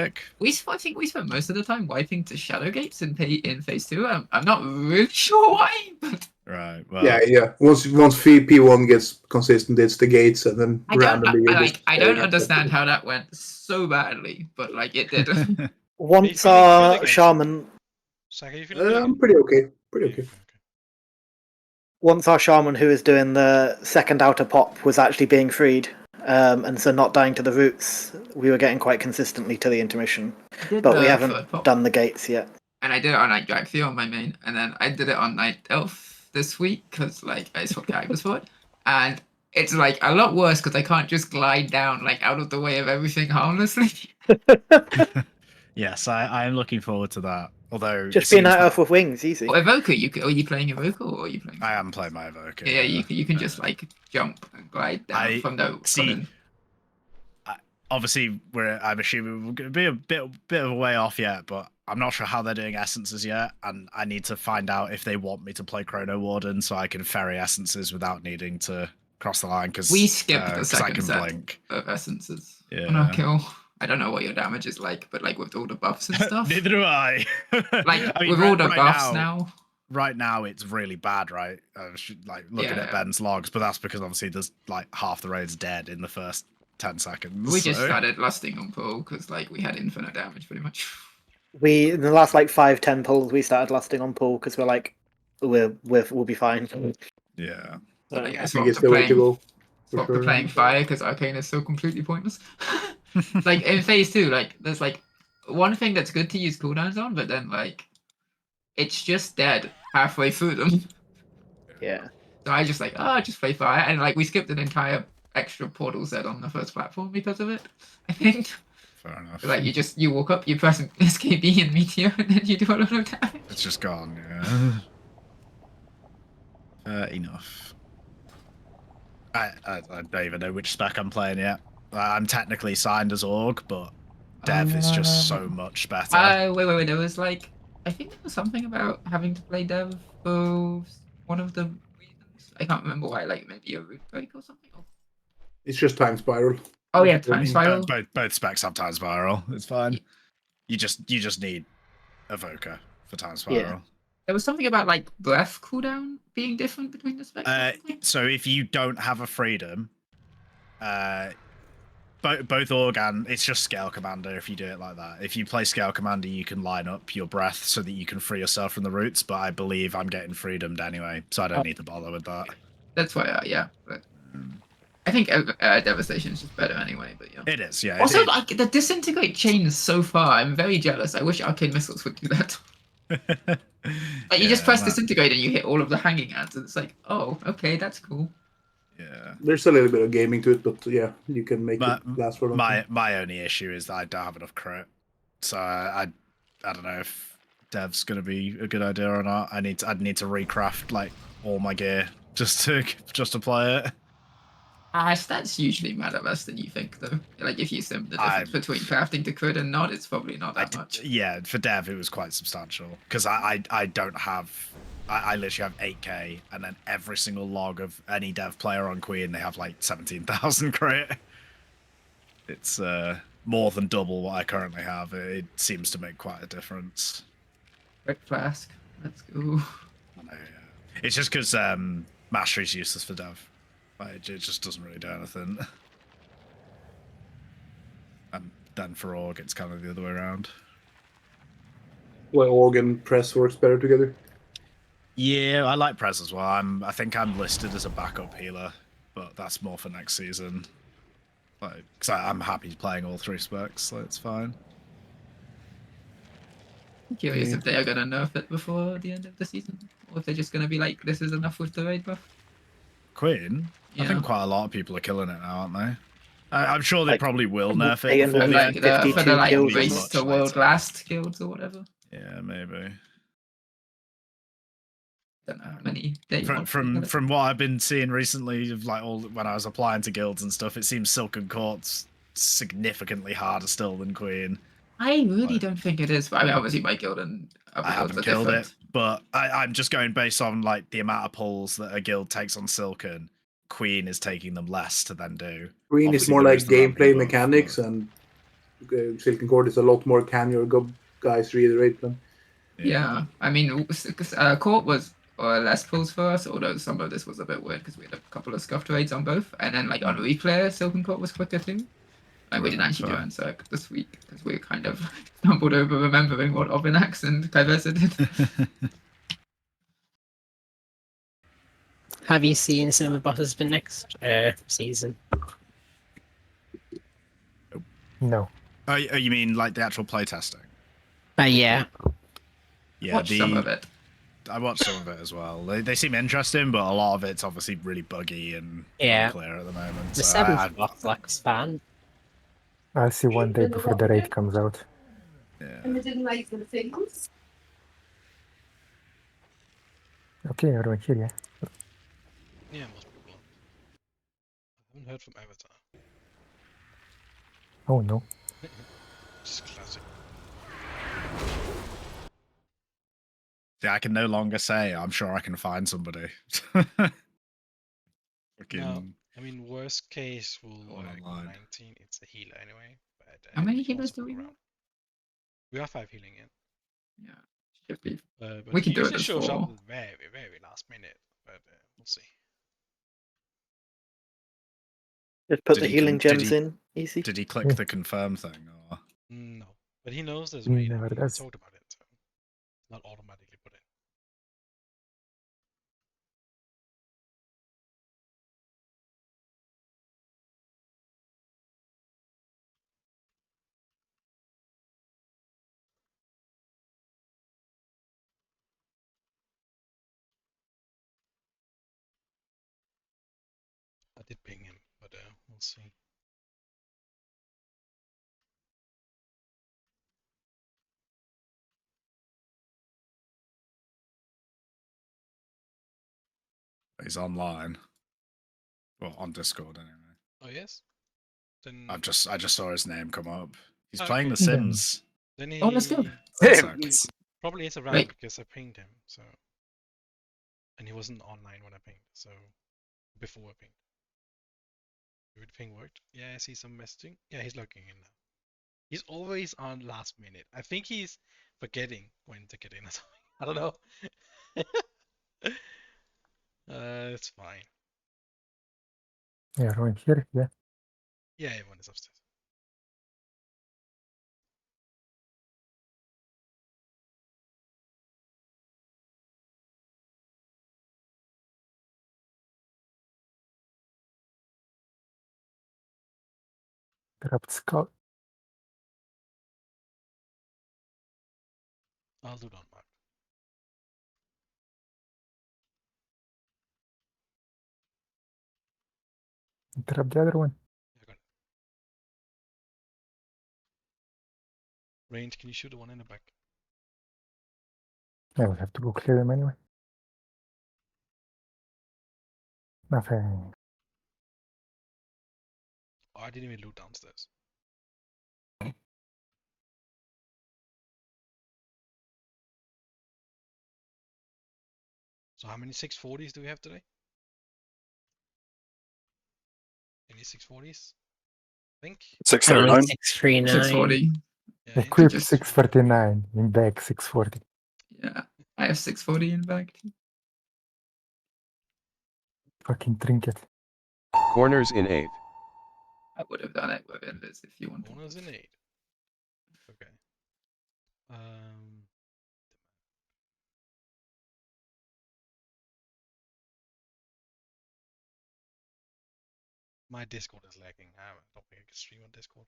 I think we spent most of the time wiping to shadow gates in phase 2. I'm not really sure why, but Right. Well, yeah. Once P1 gets consistent, it's the gates, and then I don't understand how that went so badly, but like it did. Once our shaman, I'm pretty okay. Once our shaman, who is doing the second outer pop, was actually being freed, and so not dying to the roots, we were getting quite consistently to the intermission. But we haven't done the gates yet. And I did it on Night Galaxy on my main, and then I did it on Night Elf this week because like I swapped characters for it, and it's like a lot worse because I can't just glide down like out of the way of everything harmlessly. Yes, I am looking forward to that. Although just being Night Elf with wings, easy. Or Evoker, are you playing Evoker or are you playing? I am playing my Evoker. Yeah, you can just like jump and glide down from the. Obviously, I'm assuming we're going to be a bit of a way off yet, but I'm not sure how they're doing essences yet, and I need to find out if they want me to play Chrono Warden so I can ferry essences without needing to cross the line. Because we skipped the second set of essences on our kill. I don't know what your damage is like, but like with all the buffs and stuff. Neither do I. Like I mean, with all the buffs now. Right now, it's really bad, right? Looking at Ben's logs, but that's because obviously there's like half the raids dead in the first 10 seconds. We just started lusting on pull because like we had infinite damage pretty much. We in the last like 5-10 pulls we started lusting on pull because we're like we'll be fine. Yeah. So I think it's the way to go. Swap to playing fire because arcane is so completely pointless. Like in phase 2, like there's like one thing that's good to use cooldowns on, but then like it's just dead halfway through them. Yeah. So I just like just play fire, and like we skipped an entire extra portal set on the first platform because of it. I think. Fair enough. Like you walk up, you press SKB and Meteor, and then you do a lot of damage. It's just gone. Yeah. Enough. I don't even know which spec I'm playing yet. I'm technically signed as Org, but Dev is just so much better. Wait. There was like, I think there was something about having to play Dev for one of the reasons. I can't remember why. Like maybe a root break or something. It's just time spiral. Oh yeah, time spiral. Both specs have time spiral. It's fine. You just need Evoker for time spiral. Yeah. There was something about like breath cooldown being different between the specs. So if you don't have a freedom, both Org and it's just Scale Commander if you do it like that. If you play Scale Commander, you can line up your breath so that you can free yourself from the roots, but I believe I'm getting freedomed anyway, so I don't need to bother with that. That's why, but I think Devastation is just better anyway, but yeah. It is, yeah. Also, like, the Disintegrate chain is so far, I'm very jealous. I wish Arcane Missiles would do that. Like, you just press Disintegrate and you hit all of the hanging ads, and it's like, oh, okay, that's cool. Yeah. There's a little bit of gaming to it, but yeah, you can make it last for a long time. My only issue is that I don't have enough crit. So I don't know if Dev's going to be a good idea or not. I'd need to recraft like all my gear just to play it. Stats usually matter less than you think, though. Like, if you sim the difference between crafting to crit and not, it's probably not that much. Yeah, for Dev, it was quite substantial. Because I don't have... I literally have 8k, and then every single log of any Dev player on Queen, they have, like, 17,000 crit. It's more than double what I currently have. It seems to make quite a difference. Crit Flask. Let's go. It's just because Mastery's useless for Dev. It just doesn't really do anything. And then for Org, it's kind of the other way around. Well, Org and Press works better together. Yeah, I like Press as well. I think I'm listed as a backup healer, but that's more for next season. Like, because I'm happy playing all three specs, so it's fine. I'm curious if they are going to nerf it before the end of the season, or if they're just going to be like, this is enough with the raid buff. Queen? Yeah. I think quite a lot of people are killing it now, aren't they? I'm sure they probably will nerf it for the race to world last guilds or whatever. Yeah, maybe. Don't know how many days. From what I've been seeing recently, of like when I was applying to guilds and stuff, it seems Silken Court's significantly harder still than Queen. I really don't think it is. But I mean, obviously my guild and I haven't killed it, but I'm just going based on like the amount of pulls that a guild takes on Silken. Queen is taking them less to then do. Queen is more like gameplay mechanics, and Silken Cord is a lot more can your guys reiterate them. Yeah, I mean, Court was less pulls for us, although some of this was a bit weird because we had a couple of scuffed raids on both, and then like on replay, Silken Court was quicker too. Like we didn't actually do Ansirk this week because we kind of stumbled over remembering what Ovi'nax and Ky'veza did. Have you seen some of the bosses for next season? No. Oh, you mean like the actual playtesting? Yeah. Yeah, Watch some of it. I watched some of it as well. They seem interesting, but a lot of it's obviously really buggy and unclear at the moment. The so seventh boss looks fun. I'll see one day before the raid comes out. Yeah. Okay, everyone here, yeah. Yeah, most people. I haven't heard from Avatar. Oh no. Just classic. Yeah, I can no longer say I'm sure I can find somebody. No, I mean worst case we'll like 19. It's a healer anyway. But, How many we can healers also do we go have? around. We are 5 healing in. Yeah, should be. But We he can do it usually as shows up 4. very, very last minute. But we'll see. Just put Did the he healing con- did gems he- in. Easy. Did he click the confirm thing? Or? No, but he knows there's He raid. never We does. talked about it, so not automatically put in. I did ping him, but we'll see. He's online. Well, on Discord anyway. Oh yes. Then I just saw his name come up. He's Oh, playing okay. The Sims. then he Oh, let's go. probably is around Wait. because I pinged him. So, and he wasn't online when I pinged. So, before I pinged. Did the ping worked? Yeah, I see some messaging. Yeah, he's logging in now. He's always on last minute. I think he's forgetting when to get in or something. I don't know. It's fine. Yeah, everyone here, yeah. Yeah, everyone is upstairs. Dropped skull. I'll do that, Mark. Drop the other one. Yeah, got it. Range, can you shoot the one in the back? I will have to go clear them anyway. Nothing. Oh, I didn't even loot downstairs. So how many 640s do we have today? Any 640s? I think. 639. 639. 640. Yeah, Equip just- 649, in back 640. Yeah, I have 640 in back. Fucking trinket. Corners in 8th. I would have done it with Invis if you wanted. Bonus in 8. Okay. My Discord is lagging. I don't think I can stream on Discord.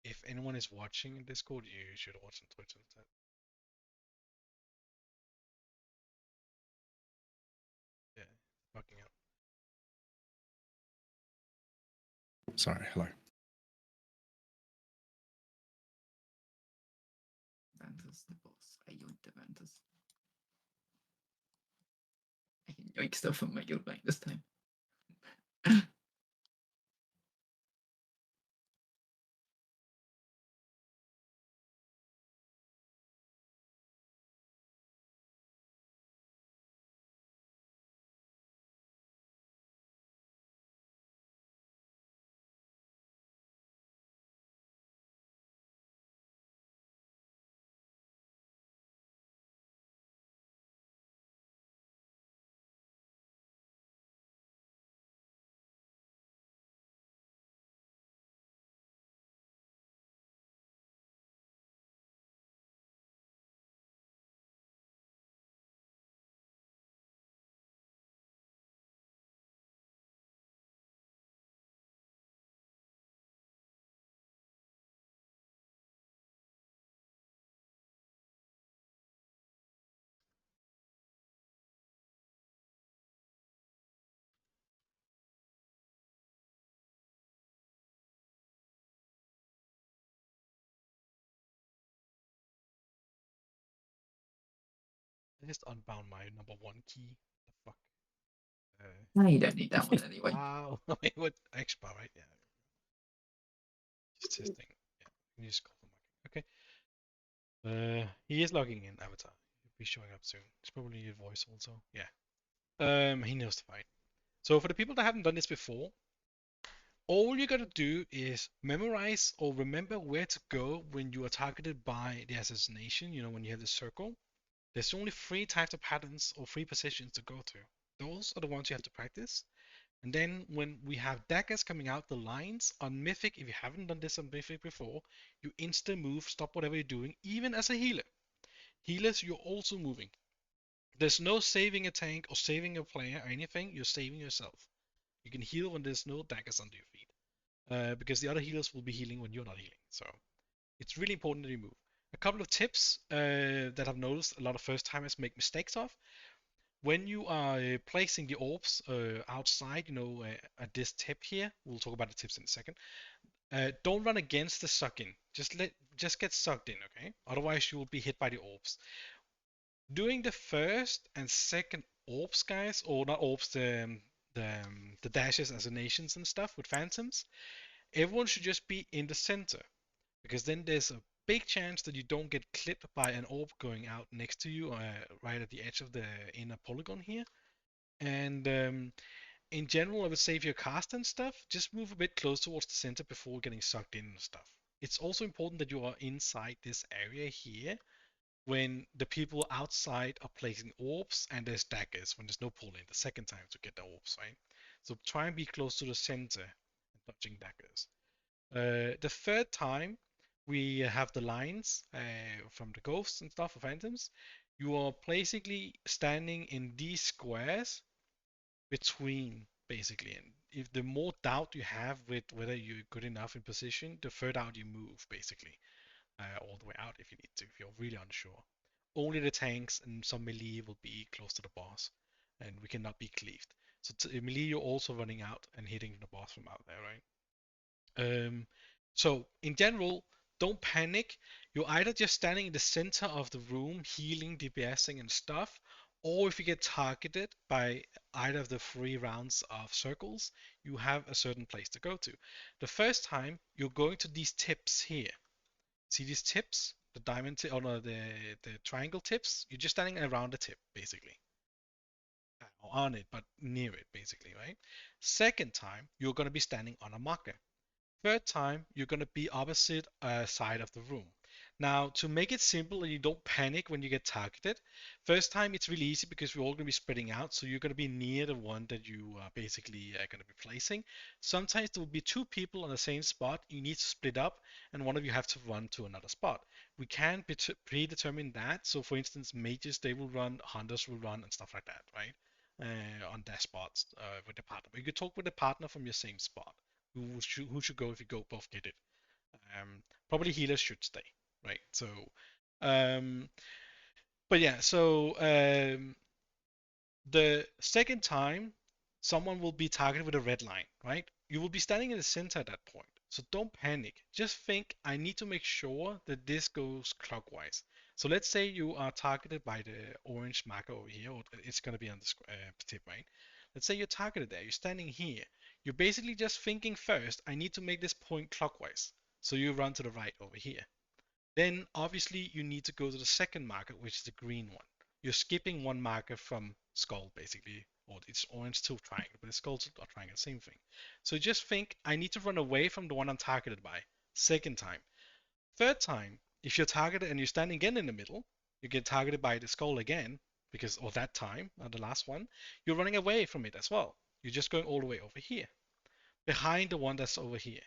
If anyone is watching in Discord, you should watch on Twitch instead. Yeah, fucking up. Sorry, hello. Ventus the boss. I yoinked the Ventus. I can yoink stuff from my guild bank this time. I just unbound my number 1 key. The fuck? No, you don't need that one anyway. Wow. I mean, what X-bar, right? Yeah. Just testing. Yeah. You just call them. Okay. He is logging in, Avatar. He'll be showing up soon. It's probably your voice also. Yeah. He knows the fight. So for the people that haven't done this before, all you gotta do is memorize or remember where to go when you are targeted by the assassination. You know, when you have the circle. There's only 3 types of patterns or 3 positions to go to. Those are the ones you have to practice. And then when we have daggers coming out the lines on Mythic, if you haven't done this on Mythic before, you insta move, stop whatever you're doing, even as a healer. Healers, you're also moving. There's no saving a tank or saving a player or anything, you're saving yourself. You can heal when there's no daggers under your feet. Because the other healers will be healing when you're not healing. So it's really important that you move. A couple of tips that I've noticed a lot of first timers make mistakes of. When you are placing the orbs outside, you know, at this tip here, we'll talk about the tips in a second. Don't run against the suck-in. Just get sucked in, okay? Otherwise, you will be hit by the orbs. Doing the first and second orbs, guys, or not orbs, the dashes, assassinations and stuff with phantoms, everyone should just be in the center, because then there's a big chance that you don't get clipped by an orb going out next to you, right at the edge of the inner polygon here. And in general, I would say if you're casting stuff, just move a bit close towards the center before getting sucked in and stuff. It's also important that you are inside this area here when the people outside are placing orbs and there's daggers when there's no pull-in the second time to get the orbs, right? So try and be close to the center and dodging daggers. The third time we have the lines from the ghosts and stuff, or phantoms. You are basically standing in these squares between, basically. And if the more doubt you have with whether you're good enough in position, the further out you move, basically. All the way out if you need to, if you're really unsure. Only the tanks and some melee will be close to the boss, and we cannot be cleaved. So melee, you're also running out and hitting the boss from out there, right? So in general, don't panic. You're either just standing in the center of the room, healing, DPSing and stuff, or if you get targeted by either of the 3 rounds of circles, you have a certain place to go to. The first time, you're going to these tips here. See these tips? The diamond tip, or no, the triangle tips? You're just standing around the tip, basically. Or on it, but near it, basically, right? Second time, you're going to be standing on a marker. Third time, you're going to be opposite side of the room. Now, to make it simple and you don't panic when you get targeted, first time it's really easy because we're all going to be spreading out, so you're going to be near the one that you are basically going to be placing. Sometimes there will be 2 people on the same spot, you need to split up, and one of you have to run to another spot. We can predetermine that, so for instance, mages, they will run, hunters will run, and stuff like that, right? On their spots with the partner. But you could talk with the partner from your same spot. Who should go if you go both get it? Probably healers should stay, right? So, but yeah, so the second time, someone will be targeted with a red line, right? You will be standing in the center at that point. So don't panic. Just think, I need to make sure that this goes clockwise. So let's say you are targeted by the orange marker over here, or it's going to be on the tip, right? Let's say you're targeted there. You're standing here. You're basically just thinking first, I need to make this point clockwise. So you run to the right over here. Then obviously you need to go to the second marker, which is the green one. You're skipping one marker from skull, basically, or it's orange to triangle, but it's skull to triangle, same thing. So just think, I need to run away from the one I'm targeted by. Second time. Third time, if you're targeted and you're standing again in the middle, you get targeted by the skull again, because, or that time, the last one, you're running away from it as well. You're just going all the way over here, behind the one that's over here.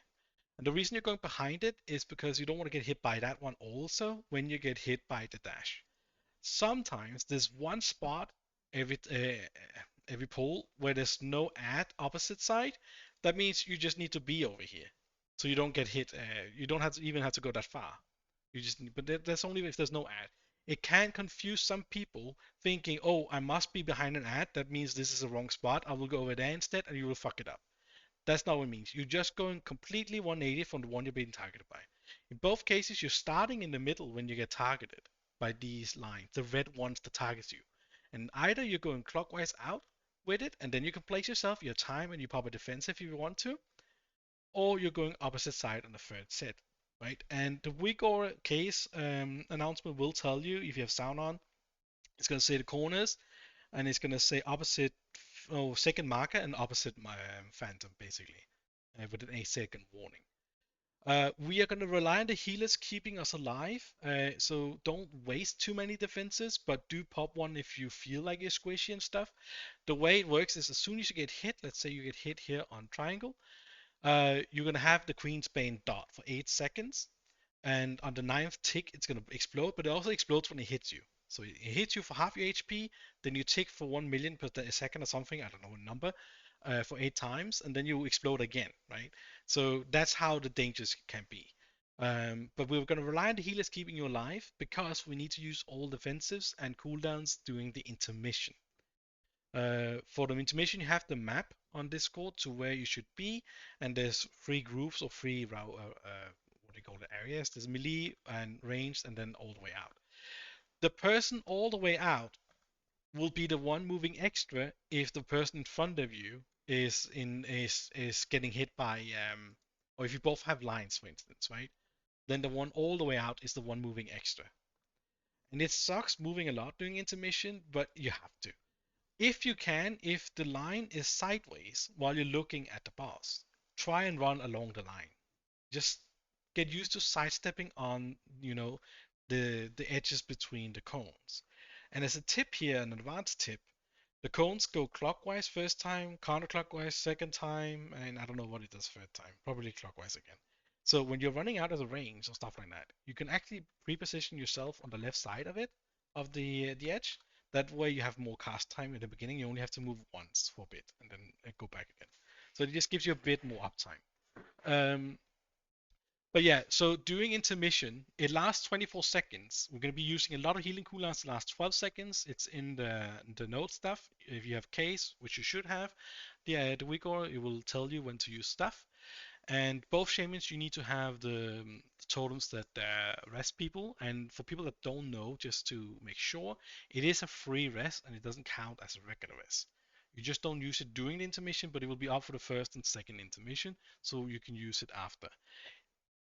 And the reason you're going behind it is because you don't want to get hit by that one also when you get hit by the dash. Sometimes there's one spot every pull where there's no add opposite side. That means you just need to be over here, so you don't get hit. You don't have to even have to go that far. You just need, but that's only if there's no add. It can confuse some people thinking, oh, I must be behind an add. That means this is the wrong spot. I will go over there instead, and you will fuck it up. That's not what it means. You're just going completely 180 from the one you're being targeted by. In both cases, you're starting in the middle when you get targeted by these lines, the red ones that targets you. And either you're going clockwise out with it, and then you can place yourself, your time, and you pop a defensive if you want to, or you're going opposite side on the third set, right? And the Vigor case announcement will tell you if you have sound on. It's going to say the corners, and it's going to say opposite, second marker and opposite my phantom, basically, with an 8-second warning. We are going to rely on the healers keeping us alive, so don't waste too many defenses, but do pop one if you feel like you're squishy and stuff. The way it works is as soon as you get hit, let's say you get hit here on triangle, you're going to have the Queen's Bane dot for 8 seconds, and on the 9th tick, it's going to explode, but it also explodes when it hits you. So it hits you for half your HP, then you tick for 1 million per second or something, I don't know a number, for 8 times, and then you explode again, right? So that's how the dangers can be. But we're going to rely on the healers keeping you alive because we need to use all defensives and cooldowns during the intermission. For the intermission, you have the map on Discord to where you should be, and there's 3 groups or 3 what do you call it, areas. There's melee and ranged, and then all the way out. The person all the way out will be the one moving extra if the person in front of you is getting hit by or if you both have lines, for instance, right? Then the one all the way out is the one moving extra. And it sucks moving a lot during intermission, but you have to. If you can, if the line is sideways while you're looking at the boss, try and run along the line. Just get used to sidestepping on, the edges between the cones. And as a tip here, an advanced tip, the cones go clockwise first time, counterclockwise second time, and I don't know what it does third time. Probably clockwise again. So when you're running out of the range or stuff like that, you can actually pre-position yourself on the left side of it, of the edge. That way you have more cast time in the beginning. You only have to move once for a bit and then go back again. So it just gives you a bit more uptime. But yeah, so during intermission, it lasts 24 seconds. We're going to be using a lot of healing cooldowns the last 12 seconds. It's in the note stuff. If you have case, which you should have, the Vigor, it will tell you when to use stuff. And both shamans, you need to have the totems that rest people. And for people that don't know, just to make sure, it is a free rest and it doesn't count as a regular rest. You just don't use it during the intermission, but it will be up for the first and second intermission, so you can use it after.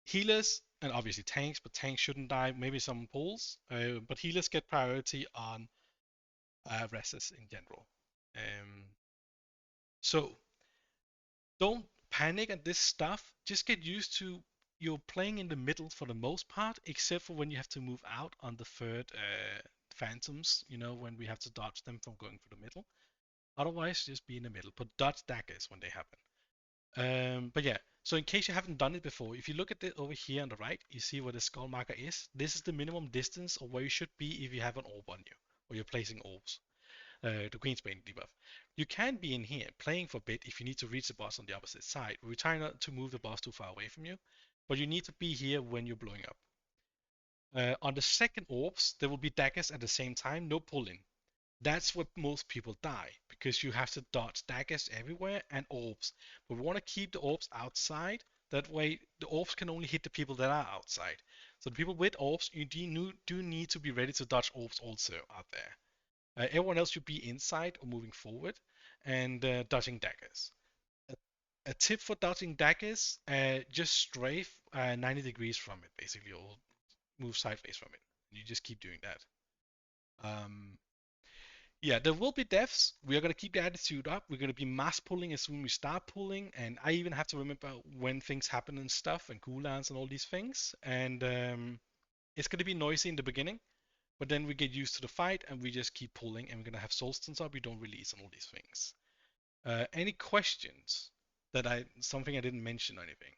Healers, and obviously tanks, but tanks shouldn't die, maybe some pulls, but healers get priority on rests in general. So don't panic at this stuff, just get used to you're playing in the middle for the most part, except for when you have to move out on the third phantoms, when we have to dodge them from going through the middle. Otherwise, just be in the middle, but dodge daggers when they happen. But yeah, so in case you haven't done it before, if you look at it over here on the right, you see where the skull marker is. This is the minimum distance of where you should be if you have an orb on you, or you're placing orbs. The Queen's Bane debuff. You can be in here playing for a bit if you need to reach the boss on the opposite side. We try not to move the boss too far away from you, but you need to be here when you're blowing up. On the second orbs, there will be daggers at the same time, no pulling. That's where most people die, because you have to dodge daggers everywhere and orbs. But we want to keep the orbs outside. That way, the orbs can only hit the people that are outside. So the people with orbs, you do need to be ready to dodge orbs also out there. Everyone else should be inside or moving forward and dodging daggers. A tip for dodging daggers, just strafe 90 degrees from it, basically, or move sideways from it. You just keep doing that. Yeah, there will be deaths. We are going to keep the attitude up. We're going to be mass pulling as soon as we start pulling. And I even have to remember when things happen and stuff and cooldowns and all these things. And it's going to be noisy in the beginning. But then we get used to the fight and we just keep pulling. And we're going to have soul stones up. We don't release and all these things. Any questions? Something I didn't mention or anything?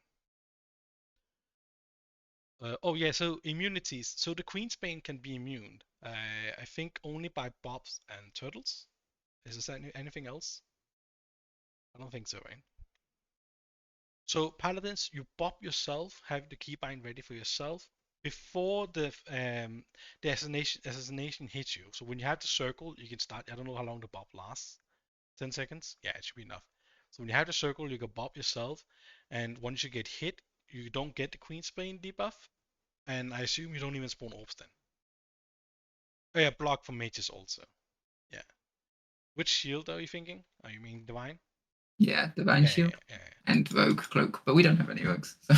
Oh yeah, so immunities. So the Queen's Bane can be immune. I think only by bobs and turtles. Is there anything else? I don't think so, right? So Paladins, you bob yourself, have the keybind ready for yourself before the assassination hits you. So when you have the circle, you can start. I don't know how long the bob lasts. 10 seconds? Yeah, it should be enough. So when you have the circle, you can bob yourself, and once you get hit, you don't get the Queen's Bane debuff, and I assume you don't even spawn orbs then. Oh yeah, block for mages also. Yeah. Which shield are you thinking? Are you mean divine? Yeah, Divine Shield and Rogue Cloak, but we don't have any rogues. So.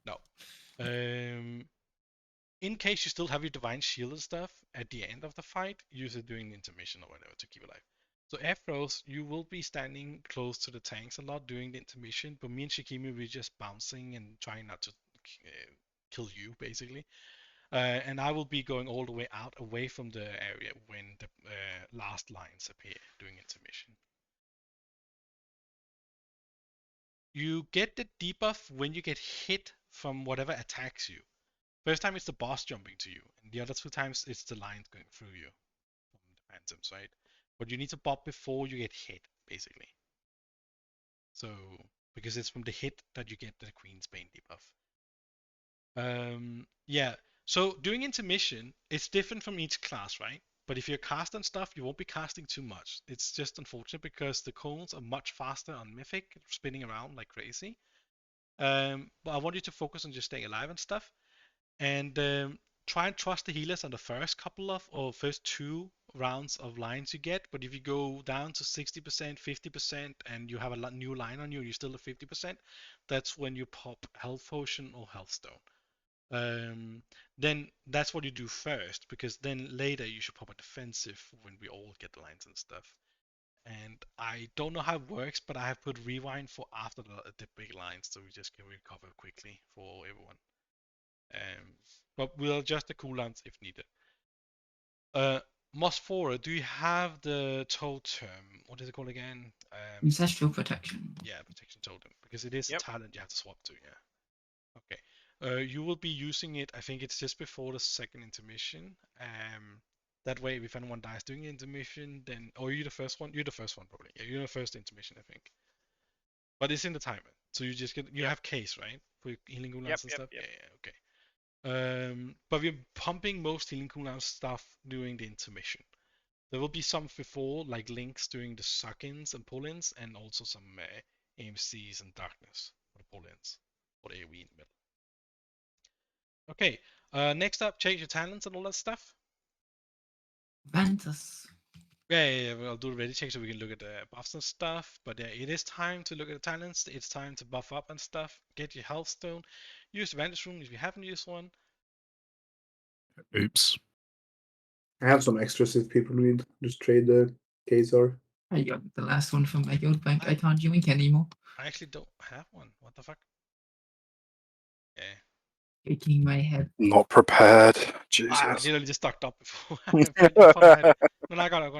No. In case you still have your divine shield and stuff at the end of the fight, use it during the intermission or whatever to keep it alive. So Afros, you will be standing close to the tanks a lot during the intermission, but me and Shikimi we're just bouncing and trying not to kill you basically. And I will be going all the way out away from the area when the last lines appear during intermission. You get the debuff when you get hit from whatever attacks you. First time it's the boss jumping to you, and the other 2 times it's the lines going through you from the phantoms, right? But you need to pop before you get hit, basically. So, because it's from the hit that you get the Queen's Bane debuff. Yeah, so during intermission, it's different from each class, right? But if you're casting stuff, you won't be casting too much. It's just unfortunate because the cones are much faster on Mythic, spinning around like crazy. But I want you to focus on just staying alive and stuff. And try and trust the healers on the first couple of or first 2 rounds of lines you get. But if you go down to 60%, 50%, and you have a new line on you, and you're still at 50%, that's when you pop health potion or health stone. Then that's what you do first, because then later you should pop a defensive when we all get the lines and stuff. And I don't know how it works, but I have put rewind for after the big lines, so we just can recover quickly for everyone. But we'll adjust the cooldowns if needed. Mosphora, do you have the totem? What is it called again? Ancestral Protection. Yeah, Protection Totem, because it is a talent you have to swap to. Yeah. Okay. You will be using it. I think it's just before the second intermission. That way, if anyone dies during the intermission, then or you're the first one. You're the first one probably. Yeah, you're the first intermission, I think. But it's in the timer, so you just get you have case, right, for healing cooldowns and stuff. Yeah. Okay. But we're pumping most healing cooldown stuff during the intermission. There will be some before, like links during the suck-ins and pull-ins, and also some AMCs and darkness for the pull-ins, or the AoE in the middle. Okay, next up, change your talents and all that stuff. Ventus. Yeah, I'll do a ready check so we can look at the buffs and stuff. But yeah, it is time to look at the talents. It's time to buff up and stuff. Get your health stone. Use the Vantage Rune if you haven't used one. Oops. I have some extras if people need. Just trade the Kazar. I got the last one from my guild bank. I can't drink anymore. I actually don't have one. What the fuck? Yeah. Shaking my head. Not prepared. Jesus. I literally just stocked up before. I thought I had it. No, I got it.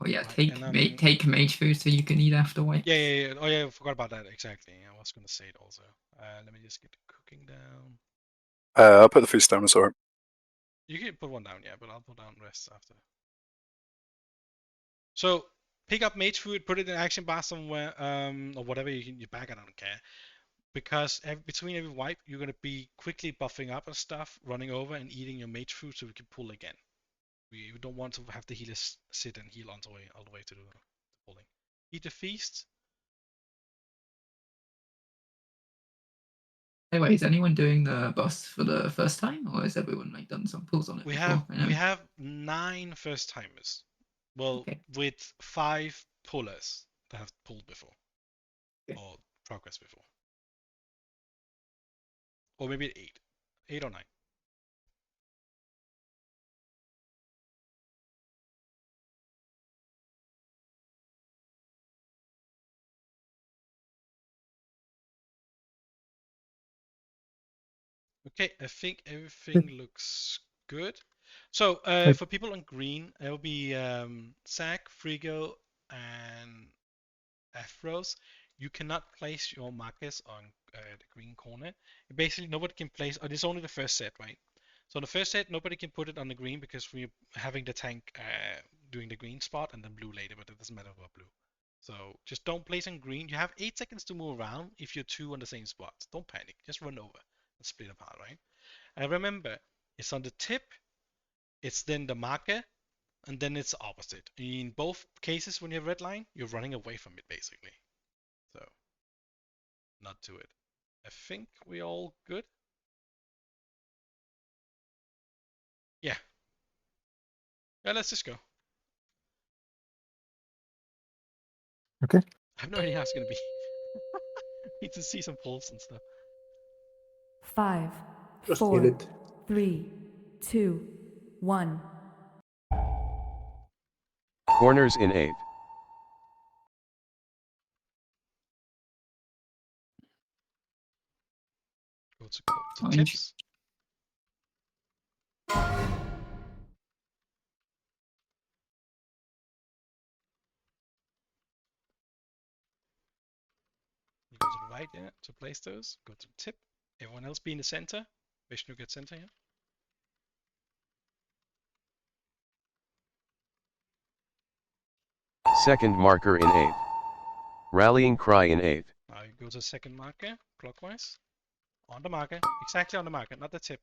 Oh yeah, take mage food so you can eat after white. Yeah. Oh yeah, I forgot about that. Exactly. I was gonna say it also. Let me just get the cooking down. I'll put the feast down as well. You can put one down, yeah, but I'll put down the rest after. So pick up mage food, put it in action bar somewhere, or whatever you bag. I don't care, because between every wipe, you're gonna be quickly buffing up and stuff, running over and eating your mage food so we can pull again. We don't want to have the healers sit and heal all the way to the pulling. Eat the feast. Anyway, is anyone doing the boss for the first time, or has everyone like done some pulls on it? We have 9 first timers. Well, okay. With 5 pullers that have pulled before, or progressed before, or maybe 8 or 9. Okay, I think everything looks good. So for people on green, it will be Zach, Frigo, and Afros. You cannot place your markers on the green corner. Basically, nobody can place. Oh, it's only the first set, right? So the first set, nobody can put it on the green because we're having the tank doing the green spot and then blue later, but it doesn't matter about blue. So just don't place on green. You have 8 seconds to move around if you're 2 on the same spot. Don't panic. Just run over and split apart, right? And remember, it's on the tip, it's then the marker, and then it's the opposite. In both cases, when you have red line, you're running away from it, basically. So, not to it. I think we all good. Yeah. Yeah, let's just go. Okay. I have no idea how it's gonna be. Need to see some polls and stuff. 5, Just 4, heal it. 3, 2, 1. Corners in 8th. Go to Orange. tips. You go to the right here to place those. Go to the tip. Everyone else be in the center. Vishnu gets center here. Second marker in 8th. Rallying cry in 8th. Now you go to the second marker, clockwise. On the marker. Exactly on the marker, not the tip.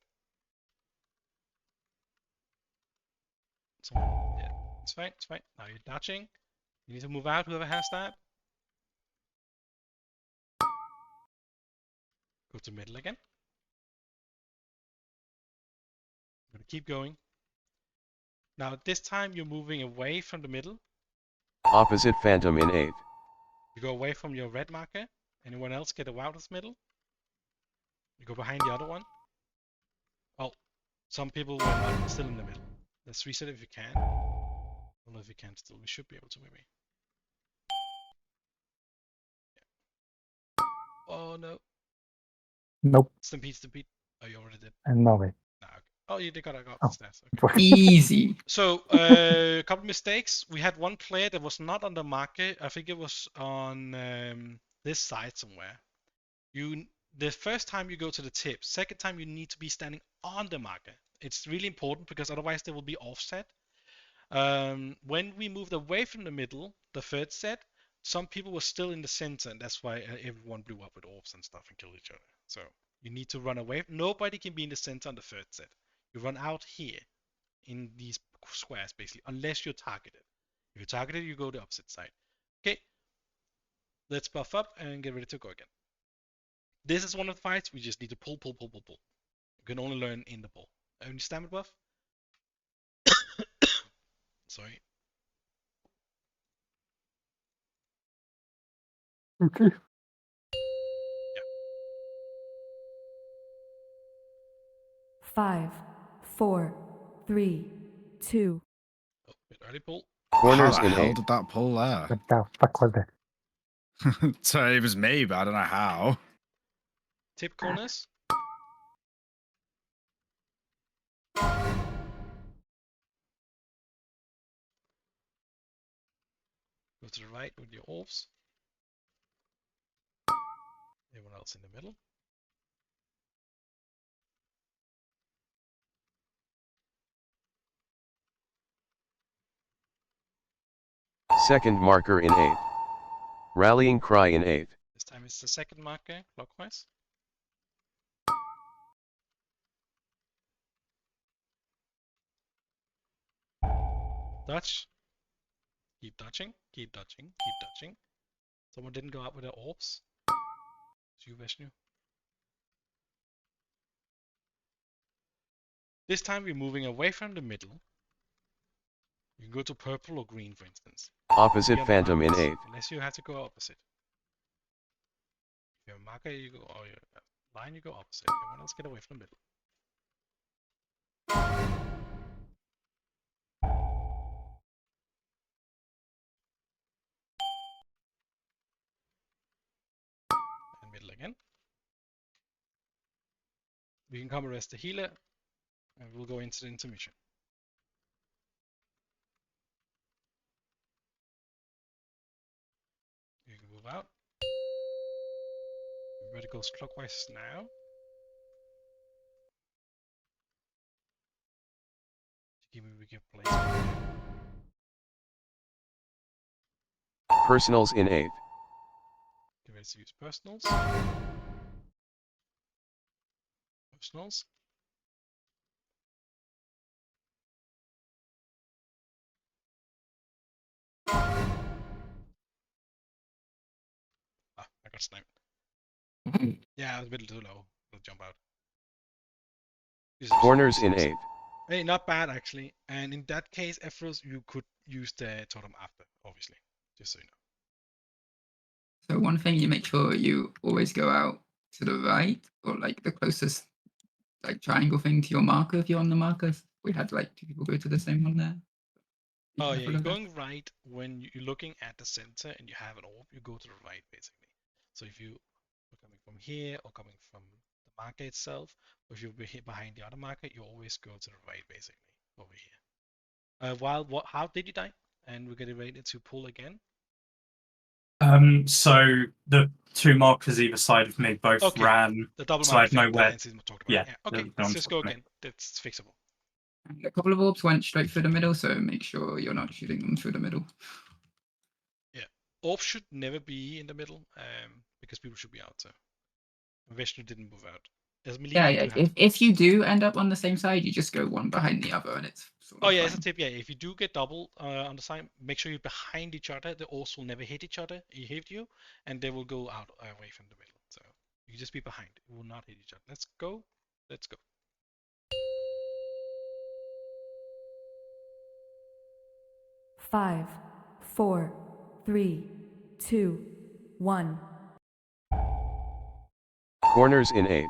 So, yeah, it's fine, it's fine. Now you're dodging. You need to move out, whoever has that. Go to middle again. I'm gonna keep going. Now this time you're moving away from the middle. Opposite phantom in 8th. You go away from your red marker. Anyone else get out of the middle? You go behind the other one. Oh, some people were not still in the middle. Let's reset if you can. I don't know if you can still. We should be able to maybe. Yeah. Oh no. Nope. Stampede. Oh, you already did. No way. No. Okay. Oh, you did gotta go up Oh. the stairs. Okay. Easy. So, a couple mistakes. We had one player that was not on the marker. I think it was on this side somewhere. The first time you go to the tip, second time you need to be standing on the marker. It's really important because otherwise they will be offset. When we moved away from the middle, the third set, some people were still in the center, and that's why everyone blew up with orbs and stuff and killed each other. So you need to run away. Nobody can be in the center on the third set. You run out here in these squares basically, unless you're targeted. If you're targeted, you go the opposite side. Okay, let's buff up and get ready to go again. This is one of the fights we just need to pull. You can only learn in the pull. Only stamina buff. Sorry. Okay. Yeah. 5, 4, 3, 2. Oh, bit early pull. Corners How the in hell 8th. did that pull there? What the fuck was that? So it was me, but I don't know how. Tip corners. Go to the right with your orbs. Everyone else in the middle. Second marker in 8th. Rallying cry in 8th. This time it's the second marker, clockwise. Dodge. Keep dodging. Someone didn't go up with their orbs. It's you, Vishnu. This time we're moving away from the middle. You can go to purple or green, for instance. Opposite Be on the phantom in markers, 8th. unless you have to go opposite. If you're a marker, you go, or you're a line, you go opposite. Everyone else get away from the middle. And middle again. We can come arrest the healer, and we'll go into the intermission. You can move out. Everybody goes clockwise now. Give me a place. Personals in 8th. Get ready to use personals. Personals. Ah, I got sniped. Yeah, it was a bit too low. We'll jump out. Corners in 8. Hey, not bad actually. And in that case, Ephros, you could use the totem after, obviously. Just so you know. So one thing, you make sure you always go out to the right, or like the closest like triangle thing to your marker if you're on the marker. We had like 2 people go to the same one there. Be Oh yeah, careful you're of that. going right when you're looking at the center and you have an orb, you go to the right basically. So if you're coming from here or coming from the marker itself, or if you're behind the other marker, you always go to the right basically over here. How did you die? And we're getting ready to pull again. So the 2 markers either side of me both ran. The double so I marker had thing, nowhere. Lance is talked about. Yeah. Okay, let's just go again. That's fixable. And a couple of orbs went straight through the middle, so make sure you're not shooting them through the middle. Yeah, orbs should never be in the middle, because people should be out. So Vishnu didn't move out. Yeah. If you do end up on the same side, you just go one behind the other, and it's sort of Oh yeah, fine. it's a tip. Yeah, if you do get double on the side, make sure you're behind each other. The orbs will never hit each other. He hit you, and they will go out away from the middle. So you just be behind. It will not hit each other. Let's go. Let's go. Five, four, three, two, one. Corners in 8.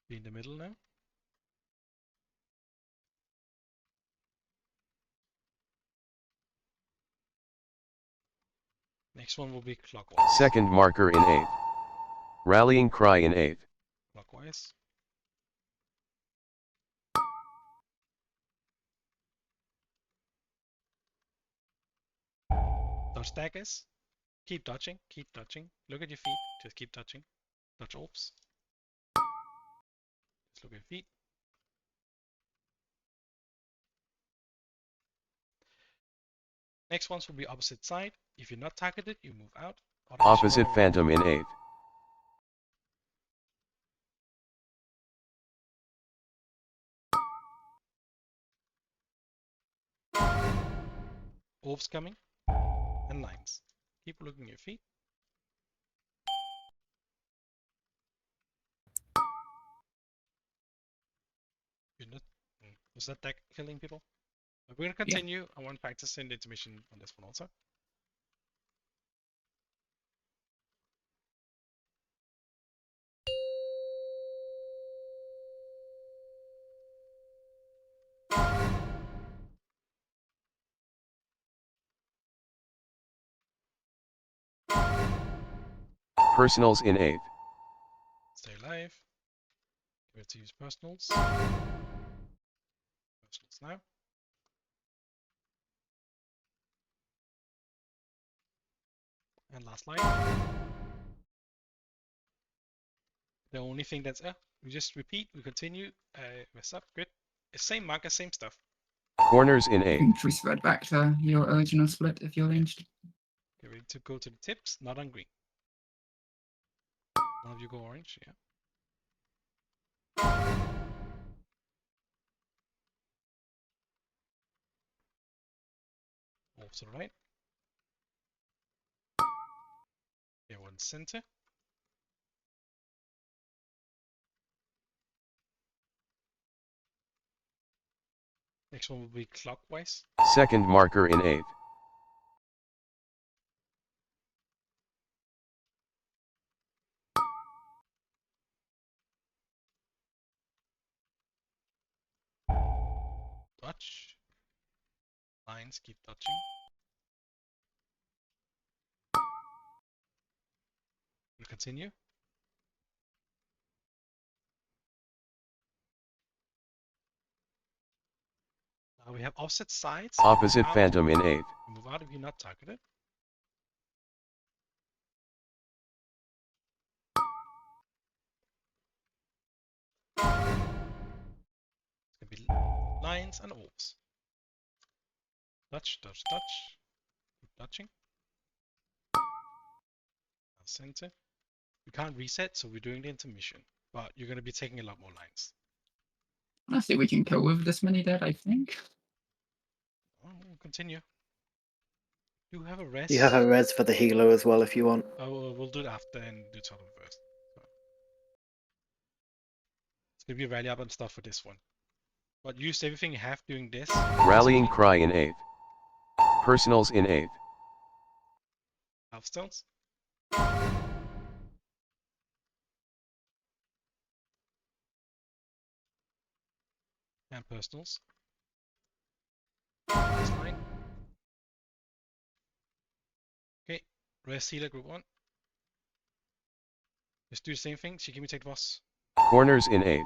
Be in the middle now. Next one will be clockwise. Second marker in 8. Rallying cry in 8. Clockwise. Dodge daggers. Keep dodging. Keep dodging. Look at your feet. Just keep dodging. Dodge orbs. Just look at your feet. Next ones will be opposite side. If you're not targeted, you move out. Opposite phantom in 8. Orbs coming. And lines. Keep looking at your feet. You're not. Was that deck killing people? But we're gonna continue. Yeah. I want practice in the intermission on this one also. Personals in 8. Stay alive. Give it to use personals. Personals now. And last line. The only thing that's we just repeat, we continue, mess up, good. Same marker, same stuff. Corners in 8. Infantry spread back to your original split if you're ranged. Get ready to go to the tips, not on green. One of you go orange, yeah. Off to the right. Yeah, one center. Next one will be clockwise. Second marker in 8. Touch. Lines, keep touching. We'll continue. Now we have offset sides. Opposite phantom in 8. Move out if you're not targeted. It's gonna be lines and orbs. Touch, touch, touch. Keep touching. center. We can't reset, so we're doing the intermission. But you're going to be taking a lot more lines. I think we can kill with this many dead, I think. Oh, we'll continue. You have a res. You have a res for the healer as well if you want. Oh, we'll do it after and do totem first. So. It's going to be rally up and stuff for this one. But use everything you have doing this. Rallying Cry in 8th. Personals in 8th. Healthstones. And personals. That's fine. Okay, rest healer group 1. Let's do the same thing. She can take the boss. Corners in 8th.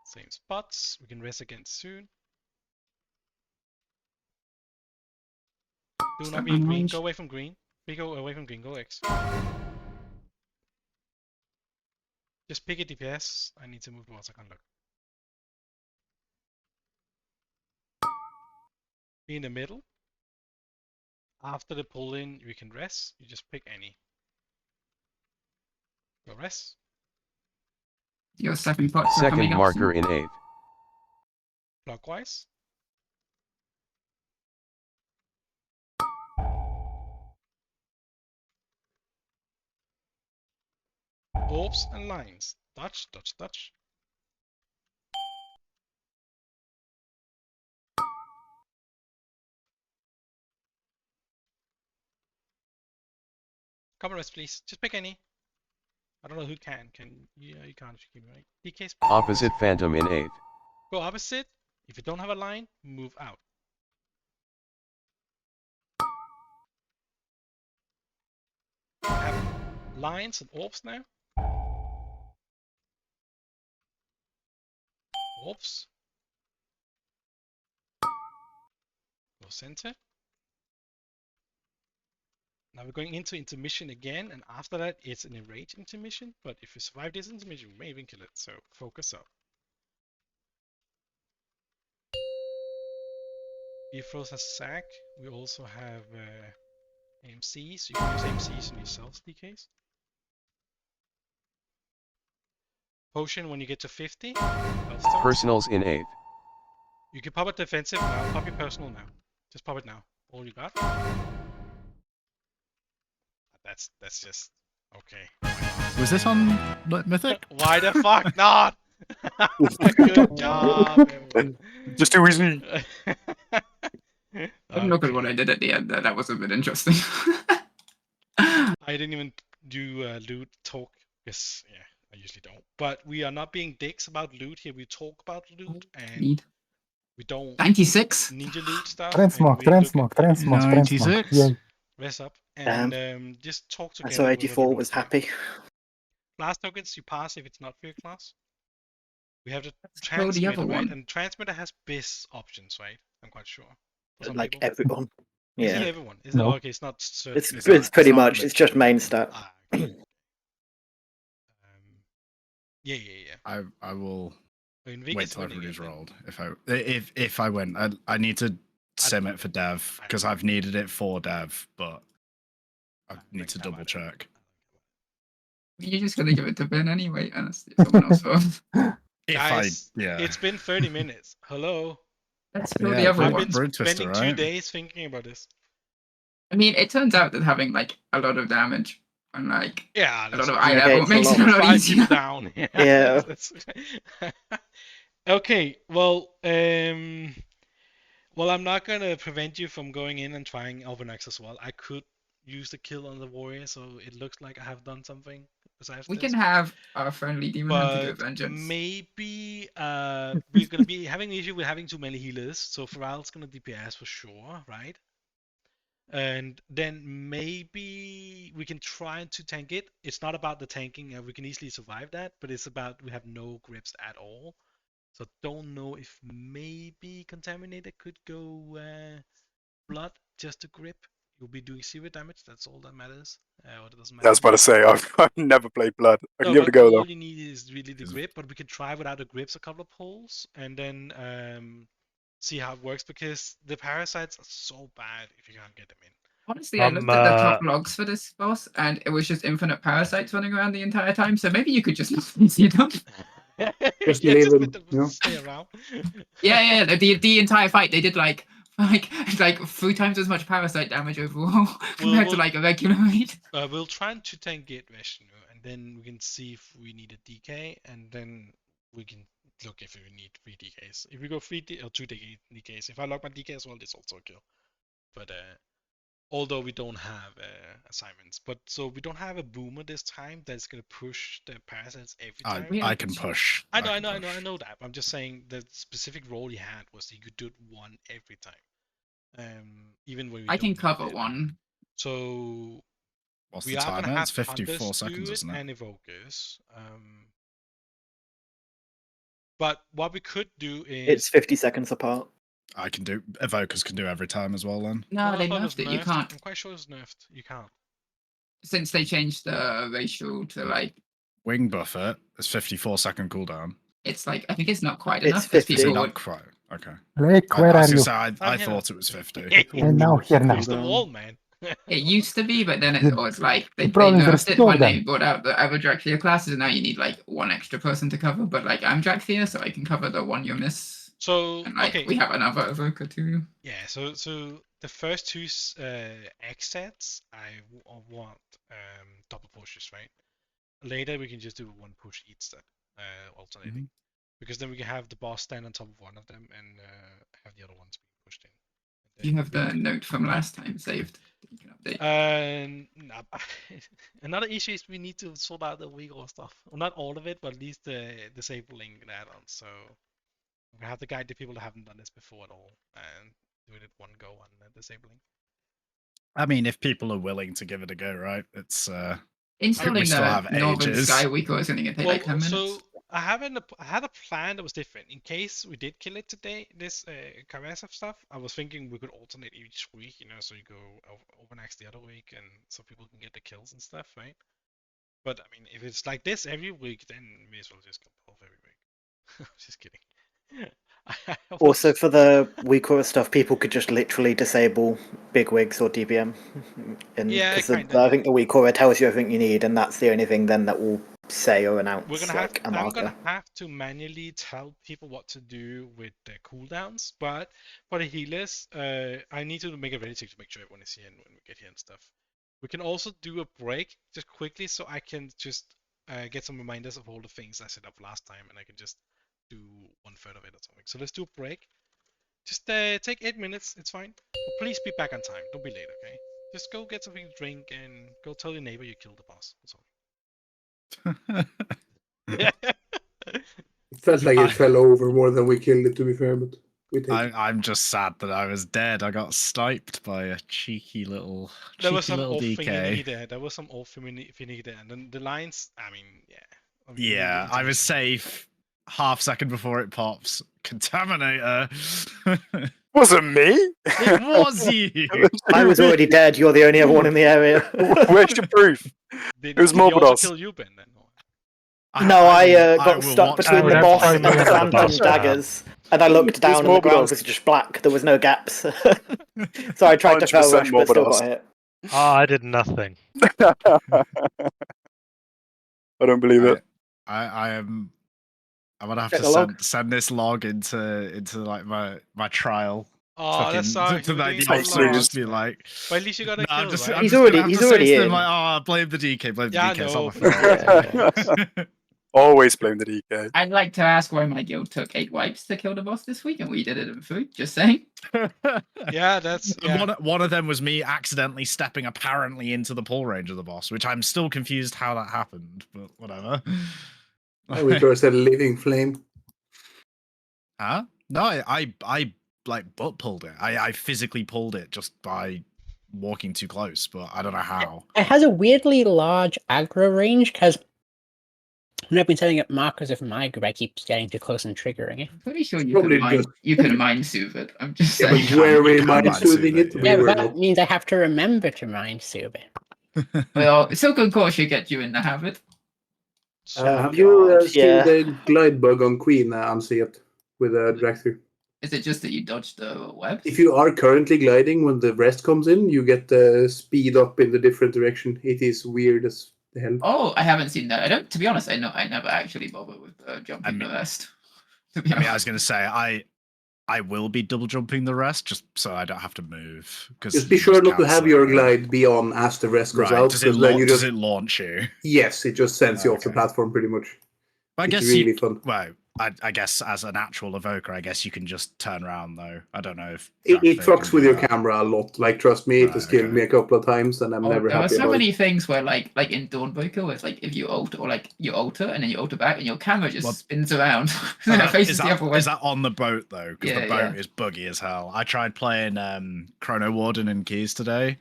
Same spots. We can rest again soon. Do not be in green. Go away from green. We go away from green. Go X. Just pick a DPS. I need to move towards. I can't look. Be in the middle. After the pull in, we can rest. You just pick any. Go rest. Your second pots are Second coming up marker soon. in 8th. Clockwise. Orbs and lines. Dodge, dodge, dodge. Come rest, please. Just pick any. I don't know who can. Yeah, you can't if you keep me right. DK's Opposite Phantom in 8th. Go opposite. If you don't have a line, move out. I have lines and orbs now. Orbs. Go center. Now we're going into intermission again, and after that it's an enrage intermission. But if you survive this intermission, we may even kill it. So focus up. Bifrost has sack. We also have AMCs. You can use AMCs on yourselves, DKs. Potion when you get to 50. Personals in 8th. You can pop it defensive now. Pop your personal now. Just pop it now. All you got. That's just okay. Was this on Mythic? Why the fuck not? Good job, everyone. Just too easy. I'm not good what I did at the end there. That was a bit interesting. I didn't even do loot talk because yeah, I usually don't. But we are not being dicks about loot here. We talk about loot and we don't 96 ninja loot stuff. Transmog. 96. Yeah. Rest up and just talk together. So 84 was happy. Class tokens you pass if it's not for your class. We have the go the transmitter, other right? one. And transmitter has BIS options, right? I'm quite sure. Like everyone. Is Yeah. it everyone? Is it okay? It's not certain. It's pretty much. It's just main stat. Okay. Yeah. I will Invictus wait till winning everybody's again. rolled. If I win, I need to sim it for dev because I've needed it for dev, but I need to double check. You're just gonna give it to Ben anyway, honestly. Someone else will. Guys, yeah. it's been 30 minutes. Hello. Let's go the other I've one. been spending 2 days thinking about this. I mean, it turns out that having like a lot of damage and like a lot of eye level makes it a lot easier. Down. Yeah. Okay. Well, I'm not gonna prevent you from going in and trying Ovi'nax as well. I could use the kill on the warrior, so it looks like I have done something. We can have our friendly demon hunter do vengeance. Maybe we're gonna be having an issue with having too many healers. So Feral's gonna DPS for sure, right? And then maybe we can try to tank it. It's not about the tanking, we can easily survive that, but it's about we have no grips at all. So don't know if maybe Contaminator could go blood just to grip. You'll be doing 0 damage, that's all that matters. It doesn't matter. I was about to say, I've never played Blood. I can give it a go all though. you need is really the grip, but we can try without the grips a couple of pulls and then see how it works because the parasites are so bad if you can't get them in. Honestly, I looked at the top logs for this boss, and it was just infinite parasites running around the entire time. So maybe you could just not see them. Just Yeah, leave just them. let them You know? stay around. Yeah. The entire fight, they did like 3 times as much parasite damage overall compared to like a regular raid. We'll try to tank Gate Vishnu, and then we can see if we need a DK, and then we can look if we need 3 DKs. If we go 2 DKs, if I lock my DK as well, it's also a kill. But although we don't have assignments, so we don't have a boomer this time that's gonna push the parasites every time. I can push. I know that. I'm just saying the specific role he had was he could do one every time. Even when we I can don't cover need it. one. So What's we the are timer? gonna have It's 54 Hunters seconds, do it isn't it? and Evokers. But what we could do is It's 50 seconds apart. I can do Evokers can do every time as well then. No, they I thought it was nerfed it. You nerfed. can't. I'm quite sure it's nerfed. You can't. Since they changed the ratio to like, Wing buffet, it's 54-second cooldown. it's like I think it's not quite It's enough because 50. Is it people not would. quite? Okay. Lake, I where was are gonna you? say, I here. thought it was 50. And now, here now. Use the wall, man. It used to be, but then it was like they problem is nerfed it restore when they them. brought out the other Dracthea classes, and now you need like one extra person to cover. But like I'm Dracthea, so I can cover the one you miss. So And like okay. we have another evoker too. Yeah, so the first 2 X sets I want double pushes, right? Later we can just do 1 push each set, alternating, because then we can have the boss stand on top of one of them and have the other ones being pushed in. You have the note from last time saved. You can update. Another issue is we need to sort out the Uyghur stuff. Well, not all of it, but at least the disabling add-ons. So we have to guide the people that haven't done this before at all and do it at one go on disabling. I mean, if people are willing to give it a go, right? It's Installing still the have Northern ages. Sky Uyghur is going to take like 10 minutes. So I had a plan that was different. In case we did kill it today, this Ky'veza stuff, I was thinking we could alternate each week, so you go Ovi'nax the other week, and so people can get the kills and stuff, right? But I mean, if it's like this every week, then may as well just go both every week. Just kidding. Also, for the Uyghur stuff, people could just literally disable big wigs or DBM. Yeah, because kinda, I think the Uyghur tells you everything you need, and that's the only thing then that will say or announce We're gonna have, like a I'm marker. gonna have to manually tell people what to do with the cooldowns, but for the healers, I need to make a ready to make sure everyone is here when we get here and stuff. We can also do a break just quickly, so I can just get some reminders of all the things I set up last time, and I can just do 1/3 of it or something. So let's do a break. Just take 8 minutes, it's fine. But please be back on time. Don't be late, okay? Just go get something to drink and go tell your neighbor you killed the boss. That's all. It felt like it fell over more than we killed it, to be fair, but we take it. I'm just sad that I was dead. I got sniped by a cheeky little There was some little off DK. there. There was some off finny there. And then the lines, I mean, yeah. I mean, Yeah, I was safe. Half second before it pops. Contaminator. Wasn't me. It was you. I was already dead. You're the only other one in the area. Where's your proof? Did It was he also Morbidos. kill you, Ben? Then? No, I got will stuck watch between that. the boss I and would the have phantom watched that. daggers, and I looked down and the ground was just black. There was no gaps. So I tried to fell 100% rush, but still Morbidos. got hit. Oh, I did nothing. I don't believe it. I am. I'm gonna have Check to the log. send this log into like my trial. Oh, that's sorry. To that so so just slow. be like. But at least you got a No, kill, right? I'm He's just already- gonna have he's to already say to them in. like, blame the DK, blame the Yeah, I DK. It's know. not my fault. Always blame the DK. I'd like to ask why my guild took 8 wipes to kill the boss this week, and we did it in 3. Just saying. Yeah, that's yeah. One of them was me accidentally stepping apparently into the pull range of the boss, which I'm still confused how that happened, but whatever. We first had a living flame. Huh? No, I like butt pulled it. I physically pulled it just by walking too close, but I don't know how. It has a weirdly large aggro range because when I've been setting up markers of my group, I keep getting too close and triggering it. I'm pretty sure you Probably could mind, just- you could mind soothe it. I'm just Yeah, saying. but were we You can't mind soothing it? mind We Yeah, were but not. that means I have to remember to mind soothe it. Well, Silken Core should get you in the habit. Have you seen Yeah. the glide bug on Queen unseat with a Dracthea? Is it just that you dodged the web? If you are currently gliding when the rest comes in, you get the speed up in the different direction. It is weird as the hell. Oh, I haven't seen that. I don't. To be honest, I never actually bother with jumping the rest. To be honest. I was going to say I will be double jumping the rest just so I don't have to move. Just be sure not to have your glide be on as the rest goes out. Does it launch you? Yes, it just sends you off the platform pretty much. I it's guess really fun. Well, I guess as an actual evoker, I guess you can just turn around though. I don't know if it fucks with your camera a lot. Like, trust me, it has killed me a couple of times, and I'm never happy. There are so many things where, like in Dawnbreaker, where it's like if you ult or like you alter and then you alter back, and your camera just spins around. Faces the other way. Is that on the boat though? Because the boat is buggy as hell. I tried playing Chrono Warden and Keys today,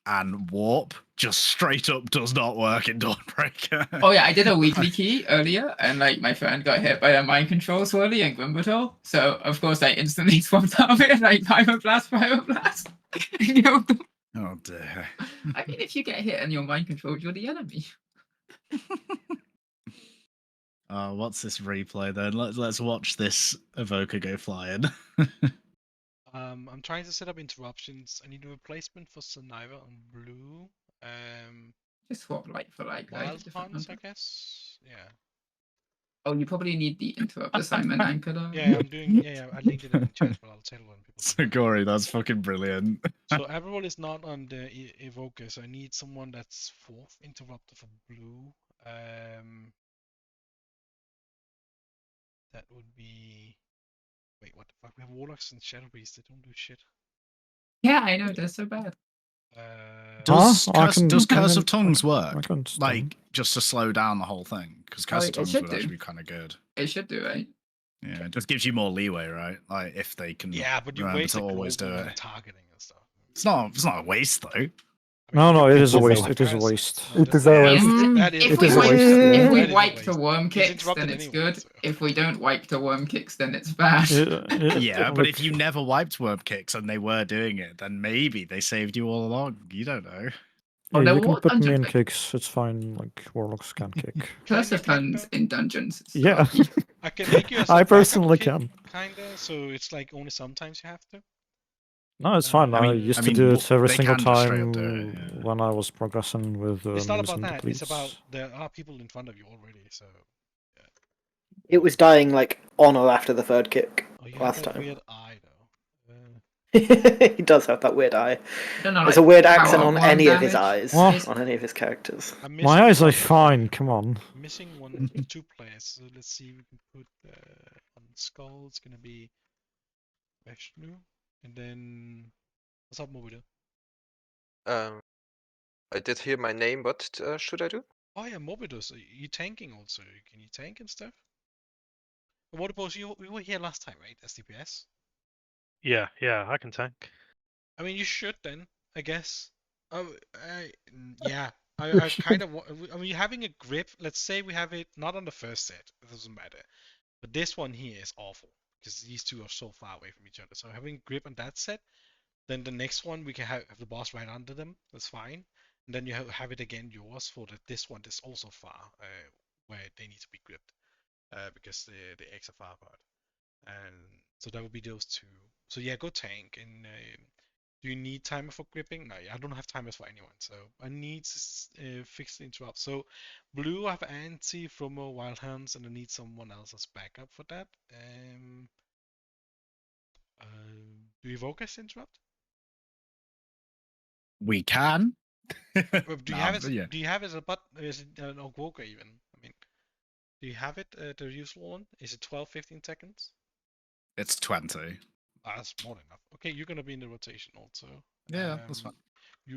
and Warp just straight up does not work in Dawnbreaker. Oh yeah, I did a weekly key earlier, and like my friend got hit by a mind control swirly and Grimbatol, so of course I instantly swapped out of it and like Pyroblast. Oh dear. I mean, if you get hit and you're mind controlled, you're the enemy. What's this replay then? Let's watch this evoker go flying. I'm trying to set up interruptions. I need a replacement for Saniva on blue. Just swap like for like. Wild Hunt, I guess. Yeah. Oh, you probably need the interrupt assignment anchor though. Yeah, I'm doing. Yeah, I linked it in the chat, but I'll tell when people. So gory, that's fucking brilliant. So everyone is not on the evoker, so I need someone that's fourth interrupter for blue. That would be. Wait, what the fuck? We have Warlocks and Shadow Beasts. They don't do shit. Yeah, I know, they're so bad. Does Curse of Tongues work? Like, just to slow down the whole thing? Because Curse of Tongues would actually be kind of good. It should do, right? Yeah, it just gives you more leeway, right? Like, if they can but you waste to always do it. Targeting and stuff. It's not a waste, though. No, it is a waste. It is a waste. It is a waste. If we wipe the worm kicks, then it's good. If we don't wipe the worm kicks, then it's bad. Yeah, but if you never wiped worm kicks and they were doing it, then maybe they saved you all along. You don't know. Yeah, you can put me in kicks. It's fine. Like Warlocks can kick. Curse of Tongues in dungeons. Yeah. I can make you. I personally can. Kinda. So it's like only sometimes you have to. No, it's fine. I used to do it every single time when I was progressing with. It's not about that. It's about there are people in front of you already. So. Yeah. It was dying like on or after the third kick last time. Weird eye though. He does have that weird eye. There's a weird accent on any of his eyes, on any of his characters. My eyes are fine. Come on. Missing two players. So let's see. We can put on Skull. It's gonna be Vishnu. And then, what's up, Mobido? I did hear my name. What should I do? Oh yeah, Mobido. So you tanking also? Can you tank and stuff? And what about you? We were here last time, right? As DPS. Yeah, I can tank. I mean, you should then, I guess. Yeah. I kind of. I mean, having a grip. Let's say we have it not on the first set. It doesn't matter. But this one here is awful. Because these two are so far away from each other. So having grip on that set, then the next one we can have the boss right under them. That's fine. And then you have it again yours for this one is also far where they need to be gripped because the eggs are far apart. And so that would be those two. So yeah, go tank. And do you need timer for gripping? No, I don't have timers for anyone. So I need to fix the interrupt. So blue, I have anti, Fromo, Wild Hands, and I need someone else as backup for that. Do you evoke us interrupt? We can. Do you have it? Yeah. Do you have it as a button? Is it an evoker even? I mean, do you have it the usual one? Is it 12, 15 seconds? It's 20. That's more than enough. Okay, you're gonna be in the rotation also. Yeah, that's fine.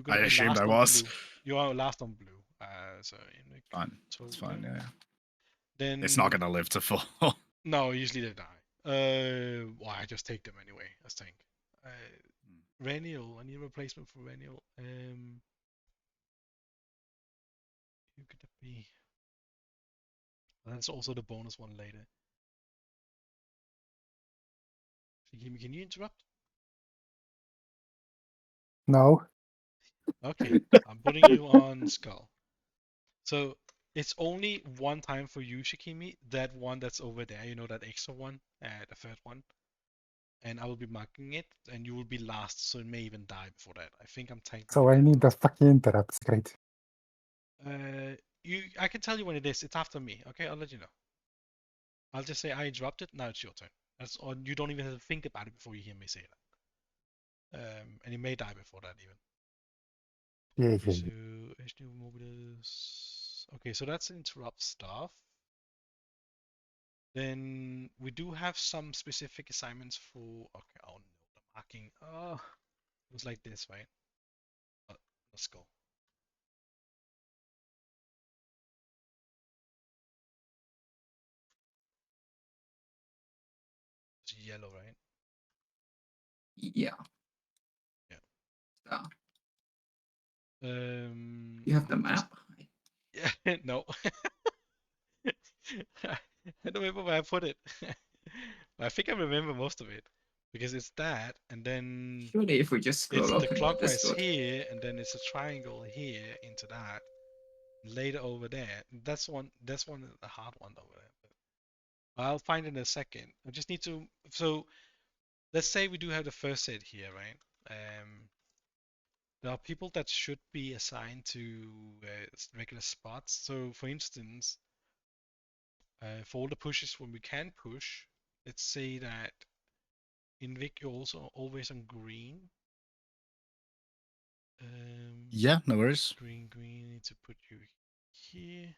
I assumed I was. You are last on blue. So fine. That's fine. Yeah. Then it's not gonna live to 4. No, usually they die. Well, I just take them anyway as tank. Renial, I need a replacement for Renial. Who could it be? That's also the bonus one later. Can you interrupt? No. Okay, I'm putting you on Skull. So it's only one time for you, Shikimi. That one that's over there, you know, that extra one, the third one. and I will be marking it, and you will be last, so it may even die before that. I think I'm tanking. So I need the fucking interrupts, great. I can tell you when it is. It's after me. Okay, I'll let you know. I'll just say I interrupted. Now it's your turn. That's or you don't even have to think about it before you hear me say that. And it may die before that even. Yeah, Okay, yeah. so okay, so that's interrupt stuff. Then we do have some specific assignments for. Okay, oh no, the marking. Oh, it was like this, right? Let's go. It's yellow, right? Yeah. Yeah. You have the map? Yeah, no. I don't remember where I put it. I think I remember most of it. Because it's that, and then Surely if we just scroll it's up the in clockwise Discord. here, and then it's a triangle here into that. Later over there. That's one the hard one over there. But I'll find it in a second. I just need to so let's say we do have the first set here, right? There are people that should be assigned to regular spots. So for instance, for all the pushes when we can push, let's say that in Vic you're also always on green. Yeah, no worries. Green, need to put you here.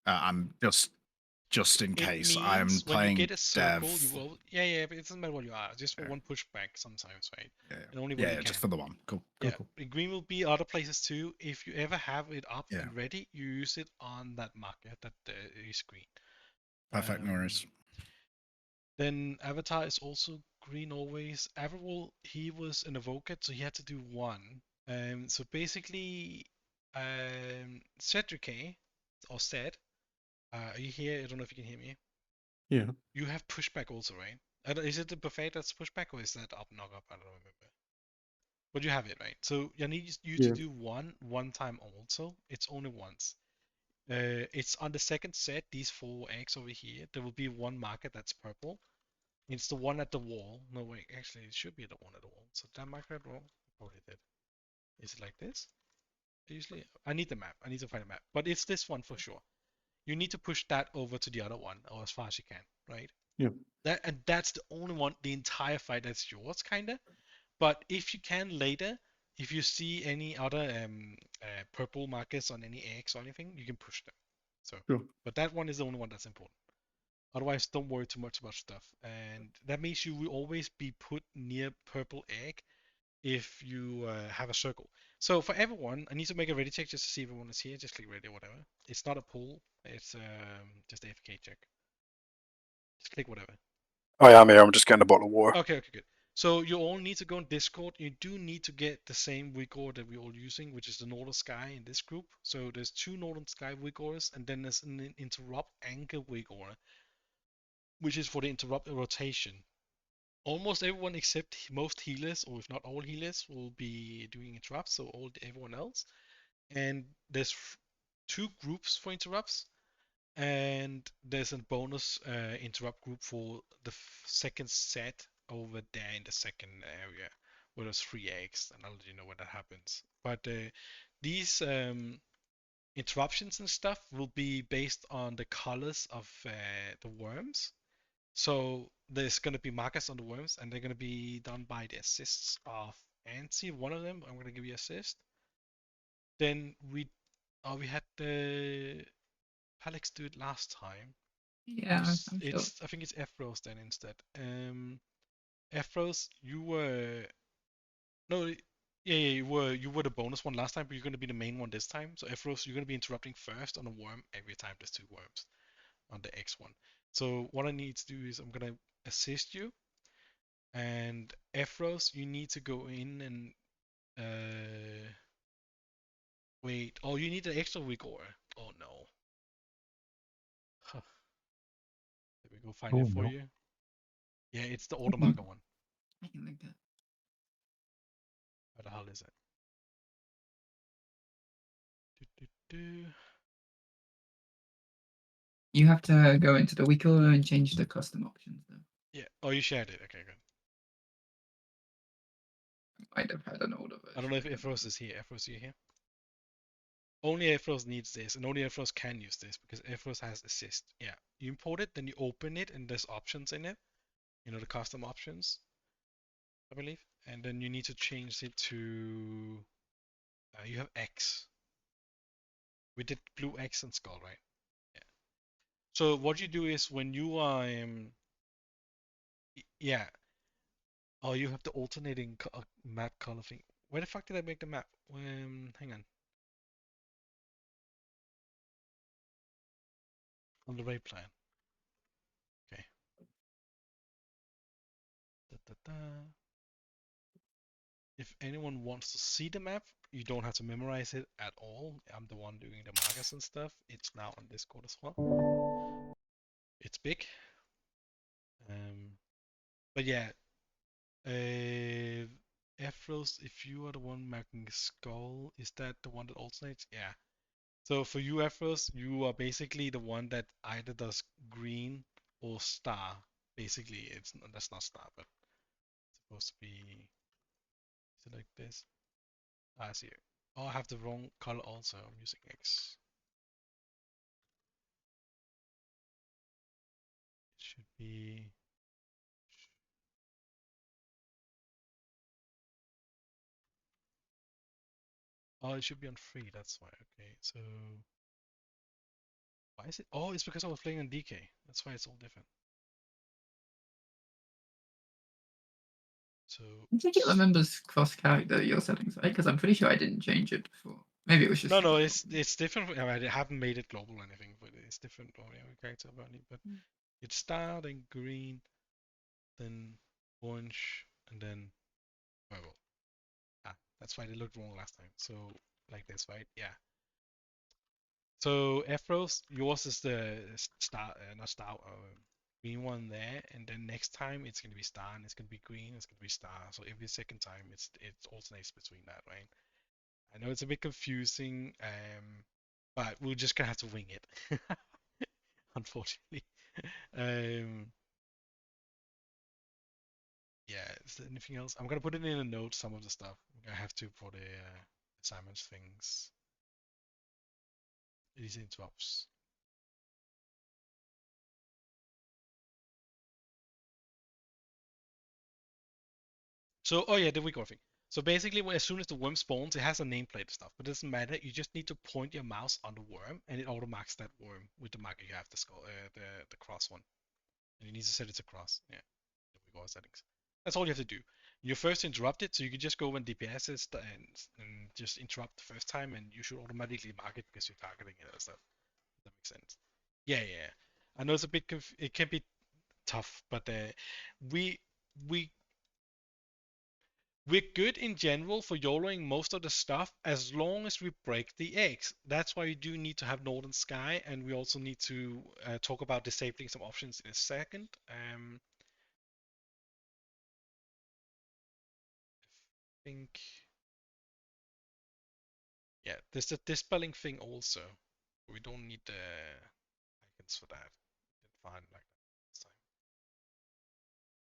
I'm just in case. It I'm means when you playing get a circle, dev. you will. Yeah, but it doesn't matter what you are. Just for one pushback sometimes, right? Yeah, And only when you can. just for the one. Cool. Yeah, green will be other places too. If you ever have it up Yeah. and ready, you use it on that marker that is green. Perfect, no worries. Then Avatar is also green always. Averil, he was an evoker, so he had to do one. So basically, Cedric or Ced, are you here? I don't know if you can hear me. Yeah. You have pushback also, right? Is it the buffet that's pushback, or is that up knock up? I don't remember. But you have it, right? So I need you to do one time also. It's only once. It's on the second set, these 4 eggs over here. There will be one marker that's purple. It's the one at the wall. No, wait, actually, it should be the one at the wall. So that marker at the wall, probably did. Is it like this? Usually, I need the map. I need to find a map. But it's this one for sure. You need to push that over to the other one, or as far as you can, right? Yeah. That's the only one, the entire fight that's yours, kinda. But if you can later, if you see any other purple markers on any eggs or anything, you can push them. So, but that one is the only one that's important. Otherwise, don't worry too much about stuff. And that means you will always be put near purple egg if you have a circle. So for everyone, I need to make a ready check just to see if everyone is here. Just click ready or whatever. It's not a pull. It's just AFK check. Just click whatever. I am here. I'm just getting a bottle of water. Okay, good. So you all need to go on Discord. You do need to get the same wig order that we're all using, which is the Northern Sky in this group. So there's 2 Northern Sky wig orders, and then there's an interrupt anchor wig order, which is for the interrupt rotation. Almost everyone except most healers, or if not all healers, will be doing interrupts. So everyone else. And there's 2 groups for interrupts, and there's a bonus interrupt group for the second set over there in the second area where there's 3 eggs, and I'll let you know when that happens. But these interruptions and stuff will be based on the colors of the worms. So there's going to be markers on the worms, and they're going to be done by the assists of Anti. One of them, I'm going to give you assist. Then we had the Alex do it last time. Yeah, I'm sure. I think it's F-Rose then instead. F-Rose, you were you were the bonus one last time, but you're gonna be the main one this time. So F-Rose, you're gonna be interrupting first on a worm every time there's 2 worms on the X one. So what I need to do is I'm gonna assist you, and F-Rose, you need to go in and wait. Oh, you need an extra weak ore. Oh no. Huh. Let me go find it for you. Yeah, it's the auto marker one. I can like that. Where the hell is it? Do, do, do. You have to go into the Wiki and change the custom options though. Yeah. Oh, you shared it. Okay, good. I might have had an older version. I don't know if Efros is here. Efros, you here? Only Efros needs this, and only Efros can use this because Efros has assist. Yeah. You import it, then you open it, and there's options in it. You know, the custom options, I believe. And then you need to change it to. You have X. We did blue X and skull, right? Yeah. So what you do is when you are, yeah. Oh, you have the alternating map color thing. Where the fuck did I make the map? Hang on. On the raid plan. Okay. If anyone wants to see the map, you don't have to memorize it at all. I'm the one doing the markers and stuff. It's now on Discord as well. It's big. But yeah, Efros, if you are the one marking skull, is that the one that alternates? Yeah. So for you, Efros, you are basically the one that either does green or star. Basically, that's not star, but it's supposed to be. Is it like this? I see it. Oh, I have the wrong color also. I'm using X. It should be. Oh, it should be on free. That's why. Okay, so why is it? Oh, it's because I was playing on DK. That's why it's all different. So I think it remembers cross character your settings, right? Because I'm pretty sure I didn't change it before. Maybe it was just no, it's different. I haven't made it global or anything, but it's different for every character apparently. But it's star, then green, then orange, and then purple. Ah, that's why they looked wrong last time. So like this, right? Yeah. So Efros, yours is the star, not star, green one there, and then next time it's gonna be star, and it's gonna be green, it's gonna be star. So every second time it alternates between that, right? I know it's a bit confusing, but we're just gonna have to wing it, unfortunately. Yeah, is there anything else? I'm gonna put it in a note, some of the stuff. I have to for the assignments things. These interrupts. So, oh yeah, the weak thing. So basically, as soon as the worm spawns, it has a nameplate and stuff, but it doesn't matter. You just need to point your mouse on the worm, and it auto marks that worm with the marker you have, the skull, the cross one, and you need to set it to cross. Yeah, the weak settings. That's all you have to do. You first interrupt it, so you can just go when DPS is and just interrupt the first time, and you should automatically mark it because you're targeting it and stuff. That makes sense. Yeah, yeah. I know it's a bit it can be tough, but we we're good in general for YOLOing most of the stuff as long as we break the eggs. That's why you do need to have Northern Sky, and we also need to talk about disabling some options in a second. I think, yeah, there's the dispelling thing also. We don't need the icons for that. Fine, like this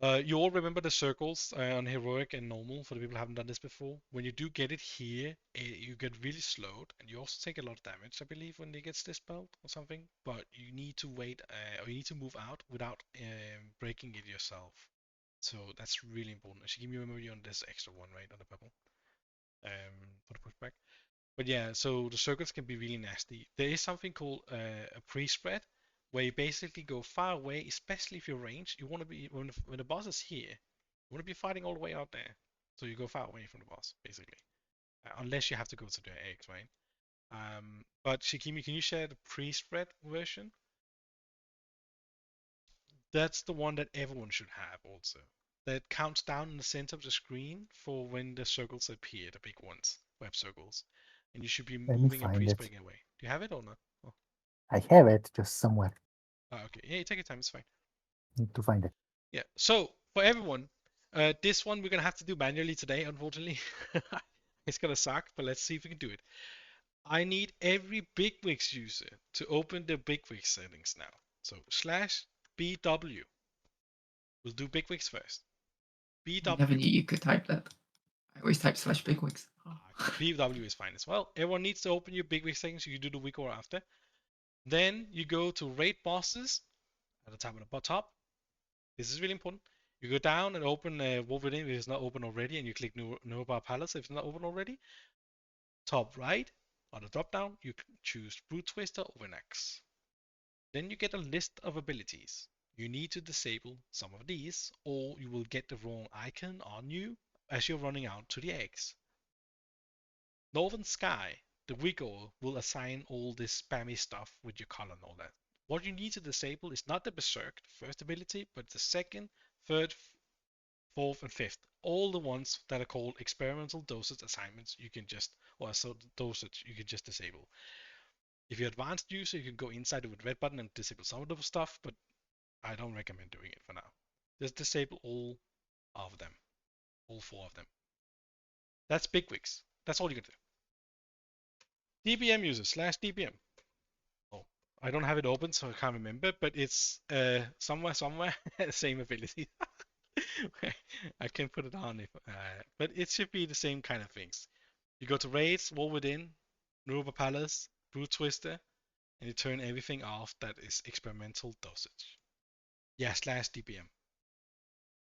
time. You all remember the circles on heroic and normal for the people who haven't done this before. When you do get it here, you get really slowed, and you also take a lot of damage, I believe, when it gets dispelled or something. But you need to wait, or you need to move out without breaking it yourself. So that's really important. I should give you a memory on this extra one, right, on the purple, for the pushback. But yeah, so the circles can be really nasty. There is something called a pre-spread, where you basically go far away, especially if you're ranged. You want to be when the boss is here, you want to be fighting all the way out there. So you go far away from the boss, basically, unless you have to go to the eggs, right? But Shikimi, can you share the pre-spread version? That's the one that everyone should have also. That counts down in the center of the screen for when the circles appear, the big ones, web circles. And you should be moving and pre-spreading away. Do you have it or not? Oh. I have it just somewhere. Okay. Yeah, take your time. It's fine. Need to find it. Yeah. So for everyone, this one we're gonna have to do manually today, unfortunately. It's gonna suck, but let's see if we can do it. I need every Bigwix user to open their Bigwix settings now. So /BW. We'll do Bigwix first. BW. I never knew you could type that. I always type /Bigwix. BW is fine as well. Everyone needs to open your Bigwix settings. You do the week or after. Then you go to Raid Bosses at the top. This is really important. You go down and open Wolverine if it's not open already, and you click Nova Palace if it's not open already. Top right, on the drop down, you choose Ky'veza Ovi'nax. Then you get a list of abilities. You need to disable some of these, or you will get the wrong icon on you as you're running out to the eggs. Northern Sky, the Wiggle, will assign all this spammy stuff with your color and all that. What you need to disable is not the Berserk, the first ability, but the second, third, fourth, and fifth. All the ones that are called experimental dosage assignments, you can just, or so dosage, you can just disable. If you're advanced user, you can go inside with red button and disable some of the stuff, but I don't recommend doing it for now. Just disable all of them, all 4 of them. That's Bigwix. That's all you can do. DBM user /DBM. Oh, I don't have it open, so I can't remember, but it's somewhere, same ability. I can put it on if, but it should be the same kind of things. You go to raids, War Within, Nova Palace, Ky'veza, and you turn everything off that is experimental dosage. Yeah, /DBM.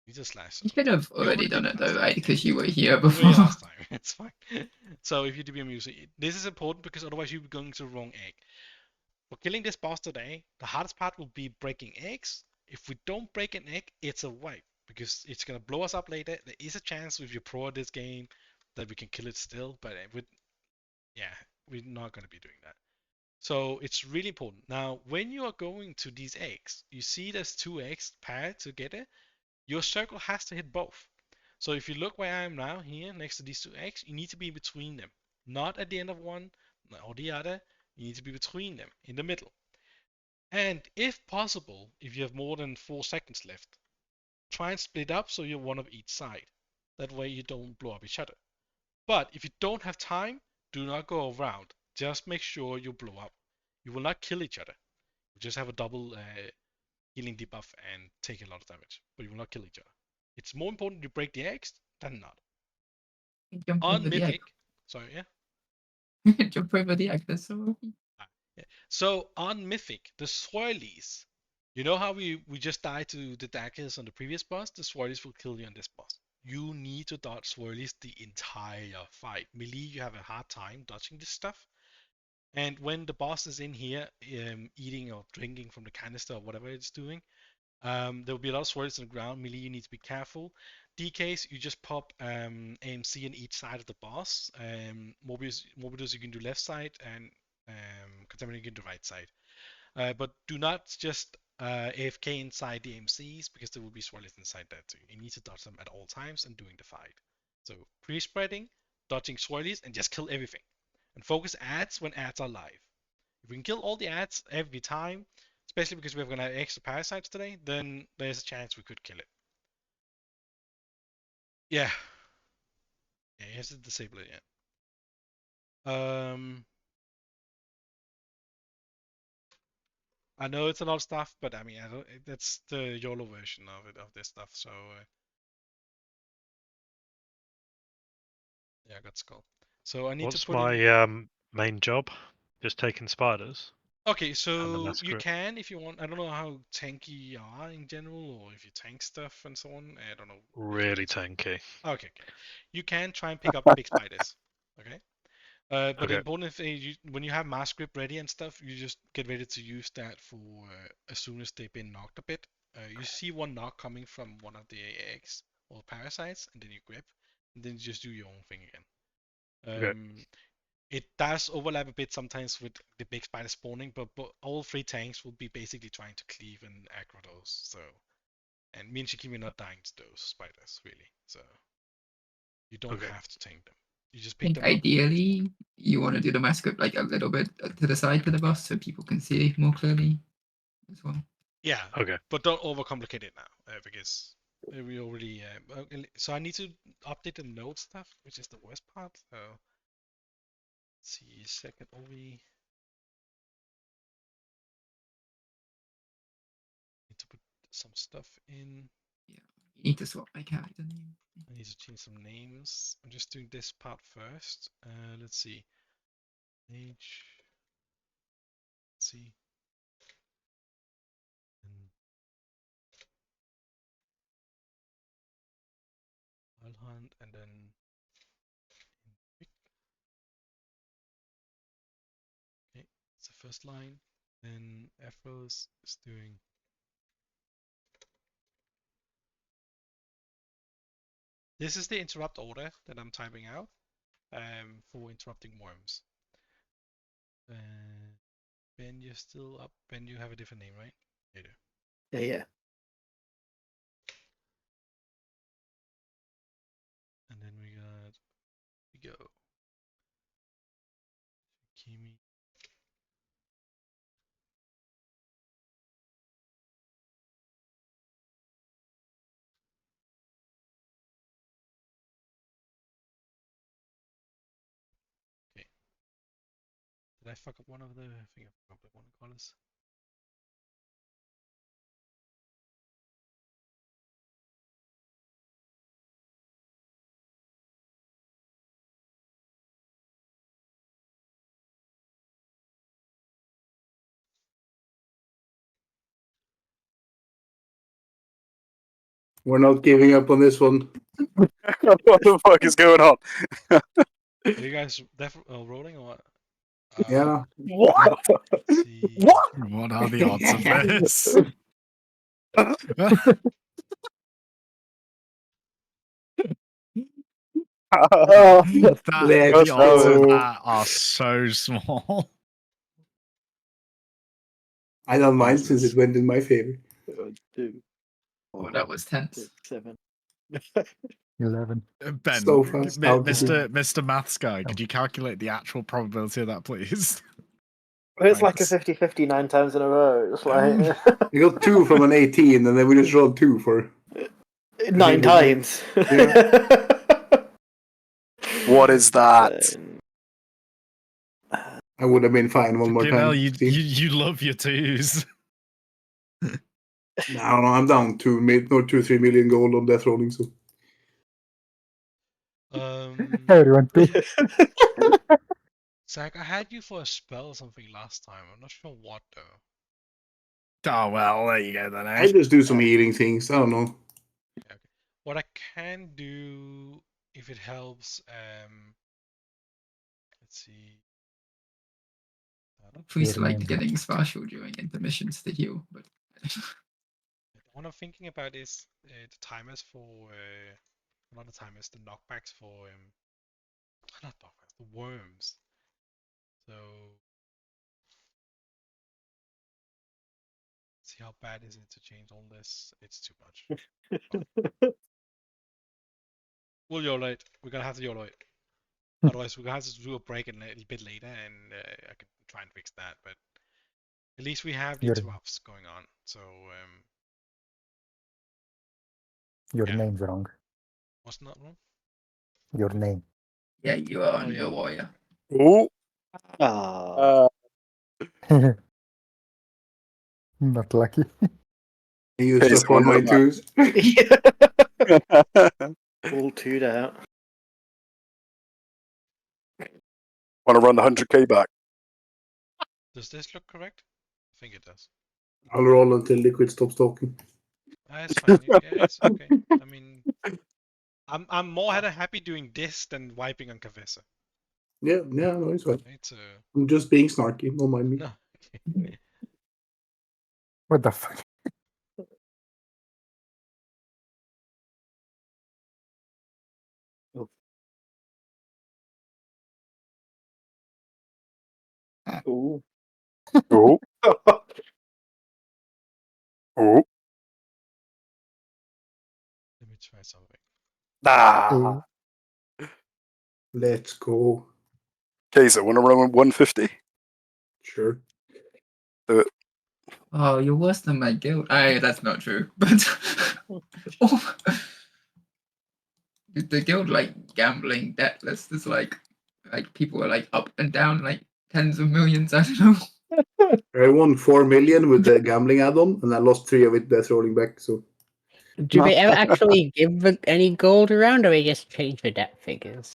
You just slash. You should have already done it though, right? Because you were here before. Last time, it's fine. So if you DBM user, this is important because otherwise you'll be going to the wrong egg. For killing this boss today, the hardest part will be breaking eggs. If we don't break an egg, it's a wipe because it's gonna blow us up later. There is a chance if you're pro at this game that we can kill it still, but we're not gonna be doing that. So it's really important. Now, when you are going to these eggs, you see there's 2 eggs paired together. Your circle has to hit both. So if you look where I am now, here next to these 2 eggs, you need to be between them. Not at the end of one or the other. You need to be between them, in the middle. And if possible, if you have more than 4 seconds left, try and split up so you're one of each side. That way you don't blow up each other. But if you don't have time, do not go around. Just make sure you blow up. You will not kill each other. You just have a double healing debuff and take a lot of damage. But you will not kill each other. It's more important you break the eggs than not. On Mythic. Sorry, yeah? Jump over the egg, that's so So on Mythic, the swirlies. You know how we just died to the daggers on the previous boss? The swirlies will kill you on this boss. You need to dodge swirlies the entire fight. Melee, you have a hard time dodging this stuff. And when the boss is in here eating or drinking from the canister or whatever it's doing, there will be a lot of swirlies on the ground. Melee, you need to be careful. DKs, you just pop AMC on each side of the boss. Morbidus, you can do left side, and Contaminate, you can do right side. But do not just AFK inside the AMCs because there will be swirlies inside that too. You need to dodge them at all times and during the fight. So pre-spreading, dodging swirlies, and just kill everything. And focus ads when ads are live. If we can kill all the ads every time, especially because we're going to have extra parasites today, then there's a chance we could kill it. Yeah. Yeah, he has to disable it, yeah. I know it's a lot of stuff, but I mean, that's the YOLO version of it, of this stuff, so... yeah, I got skull. So I need to put my main job? Just taking spiders? Okay, so you can if you want. I don't know how tanky you are in general, or if you tank stuff and so on. I don't know. Really tanky. Okay. You can try and pick up the big spiders. Okay. But the important thing, when you have mass grip ready and stuff, you just get ready to use that for as soon as they've been knocked a bit. You see one knock coming from one of the eggs or parasites, and then you grip, and then you just do your own thing again. It does overlap a bit sometimes with the big spider spawning, but all 3 tanks will be basically trying to cleave and aggro those. So, and me and Shikimi are not dying to those spiders really. So you don't have to tank them. You just pick them up. Ideally, you want to do the mass grip like a little bit to the side to the boss so people can see more clearly as well. Yeah. Okay. But don't overcomplicate it now because we already. So I need to update the node stuff, which is the worst part. So. Let's see, second Ovi. Need to put some stuff in. Yeah, you need to swap my character name. I need to change some names. I'm just doing this part first. Let's see. Age. Let's see. Wild Hunt, and then okay, it's the first line. Then Afros is doing this is the interrupt order that I'm typing out for interrupting worms. Ben, you're still up. Ben, you have a different name, right? You do. Yeah. And then we go. Kimi. Okay. Did I fuck up one of the? I think I fucked up one of the colors. We're not giving up on this one. What the fuck is going on? Are you guys rolling or what? Yeah. What? What are the odds of this? The odds of that are so small. I don't mind since it went in my favor. 2. Oh, that was tense. 7. 11. Ben, So fast. Mr. Maths guy, could you calculate the actual probability of that, please? It's like a 50-50 9 times in a row. It's like We got 2 from an 18, and then we just rolled 2 for 9 times. Yeah. What is that? I would have been fine one more You time. know, you love your 2s. I don't know. I'm down 3 million gold on death rolling. So Everyone pick. Zach, I had you for a spell or something last time. I'm not sure what though. Oh well, there you go then. I just do some healing things. I don't know. Okay. What I can do, if it helps, let's see. Priest like getting spatial during intermissions to heal, but what I'm thinking about is the timers for not the timers, the knockbacks for not knockbacks, the worms. So see how bad is it to change all this? It's too much. We'll YOLO it. We're gonna have to YOLO it. Otherwise, we're gonna have to do a break a little bit later, and I could try and fix that. But at least we have the interrupts going on. So Your name's wrong. what's not wrong? Your name. Yeah, you are on your warrior. Oh. Not lucky. I used up all my 2s. All 2'd out. Want to run the 100k back? Does this look correct? I think it does. I'll roll until Liquid stops talking. That's fine. Yeah, it's okay. I mean, I'm more happy doing this than wiping on Ky'veza. Yeah, no, it's fine. It's I'm just being snarky. Don't mind me. No. What the fuck? Ooh. Oh. Oh. Let me try something. Ah. Let's go. Ky'veza, want to run 150? Sure. Do it. Oh, you're worse than my guild. That's not true. But the guild like gambling debt list is like like people were like up and down like tens of millions. I don't know. I won 4 million with the gambling add-on, and I lost 3 of it death rolling back. So, Do they ever actually give any gold around, or they just change the debt figures?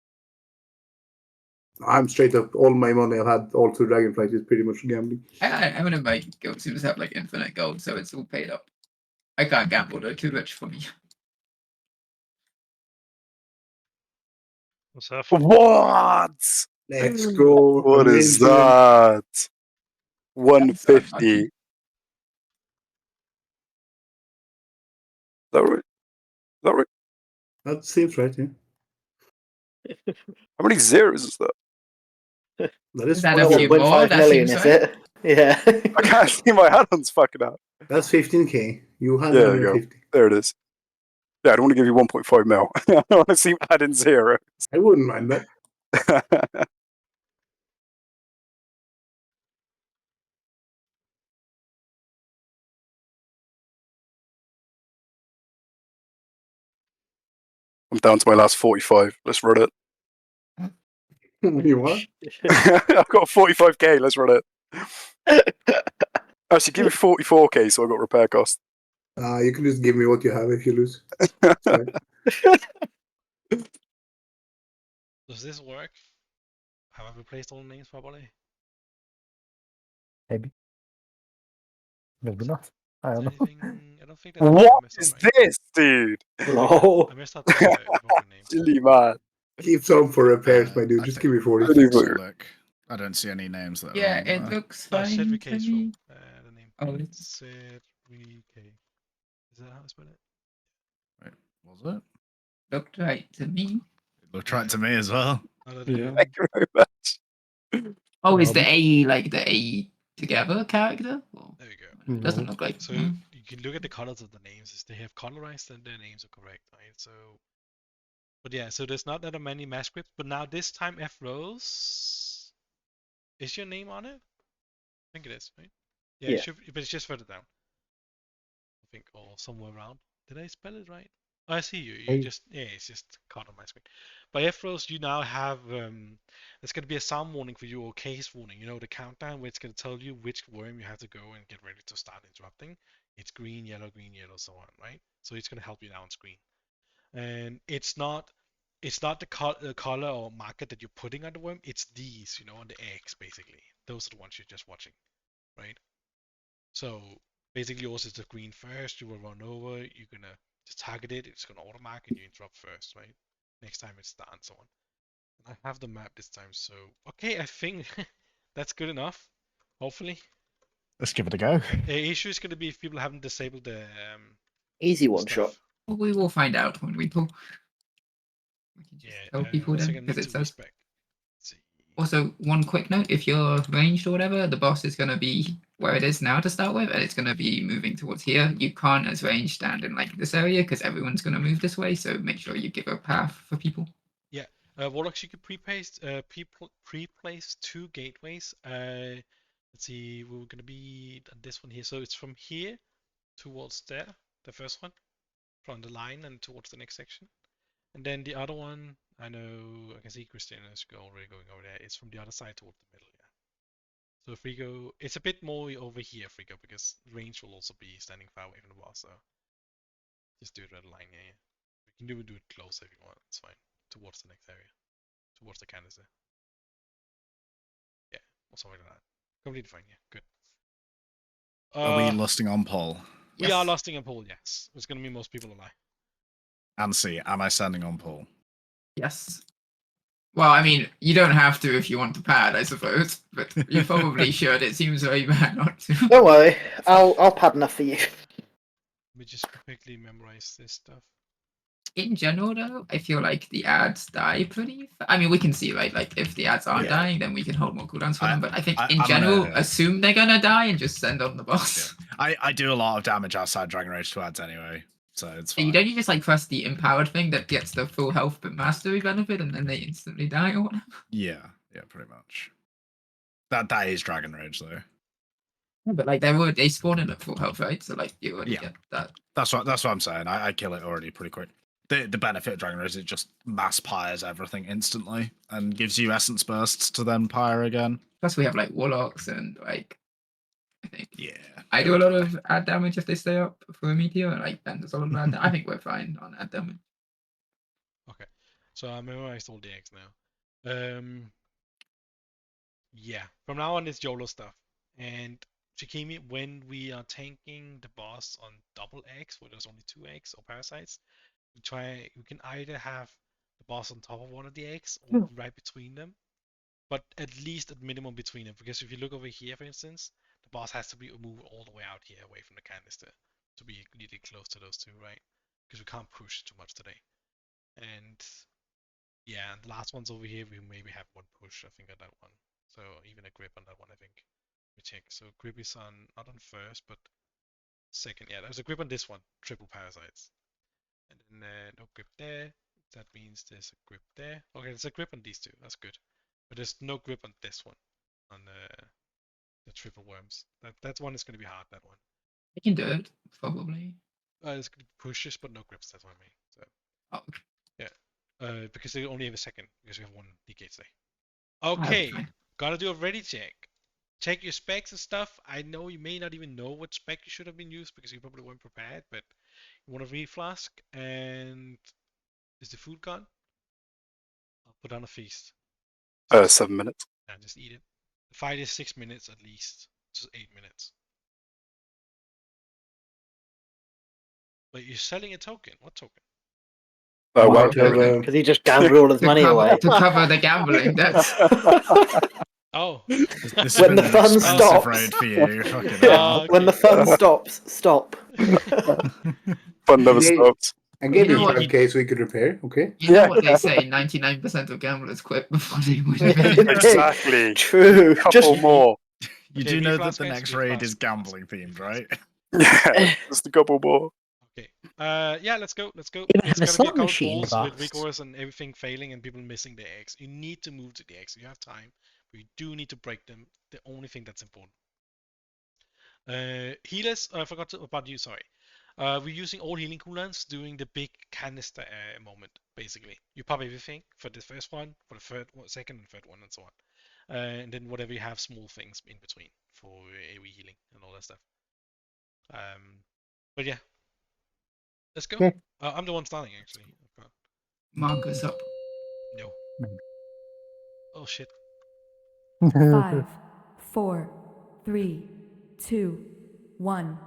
I'm straight up. All my money I've had all through Dragonflight is pretty much gambling. I mean, my guild seems to have like infinite gold, so it's all paid up. I can't gamble though; too much for me. What's that for? What? Let's go. What is that? 150. Is that right? Is that right? That seems right, yeah. How many zeros is that? That is that a few 1.5 more? That million, seems is right. it? Yeah. I can't see my add-ons fucking out. That's 15k. You had Yeah, there you go. 150. There it is. Yeah, I don't want to give you 1.5 mil. I want to see you add in zeros. I wouldn't mind that. I'm down to my last 45. Let's run it. You what? I've got 45k. Let's run it. Actually, give me 44k so I got repair cost. You can just give me what you have if you lose. Does this work? Have I replaced all the names properly? Maybe. Maybe not. I don't know. I don't think there's anything I What messed is up, right? this, dude? No. I messed up the broken names. Silly man. Keep some for repairs, my dude. Just give me 40. Look, I don't see any names that are Yeah, wrong it there. looks Oh, fine Cedric to K's me. wrong. The name. Oh, Cedric K. Is that how I spell it? Wait, was it? looked right to me. It looked right to me as well. Yeah. Thank you very much. Oh, is the A like the A together character? Well, There you go. it doesn't look like. So you can look at the colors of the names. If they have colorized, then their names are correct, right? So, but yeah, so there's not that many mass scripts. But now this time, F Rose, is your name on it? I think it is, right? Yeah, Yeah. it should, but it's just further down. I think, or somewhere around. Did I spell it right? Oh, I see you. You just it's just caught on my screen. By F Rose, you now have there's gonna be a sound warning for you or case warning. You know the countdown where it's gonna tell you which worm you have to go and get ready to start interrupting. It's green, yellow, so on, right? So it's gonna help you now on screen. And it's not the color or marker that you're putting on the worm. It's these, on the X basically. Those are the ones you're just watching, right? So basically, yours is the green first. You will run over. You're gonna just target it. It's gonna auto mark and you interrupt first, right? Next time it's done, and so on. And I have the map this time, so okay. I think that's good enough. Hopefully. Let's give it a go. The issue is gonna be if people haven't disabled the easy one shot. Well, we will find out when we pull. We can just tell people one then second, because need it to says. respect. Also, one quick note: if you're ranged or whatever, the boss is going to be where it is now to start with, and it's going to be moving towards here. You can't, as ranged, stand in like this area because everyone's going to move this way. So make sure you give a path for people. Yeah, Warlocks, you can pre-place 2 gateways. Let's see, we're going to be on this one here. So it's from here towards there, the first one, from the line and towards the next section. And then the other one, I know I can see Christina is already going over there. It's from the other side towards the middle, yeah. So Frigo, it's a bit more over here, Frigo, because range will also be standing far away from the boss. So just do it red line, yeah. You can do it close if you want. It's fine. Towards the next area, towards the canister. Yeah, or something like that. Completely fine. Yeah, good. Are we lusting on Paul? We are lusting on Paul. Yes, there's gonna be most people alive. Ansi, am I standing on Paul? Yes. Well, I mean, you don't have to if you want to pad, I suppose, but you probably should. It seems very bad not to. Don't worry, I'll pad enough for you. Let me just quickly memorize this stuff. In general, though, I feel like the ads die pretty. I mean, we can see, right? Like, if the ads aren't dying, then we can hold more cooldowns for them. But I think, in general, assume they're gonna die and just send on the boss. Yeah. I do a lot of damage outside Dragon Rage to ads anyway, so it's fine. Don't you just like press the empowered thing that gets the full health but mastery benefit, and then they instantly die or whatever? Yeah, pretty much. That is Dragon Rage though. Yeah, but like they spawn in at full health, right? So like you already get that. That's what I'm saying. I kill it already pretty quick. the benefit of Dragon Rage is it just mass pyres everything instantly and gives you essence bursts to then pyre again. Plus we have like Warlocks and like I think I do a lot of add damage if they stay up for a meteor, and like then there's a lot of add I think we're fine on add damage. Okay. So I memorized all the eggs now. Yeah. From now on it's YOLO stuff. And Shikimi, when we are tanking the boss on double eggs, where there's only 2 eggs or parasites, we can either have the boss on top of one of the eggs or right between them. But at least at minimum between them. Because if you look over here, for instance, the boss has to be moved all the way out here away from the canister to be really close to those two, right? Because we can't push too much today. And yeah, and the last one's over here, we maybe have 1 push, I think, on that one. So even a grip on that one, I think. We check. So grip is on, not on first, but second. Yeah, there's a grip on this one, triple parasites. And then no grip there. That means there's a grip there. Okay, there's a grip on these 2. That's good. But there's no grip on this one, on the triple worms. That one is going to be hard, that one. I can do it, probably. It's going to be pushes, but no grips, that's what I mean. So, okay. Yeah. Because they only have a second, because we have 1 DK today. Okay, gotta do a ready check. Check your specs and stuff. I know you may not even know what spec you should have been used, because you probably weren't prepared, but you want a reflask, and is the food gone? I'll put on a feast. 7 minutes. Yeah, just eat it. The fight is 6 minutes at least. Just 8 minutes. But you're selling a token. What token? Because he just gambled all his money away. To cover the gambling debts. Oh. When the fun stops. For you. When the fun stops, stop. Fun never stops. I gave you 5k so we could repair, okay? You know what they say, 99% of gamblers quit before they win a game. Exactly. True. Couple more. You do know that the next raid is gambling themed, right? Yeah, just a couple more. Okay. Yeah, let's go. Let's go. Even It's have a gonna be a slot couple machine, balls boss. with rigors and everything failing and people missing their eggs. You need to move to the eggs. You have time, but you do need to break them. The only thing that's important. Healers, I forgot about you. Sorry. We're using all healing cooldowns during the big canister moment. Basically, you pop everything for the first one, for the third, second, and third one, and so on. And then whatever you have, small things in between for AoE healing and all that stuff. But yeah, let's go. I'm the one starting actually. Marcus up. No. Oh shit. 5, 4, 3, 2, 1.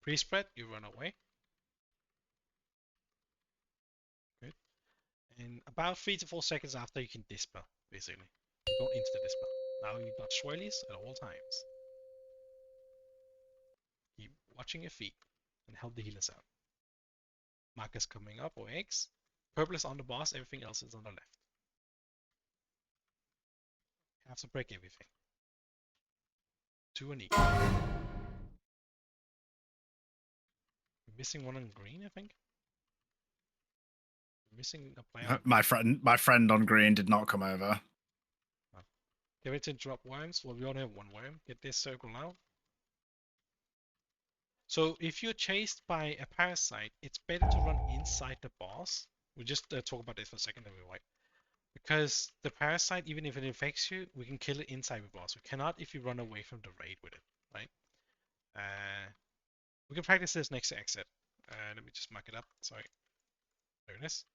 Pre-spread, you run away. Good. And about 3 to 4 seconds after, you can dispel, basically. You don't insta-dispel. Now you got swirlies at all times. Keep watching your feet and help the healers out. Markers coming up or eggs. Purple is on the boss, everything else is on the left. You have to break everything. 2 on each. We're missing 1 on green, I think. We're missing a player. My friend on green did not come over. Get ready to drop worms. Well, we only have 1 worm. Get this circle out. So if you're chased by a parasite, it's better to run inside the boss. We'll just talk about this for a second, then we'll wait. Because the parasite, even if it infects you, we can kill it inside the boss. We cannot if you run away from the raid with it, right? We can practice this next exit. Let me just mark it up. Sorry. There it is.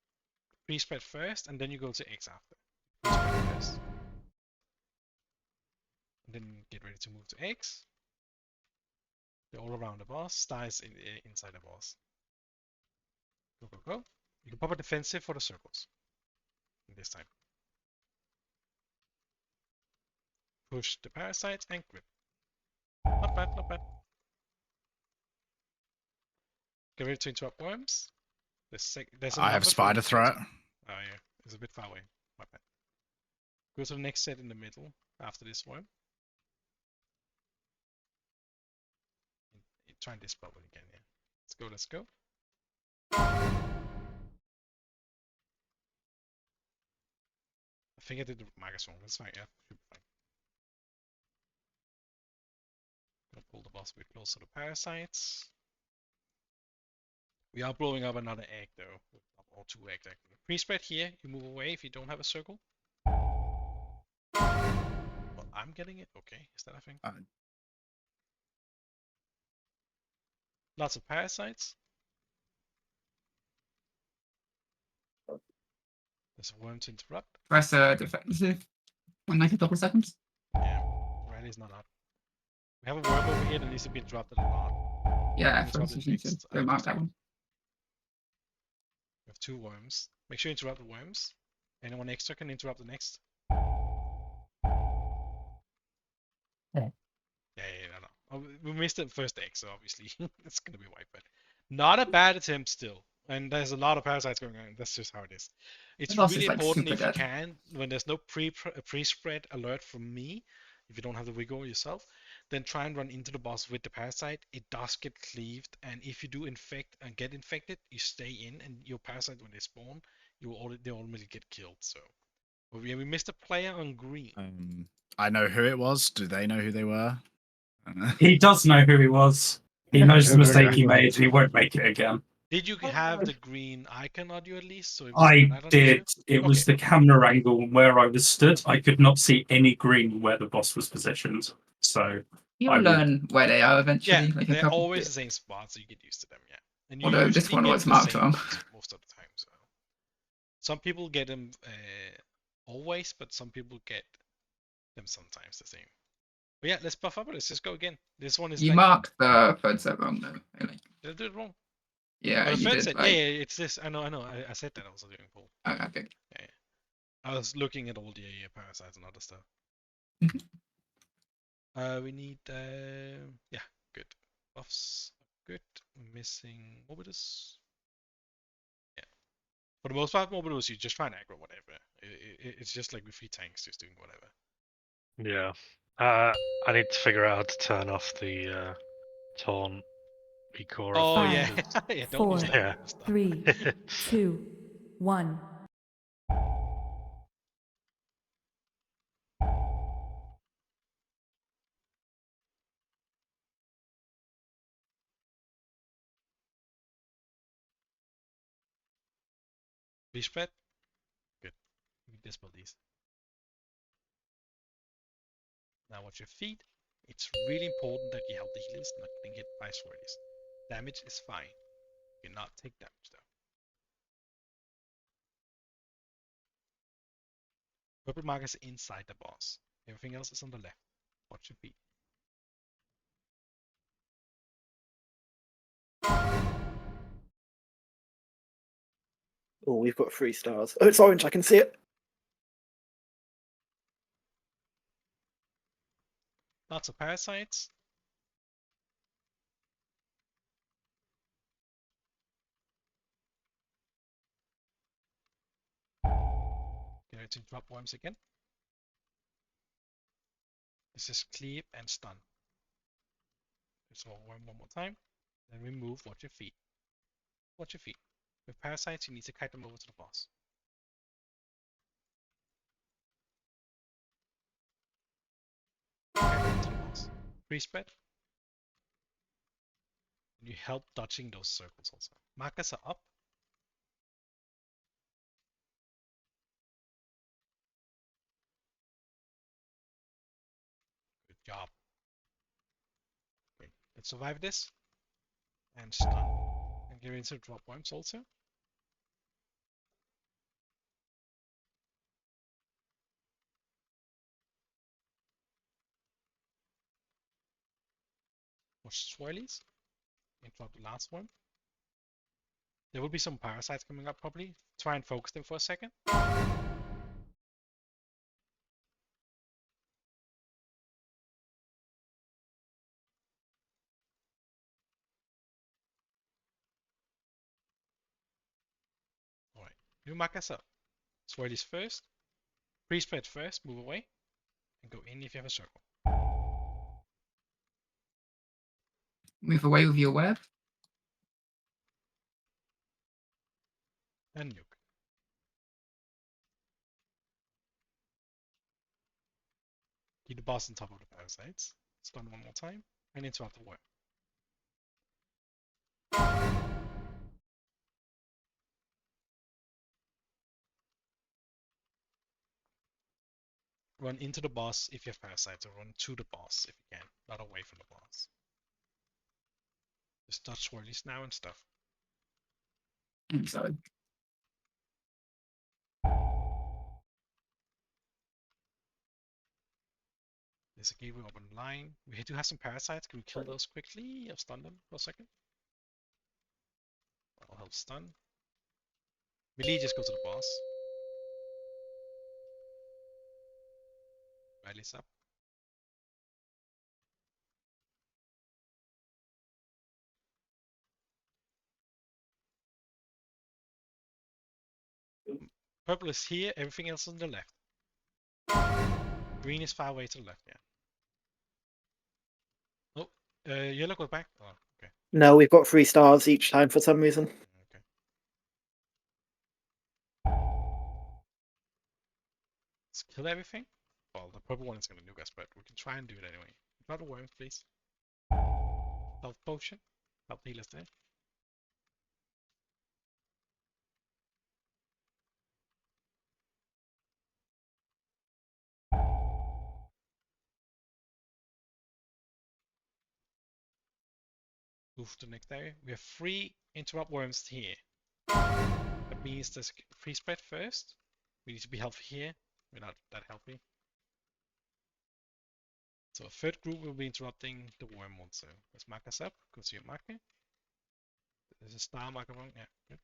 Pre-spread first, and then you go to X after. Pre-spread first. And then get ready to move to X. They're all around the boss. Star is inside the boss. Go, go, go. You can pop a defensive for the circles. This time. Push the parasites and grip. Not bad, not bad. Get ready to interrupt worms. There's I have spider threat. Oh yeah, it's a bit far away. My bad. Go to the next set in the middle after this worm. And try and dispel it again, yeah. Let's go, let's go. I think I did the markers wrong. That's fine. Yeah, should be fine. Gonna pull the boss a bit closer to parasites. We are blowing up another egg though, or 2 eggs actually. Pre-spread here. You move away if you don't have a circle. Well, I'm getting it. Okay, is that a thing? Lots of parasites. There's a worm to interrupt. Press defensive in like a couple seconds. Yeah, Riley's not up. We have a worm over here that needs to be interrupted a lot. Yeah, first you need to go mark that one. We have 2 worms. Make sure you interrupt the worms. Anyone extra can interrupt the next. Yeah, no. We missed the first egg, so obviously it's gonna be wiped. But not a bad attempt still. And there's a lot of parasites going on. That's just how it is. It's really important if you can, when there's no pre-spread alert from me, if you don't have the wiggle yourself, then try and run into the boss with the parasite. It does get cleaved, and if you do infect and get infected, you stay in, and your parasite when they spawn, they automatically get killed. So we missed a player on green. I know who it was. Do they know who they were? He does know who he was. He knows the mistake he made, and he won't make it again. Did you have the green icon on you at least? So I did. It was the camera angle where I was stood. I could not see any green where the boss was positioned. So you'll learn where they are eventually. Yeah, like they're always the same spot, so you get used to them. Yeah, and you although this one was marked wrong most of the time. So some people get them always, but some people get them sometimes the same. But yeah, let's buff up. Let's just go again. This one is. You marked the third set wrong though. Did I do it wrong? Yeah, you did. Yeah, it's this. I know. I said that I was doing pull. Okay. Yeah. I was looking at all the parasites and other stuff. We need. Yeah, good. Buffs. Good. Missing Morbidus. Yeah. For the most part, Morbidus, you just try and aggro whatever. It's just like with 3 tanks, just doing whatever. Yeah. I need to figure out how to turn off the taunt. Oh yeah. Yeah, don't 4, 3, 2, 1. Spread. Good. We dispel these. Now watch your feet. It's really important that you help the healers not getting hit by swirlies. Damage is fine. You cannot take damage though. Purple markers inside the boss. Everything else is on the left. Watch your feet. Oh, we've got 3 stars. Oh, it's orange. I can see it. Lots of parasites. Get ready to drop worms again. This is cleave and stun. So worm one more time. Then remove. Watch your feet. Watch your feet. With parasites, you need to kite them over to the boss. Pre-spread. And you help dodging those circles also. Markers are up. Good job. Okay, let's survive this. And stun. And get into drop worms also. Watch swirlies. And drop the last one. There will be some parasites coming up probably. Try and focus them for a second. Alright, new markers up. Swirlies first. Pre-spread first, move away. And go in if you have a circle. Move away with your web. And nuke. Keep the boss on top of the parasites. Stun one more time, and interrupt the worm. Run into the boss if you have parasites, or run to the boss if you can, not away from the boss. Just touch swirlies now and stuff. Sorry. There's a gateway open line. We do have some parasites. Can we kill those quickly? Or stun them for a second? I'll help stun. Melee, just go to the boss. Riley's up. Purple is here, everything else is on the left. Green is far away to the left, yeah. Oh, yellow go back. Oh, okay. No, we've got 3 stars each time for some reason. Okay. Let's kill everything. Well, the purple one is gonna nuke us, but we can try and do it anyway. Drop the worms, please. Health potion. Help heal us there. Move to the next area. We have 3 interrupt worms here. That means there's free spread first. We need to be healthy here. We're not that healthy. So a third group will be interrupting the worm also. Let's mark us up. Go to your marker. There's a star marker wrong. Yeah, good.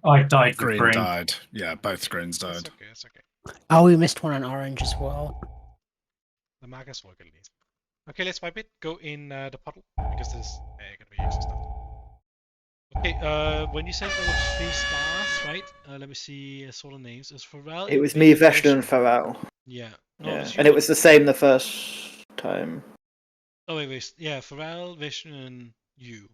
I died. Green died. Yeah, both greens died. That's okay, that's okay. Oh, we missed one on orange as well. The markers work at least. Okay, let's wipe it. Go in the puddle because there's gonna be extra stuff. Okay, when you said there were 3 stars, right? Let me see sort of names. It's Pharrell. It was me, Veshnu, and Pharrell. Yeah. No, yeah. And it was the same the first time. Oh wait. Yeah, Pharrell, Vishnu, and you.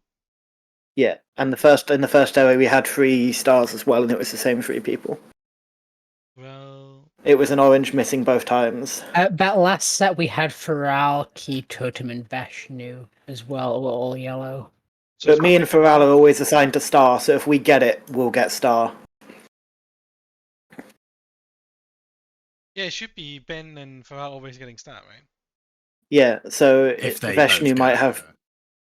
Yeah, and in the first area we had 3 stars as well, and it was the same 3 people. Well, it was an orange missing both times. That last set we had Pharrell, Key, Totem, and Vashnu as well, were all yellow. So but me and Pharrell are always assigned to star, so if we get it, we'll get star. Yeah, it should be Ben and Pharrell always getting star, right? Yeah, so Veshnu might have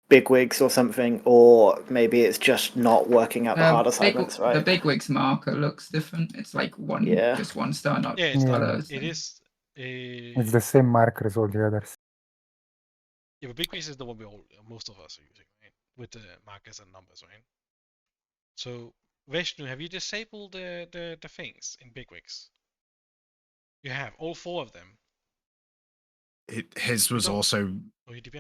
big wigs or something, or maybe it's just not working out the hard assignments, right? The big wigs marker looks different. It's like just 1 star, not colors. It is. It's the same marker as all the others. Yeah, but big wigs is the one most of us are using, right? With the markers and numbers, right? So Vishnu, have you disabled the things in big wigs? You have all 4 of them. His was also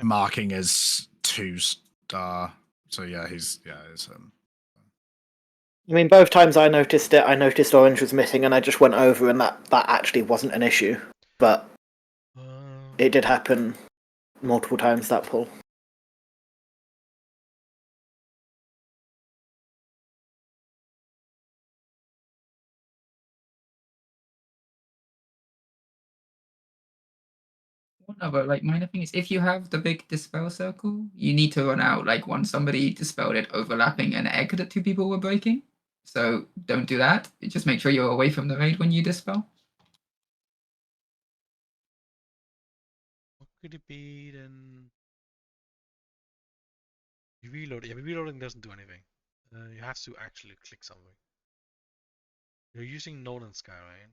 marking as 2 star. So yeah, it's I mean, both times I noticed it, I noticed orange was missing, and I just went over, and that actually wasn't an issue. But it did happen multiple times, that pull. But like minor thing is, if you have the big dispel circle, you need to run out like once somebody dispelled it, overlapping an egg that 2 people were breaking. So don't do that. Just make sure you're away from the raid when you dispel. What could it be then? You reload. Yeah, reloading doesn't do anything. You have to actually click something. You're using Nolan Sky, right?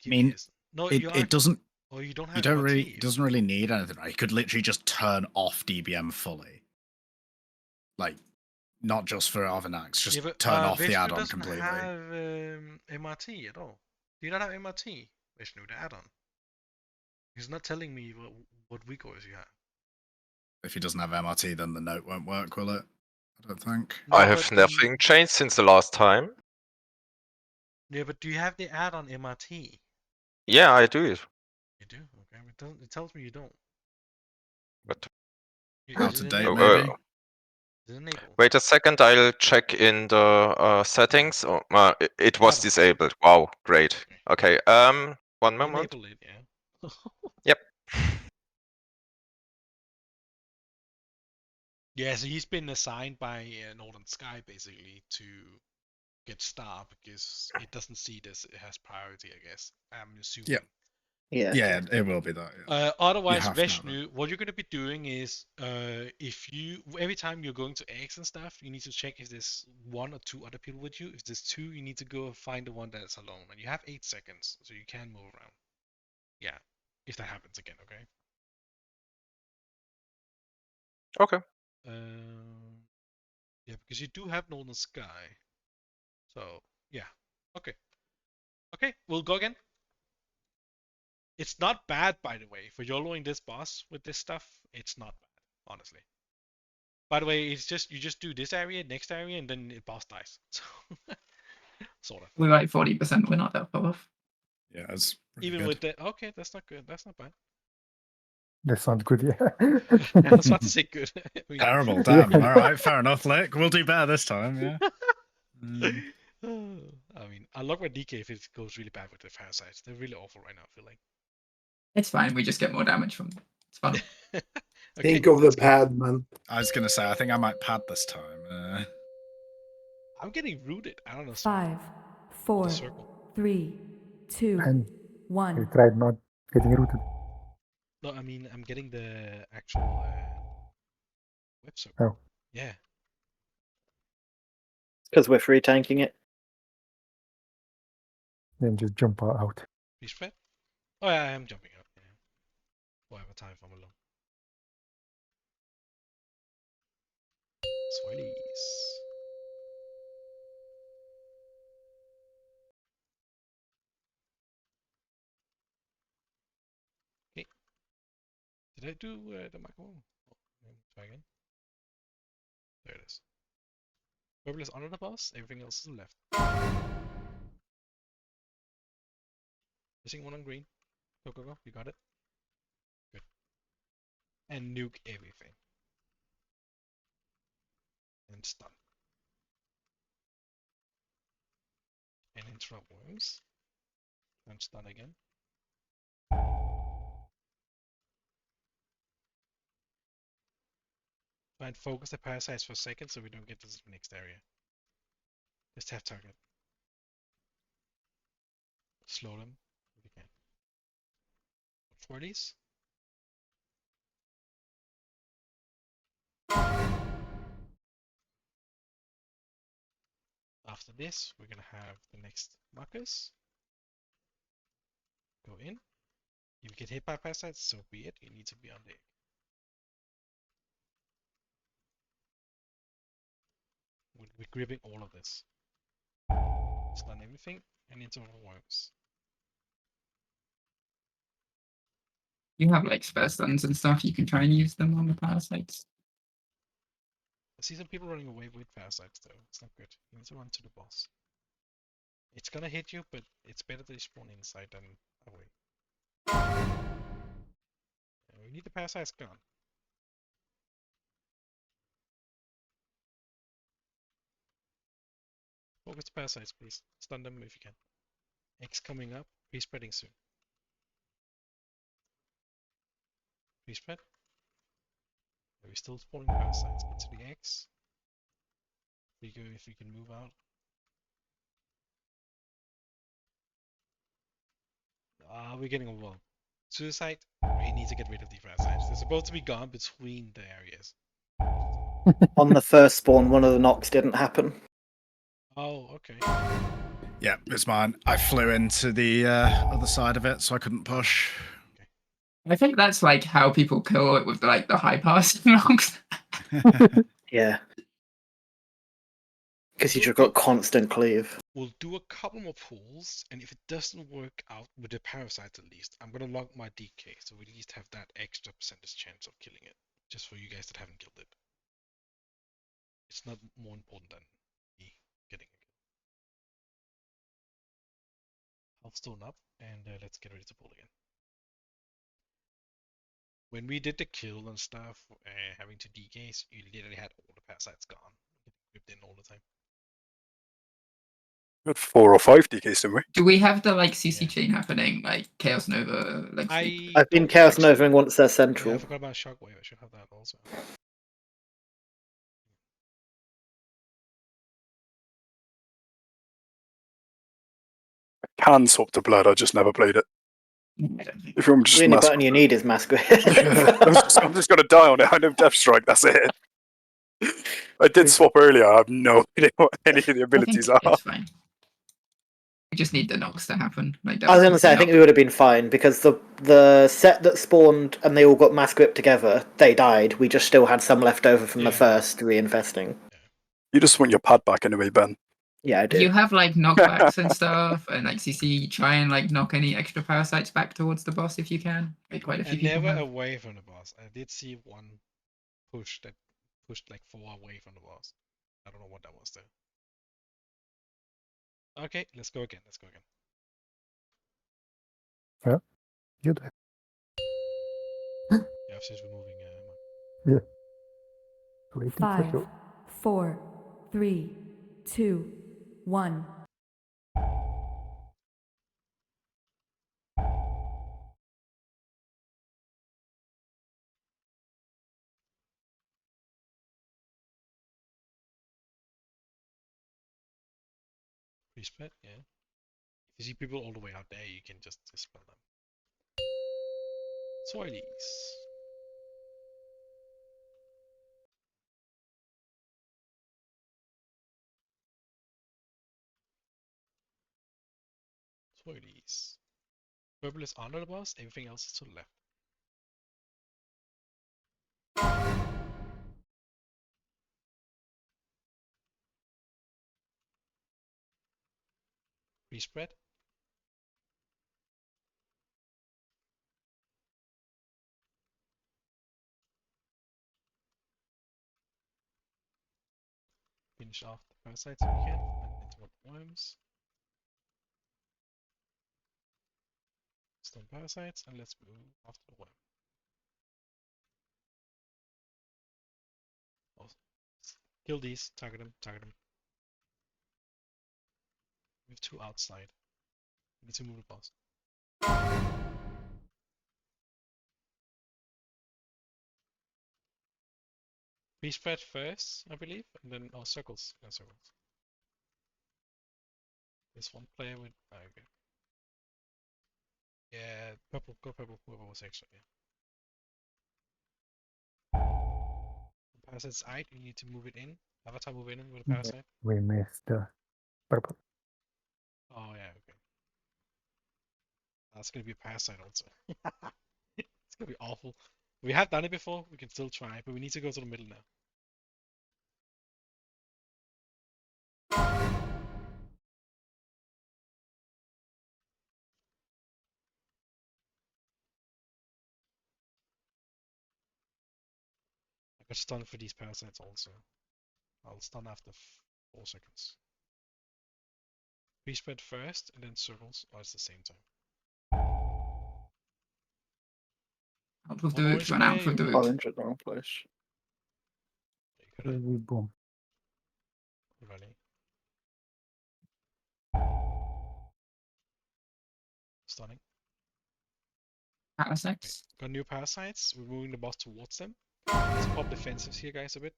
I mean, no, it doesn't. Oh, you don't have. It doesn't really need anything. Right? You could literally just turn off DBM fully, like not just for Ovi'nax. Just turn off the add-on completely. Doesn't have MRT at all. Do you not have MRT, Vishnu, the add-on? He's not telling me what recourse you have. If he doesn't have MRT, then the note won't work, will it? I don't think. No, I have nothing changed since the last time. Yeah, but do you have the add-on MRT? Yeah, I do. You do? Okay. It tells me you don't. But out of date, maybe. Wait a second, I'll check in the settings. Oh, it was disabled. Wow, great. Okay. One moment. Enable it, yeah. Yep. Yeah, so he's been assigned by Northern Sky basically to get star because it doesn't see this. It has priority, I guess. I'm assuming. Yeah. Yeah. Yeah, it will be that. Yeah. Otherwise, Vishnu, what you're gonna be doing is, if you every time you're going to X and stuff, you need to check if there's 1 or 2 other people with you. If there's 2, you need to go and find the one that's alone, and you have 8 seconds, so you can move around. Yeah, if that happens again, okay. Okay. Yeah, because you do have Northern Sky. So yeah, okay. Okay, we'll go again. It's not bad, by the way, for YOLOing this boss with this stuff. It's not bad, honestly. By the way, it's just you just do this area, next area, and then the boss dies. So sort of. We're like 40%. We're not that far off. Yeah, it's even good. with the okay, that's not good. That's not bad. That sounds good, yeah. I was about to say good. I mean, Terrible, damn. All right, fair enough, Lick. We'll do better this time, yeah. I mean, I love my DK if it goes really bad with the parasites. They're really awful right now, I feel like. It's fine. We just get more damage from them. It's fun. Okay, Think of the pad, man. I was going to say, I think I might pad this time. I'm getting rooted. I don't know. 5, 4, 3, 2, And 1. I tried not getting rooted. No, I mean, I'm getting the actual web server. Oh. Yeah. Because we're free tanking it. Then just jump out. Please spread. Oh yeah, I am jumping out. Yeah. Whatever time I'm alone. Swirlies. Okay. Did I do the microphone? Oh, try again. There it is. Purple is under the boss, everything else is left. Missing one on green. Go, go, go. You got it. Good. And nuke everything. And stun. And interrupt worms. And stun again. Try and focus the parasites for a second so we don't get to the next area. Just have target. Slow them if you can. For these. After this, we're gonna have the next markers. Go in. If you get hit by parasites, so be it. You need to be on the egg. We're gripping all of this. Stun everything and interrupt worms. You have like spare stuns and stuff. You can try and use them on the parasites. I see some people running away with parasites though. It's not good. You need to run to the boss. It's gonna hit you, but it's better to spawn inside than away. We need the parasites gone. Focus the parasites, please. Stun them if you can. X coming up. Respreading soon. Respread. We're still spawning parasites. Get to the X. If we can move out. We're getting overwhelmed. Suicide. We need to get rid of the parasites. They're supposed to be gone between the areas. On the first spawn, one of the knocks didn't happen. Oh, okay. Yeah, it's mine. I flew into the other side of it, so I couldn't push. Okay. I think that's like how people kill it with like the high pass knocks. Yeah. Because you just got constant cleave. We'll do a couple more pulls, and if it doesn't work out with the parasites at least, I'm gonna log my DK, so we at least have that extra percentage chance of killing it. Just for you guys that haven't killed it. It's not more important than me getting a kill. Healthstone up, and let's get ready to pull again. When we did the kill and stuff, having to DKs, you literally had all the parasites gone. Getting gripped in all the time. We had 4 or 5 DKs, didn't we? Do we have the like CC chain happening, like Chaos Nova? Like I've been Chaos Nova'ing once they're central. Yeah, I forgot about Shockwave. I should have that also. I can swap to Blood, I just never played it. If you want just the only button you need is Mask. I'm just gonna die on it. I know Death Strike, that's it. I did swap earlier, I have no idea what any of the abilities are. It's fine. We just need the knocks to happen. Like I was going to say, I think we would have been fine because the set that spawned and they all got Mask Whip together, they died. We just still had some left over from the first reinfesting. You just want your pad back anyway, Ben. Yeah, I do. You have like knockbacks and stuff, and like CC, try and like knock any extra parasites back towards the boss if you can. Like quite a few And people never have. away from the boss. I did see one push that pushed like 4 away from the boss. I don't know what that was though. Okay, let's go again. Let's go again. Yeah, you do. Yeah, since we're moving. Yeah. Waiting for 5, you. 4, 3, 2, 1. Respect, yeah. If you see people all the way out there, you can just dispel them. Soilies. Soilies. Purple is under the boss, everything else is to the left. Respread. Finish off the parasites if we can, and interrupt worms. Stun parasites, and let's move after the worm. Oh, kill these, target them, target them. We have 2 outside. We need to move the boss. Respread first, I believe, and then circles. Yeah, circles. There's one player with. Oh, okay. Yeah, purple, go purple. Whoever was extra, yeah. The parasite's out, you need to move it in. Avatar move in with a parasite. We missed the purple. Oh, yeah, okay. That's gonna be a parasite also. It's gonna be awful. We have done it before, we can still try, but we need to go to the middle now. I got stunned for these parasites also. I'll stun after 4 seconds. Respread first and then circles, or it's the same time. Out of the root, run out of the root. Orange at the wrong place. Boom. Running. Stunning. Parasites. Got new parasites. We're moving the boss towards them. Let's pop defensives here, guys, a bit.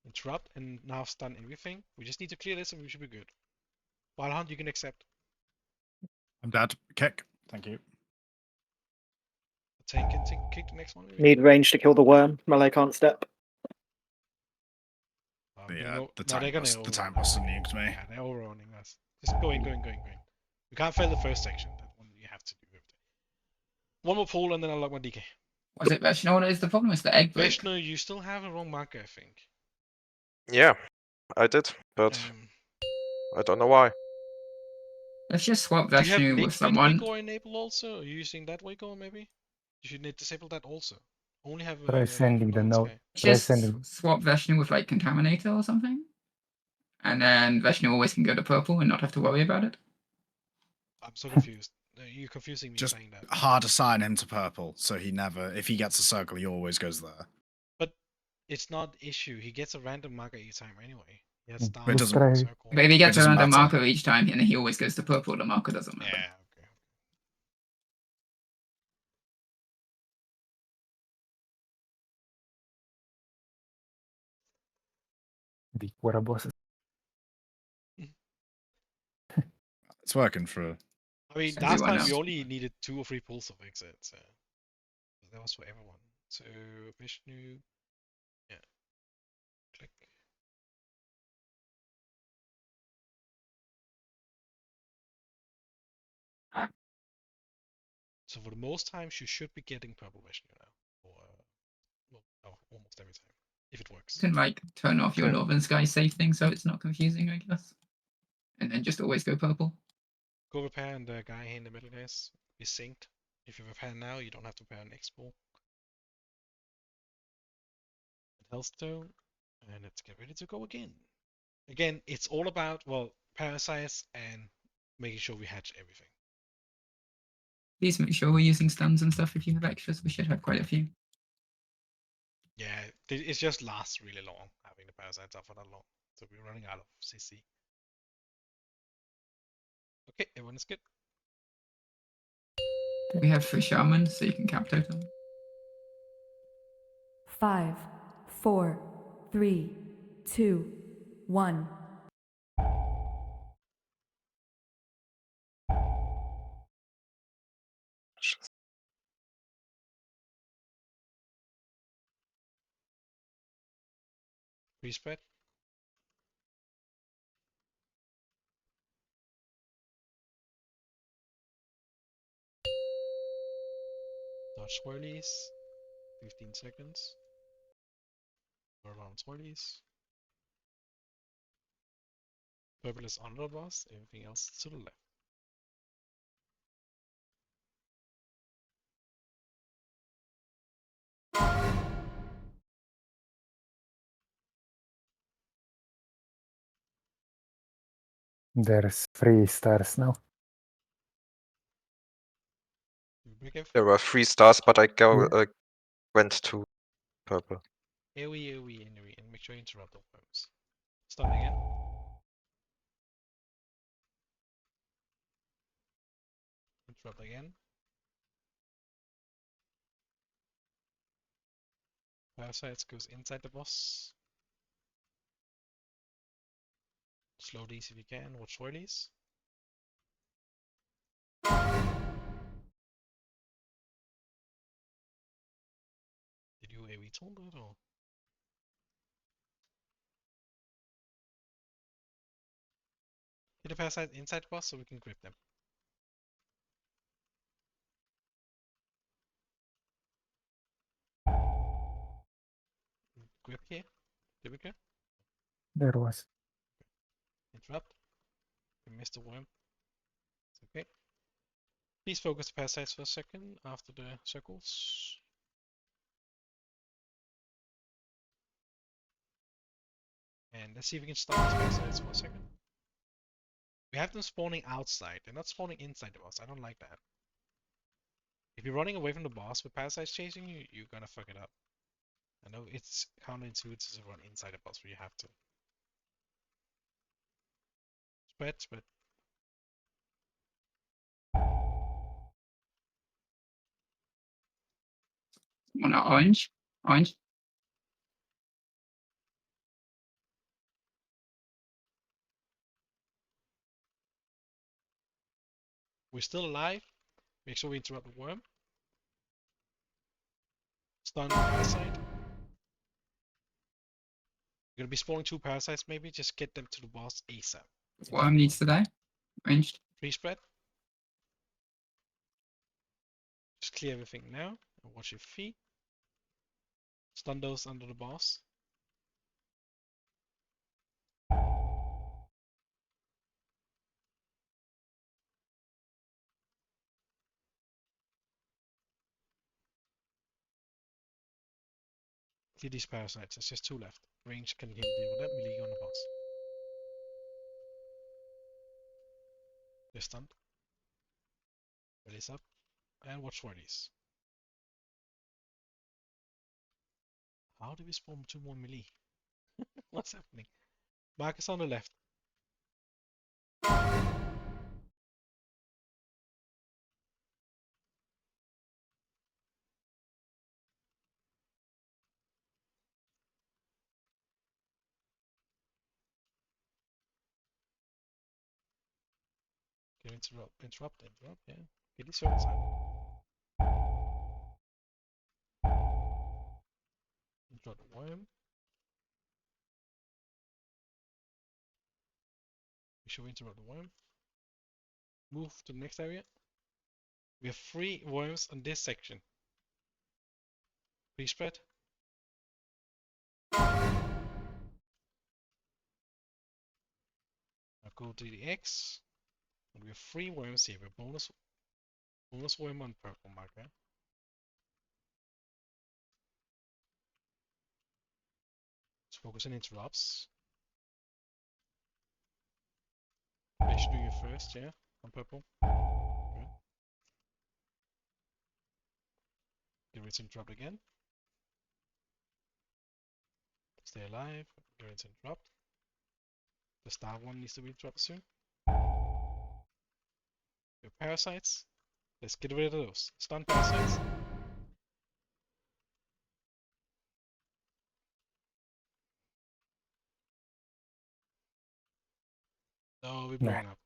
Interrupt and now stun everything. We just need to clear this and we should be good. Wild Hunt, you can accept. I'm dead. Kick. Thank you. Tank can kick the next one. Maybe? Need range to kill the worm. Melee can't step. The time boss nuked me. Yeah, they're overrunning us. Just going. We can't fail the first section. That one you have to do. One more pull and then I'll lock my DK. Was it Veshno? What is the problem? It's the egg break. Veshno, you still have a wrong marker, I think. Yeah, I did, but I don't know why. Let's just swap Do you have Veshnu big with someone. Waycore enabled also? Are you using that Waycore maybe? You should disable that also. Only have Try sending the note. Just swap Veshnu with like Contaminator or something. And then Veshnu always can go to purple and not have to worry about it. I'm so confused. You're confusing me Just saying that. hard assign him to purple, so he never, if he gets a circle, he always goes there. But it's not issue. He gets a random marker each time anyway. He has But stars, just try. circle. But if he gets It a doesn't random matter. marker each time, and he always goes to purple, the marker doesn't matter. Yeah, okay. The Quora bosses. It's working for. I mean, last Everyone time we else. only needed 2 or 3 pulls of exit, so that was for everyone. So Vishnu, yeah, click. So for the most times, you should be getting purple Vishnu now, or well, oh, almost every time, if it works. You can like turn off your Okay. Northern Sky safe thing so it's not confusing, I guess. And then just always go purple. Go repair and the guy here in the middle, guys, is synced. If you repair now, you don't have to repair an export. Hellstone, and let's get ready to go again. Again, it's all about, well, parasites and making sure we hatch everything. Please make sure we're using stuns and stuff if you have extras. We should have quite a few. Yeah, it just lasts really long, having the parasites up for that long. So we're running out of CC. Okay, everyone is good. We have free shaman, so you can cap totem. 5, 4, 3, 2, 1. Free spread. Dodge swirlies. 15 seconds. Go around swirlies. Purple is under the boss, everything else to the left. There's 3 stars now. There were 3 stars, but I went to purple. AoE, and make sure you interrupt the worms. Stun again. Interrupt again. Parasites goes inside the boss. Slow these if you can, watch swirlies. Did you AoE told it or? Hit the parasite inside the boss so we can grip them. Grip here. Did we grip? There was. Interrupt. We missed the worm. It's okay. Please focus the parasites for a second after the circles. And let's see if we can stop these parasites for a second. We have them spawning outside. They're not spawning inside the boss. I don't like that. If you're running away from the boss with parasites chasing you, you're gonna fuck it up. I know it's counterintuitive to run inside the boss, but you have to. Spread. One orange. Orange. We're still alive. Make sure we interrupt the worm. Stun the parasite. You're gonna be spawning 2 parasites maybe. Just get them to the boss ASAP. Worm needs to die. Ranged. Free spread. Just clear everything now. And watch your feet. Stun those under the boss. Clear these parasites. There's just 2 left. Range can deal with them. Melee on the boss. They're stunned. Release up. And watch for these. How do we spawn 2 more melee? What's happening? Marcus on the left. Can interrupt, yeah. Get these circles out. Interrupt the worm. Make sure we interrupt the worm. Move to the next area. We have 3 worms on this section. Please spread. Now go to the X. And we have 3 worms here. We have bonus worm on purple marker. Let's focus on interrupts. Make sure you first, yeah, on purple. Good. Get rid of interrupt again. Stay alive. Get rid of interrupt. The star one needs to be interrupted soon. Your parasites. Let's get rid of those. Stun parasites. No, we're blowing up.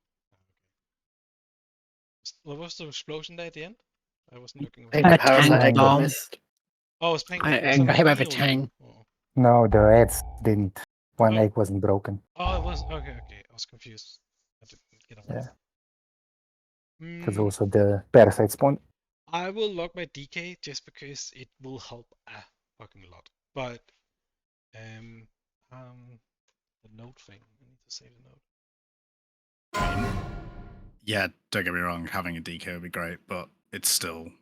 What was the explosion there at the end? I wasn't looking. I think the parasite egg got missed. Oh, it's pink. I hit over 10. No, the eggs didn't. One egg wasn't broken. Oh, it was. Okay. I was confused. I didn't get Yeah. Mm, Because also the parasite spawn. I will log my DK just because it will help a fucking lot. But the note thing. I need to save the note. Yeah, don't get me wrong, having a DK would be great, but it's still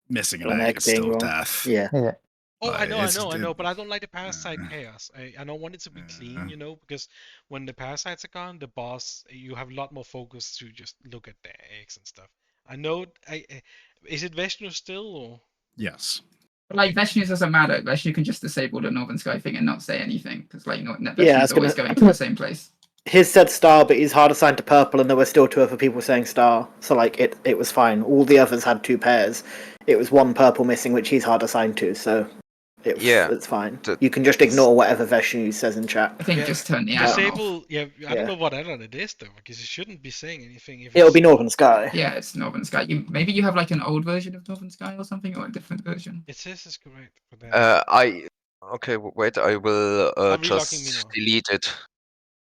missing an An egg egg is being still wrong. death. Yeah. Oh, Like, I know, but I don't like the parasite chaos. I don't want it to be clean, because when the parasites are gone, the boss, you have a lot more focus to just look at the eggs and stuff. I know, is it Veshnu still, or? Yes. Like, Veshnu doesn't matter. Veshnu can just disable the Northern Sky thing and not say anything, because, like, Veshnu's always going to the same place. His said star, but he's hard assigned to purple, and there were still 2 other people saying star. So, like, it was fine. All the others had 2 pairs. It was 1 purple missing, which he's hard assigned to, so it's fine. You can just ignore whatever Veshnu says in chat. I think just turn the add Disable, off. I don't know what add-on it is, though, because it shouldn't be saying anything. If It'll be Northern Sky. Yeah, it's Northern Sky. Maybe you have, like, an old version of Northern Sky or something, or a different version. It says it's correct. Okay, wait, I will just delete it.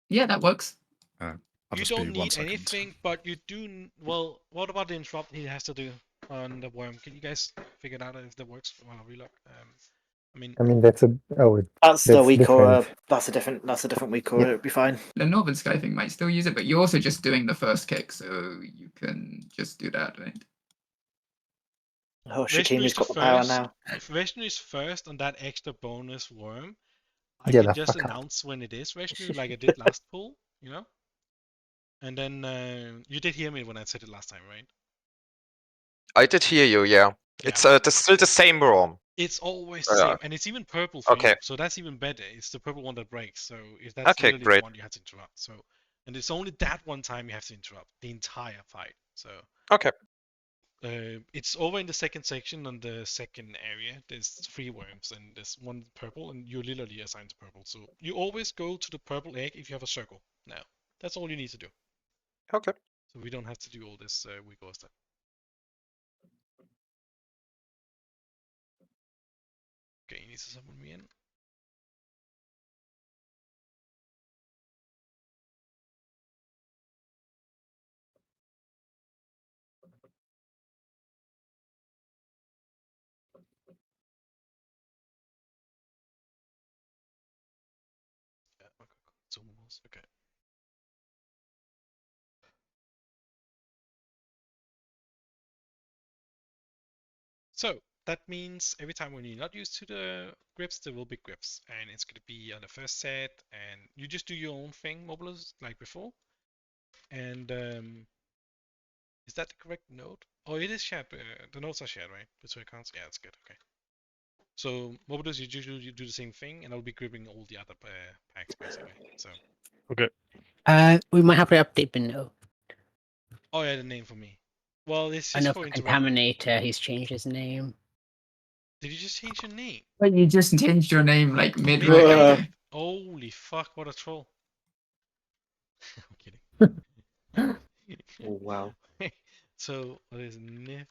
Yeah, that works. You don't need anything, but you do. Well, what about the interrupt he has to do on the worm? Can you guys figure it out if that works while I reload? I mean, that's the weak aura. That's a different weak aura. Yep. It'd be fine. The Northern Sky thing might still use it, but you're also just doing the first kick, so you can just do that, right? Oh, Shikimi's got the power now. If Veshnu is first on that extra bonus worm, I Yeah, can that's just fuck up. announce when it is Veshnu, like I did last pool, And then you did hear me when I said it last time, right? I did hear you, yeah. It's still the same ROM. It's always the same, and it's even purple for you, so that's even better. It's the purple one that breaks, so if that's literally the one you have to interrupt. So, and it's only that one time you have to interrupt the entire fight. So it's over in the second section on the second area. There's 3 worms and there's 1 purple, and you're literally assigned to purple. So you always go to the purple egg if you have a circle. Now, that's all you need to do. Okay. So we don't have to do all this wiggle stuff. Okay, you need to summon me in. Yeah, okay, consumables. Okay. So that means every time when you're not used to the grips, there will be grips, and it's going to be on the first set, and you just do your own thing, Mobilus, like before. And is that the correct note? Oh, it is shared. The notes are shared, right? The 2 accounts. Yeah, that's good. Okay. So what we'll do is you do the same thing, and I'll be grouping all the other packs basically. So. Okay. We might have to update Beno. Oh yeah, the name for me. Well, this I is know for for interacting. Contaminator, he's changed his name. Did you just change your name? But you just changed your name like midway. Mid-game? Holy fuck! What a troll. I'm kidding. Oh, wow. So what is Nif?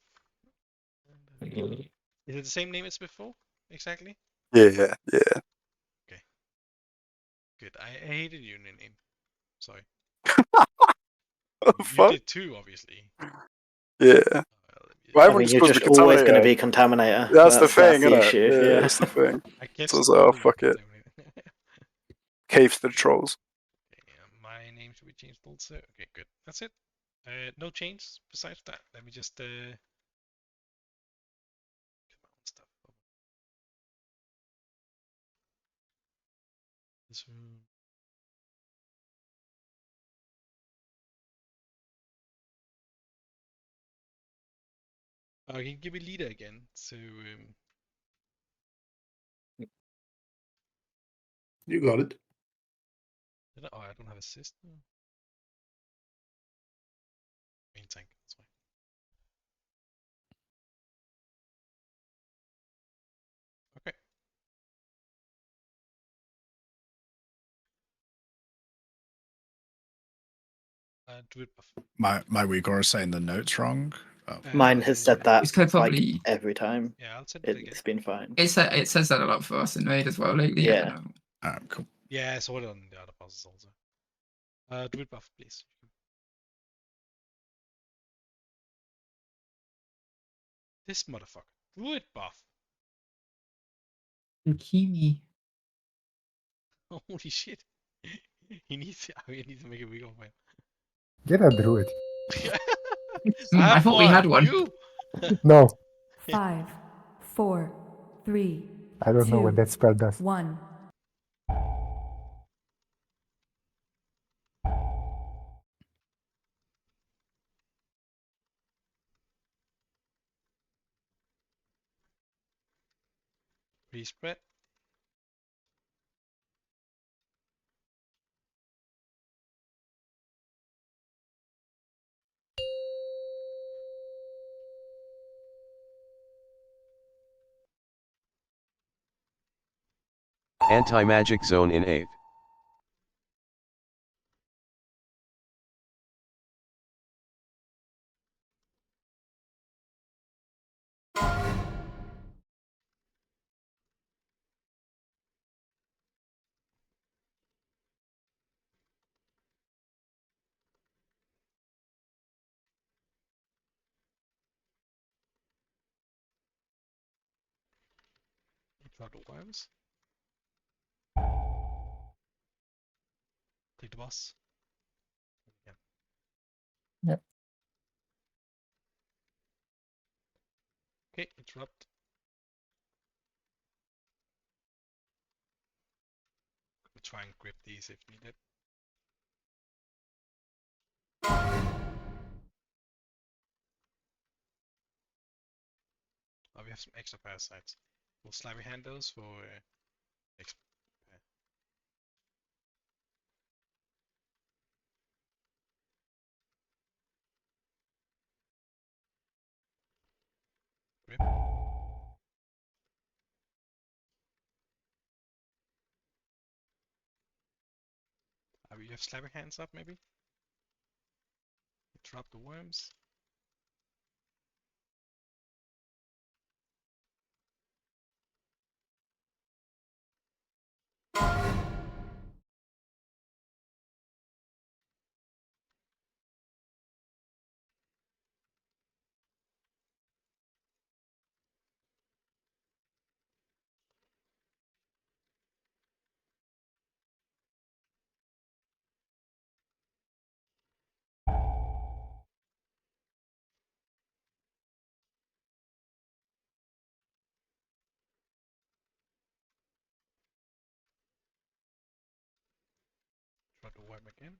Is it the same name as before? Exactly. Yeah. Okay. Good. I hated your new name. Sorry. You Fuck. did too, obviously. Yeah. Well, everyone just you're calls just me always going to Contaminator. be Contaminator. That's the thing, that's the isn't it? issue. Yeah, Yeah. that's the thing. I kept So I was like, oh, calling you fuck it. Contaminator. Cave to the trolls. Okay, my name should be changed also. Okay, good. That's it. No change besides that. Let me just get my own stuff. This one. I can give me leader again. So You got it. oh, I don't have assist. Main tank. That's fine. Okay. Do it buff. My Uyghur is saying the note's wrong. Oh. Mine has said that It's probably like every time. Yeah, I'll send it again. It's been fine. it says that a lot for us in Raid as well lately. I Yeah. don't know. Cool. Yeah, I saw it on the other bosses also. Do it buff, please. This motherfucker. Do it buff. Zucchini. Holy shit. he needs to make a wiggle for him. Get a druid. I thought we had one. You? No, 5, 4, 3, I don't know 2, what that spell does. 1. Respread. Anti-magic zone in 8th. Drop the worms. Click the boss. Yeah. Yep. Okay, interrupt. We'll try and grip these if needed. Oh, we have some extra parasites. We'll slightly hand those for extra. Grip. You have slabber hands up maybe? Drop the worms. Drop the worm again.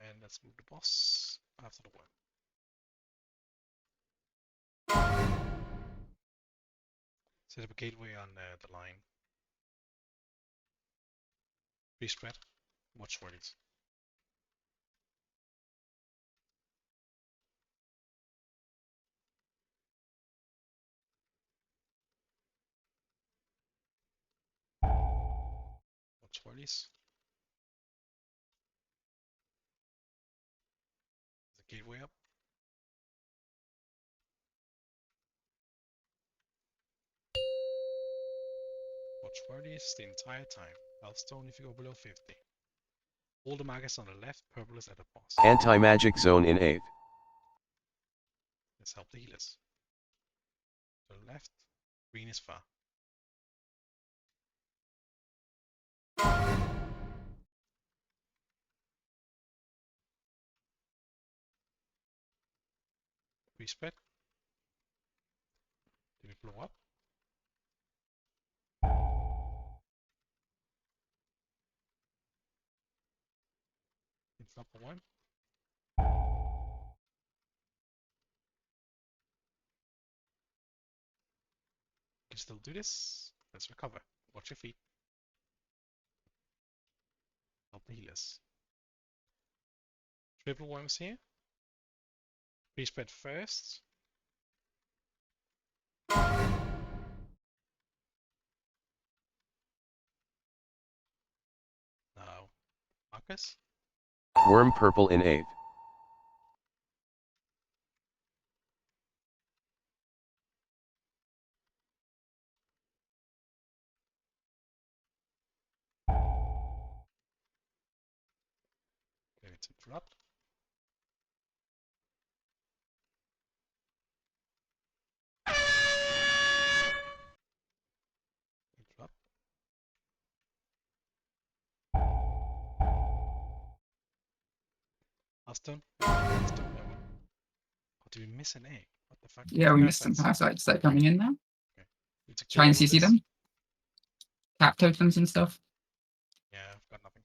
And let's move the boss after the worm. Set up a gateway on the line. Pre-spread. Watch words. Watch words. The gateway up. Watch words the entire time. Healthstone if you go below 50. All the markers on the left, purple is at the boss. Anti-magic zone in 8th. Let's help the healers. To the left, green is far. Pre-spread. Did we blow up? It's up for one. You can still do this. Let's recover. Watch your feet. Help the healers. Triple worms here. Pre-spread first. Now, markers. Worm purple in 8th. Going to interrupt. Interrupt. Healthstone. Healthstone. Oh, did we miss an egg? What the fuck? Yeah, we missed some parasites that are coming in now. Okay. Try and CC them. Tap totems and stuff. Yeah, I've got nothing.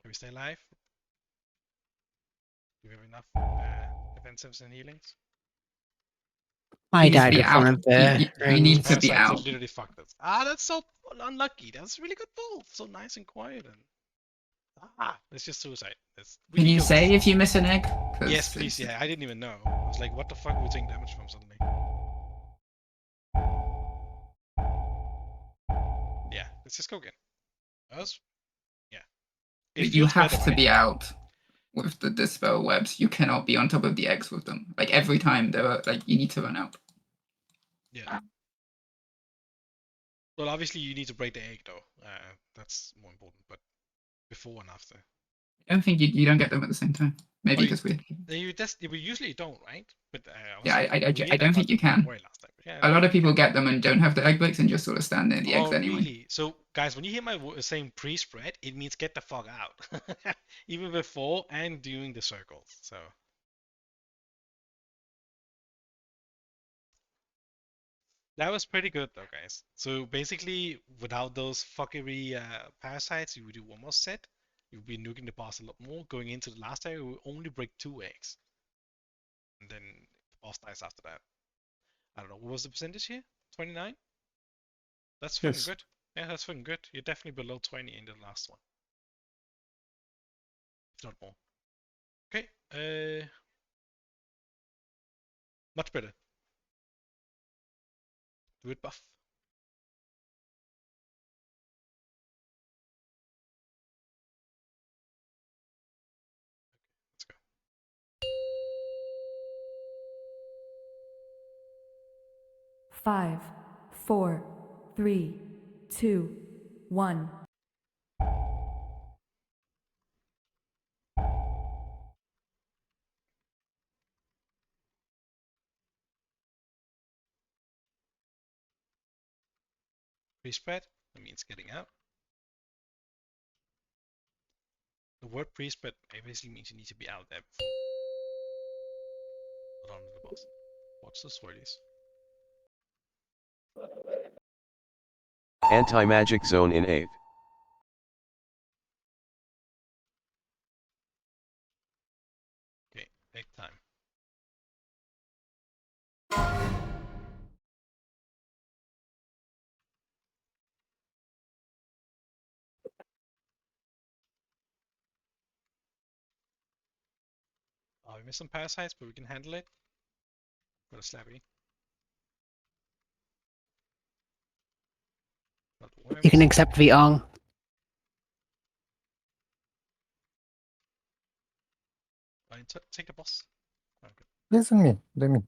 Can we stay alive? Do we have enough defensives and healings? I died with one of the You need to be Parasites out. literally fucked us. Ah, that's so unlucky. That's really good pull. So nice and quiet. And it's just suicide. Can you say if you miss an egg? Yes, please. Yeah, I didn't even know. I was like, what the fuck are we taking damage from suddenly? Yeah, let's just go again. Us? Yeah. You have to be out with the dispel webs. You cannot be on top of the eggs with them. Like every time there are like you need to run out. Yeah. Well, obviously you need to break the egg though. That's more important. But before and after. I don't think you don't get them at the same time. Maybe because we usually don't, right? But yeah, I don't think you can. Yeah, a lot of people get them and don't have the egg breaks and just sort of stand near the eggs anyway. Really? So, guys, when you hear my saying pre-spread, it means get the fuck out, even before and during the circles. So. That was pretty good though, guys. So basically, without those fuckery parasites, you would do one more set. You'll be nuking the boss a lot more. Going into the last area, we will only break 2 eggs. And then the boss dies after that. I don't know, what was the percentage here? 29? That's fucking good. Yeah, that's fucking good. You're definitely below 20 in the last one. If not more. Okay, much better. Do it buff. Let's go. 5, 4, 3, 2, 1. Pre-spread, that means getting out. The word pre-spread basically means you need to be out there before. Not under the boss. Watch the swirlies. Anti-magic zone in 8th. Okay, egg time. We missed some parasites, but we can handle it. Got a slappy. Not worms. You can accept the Ong. Take the boss. Okay. Listen me. Let me.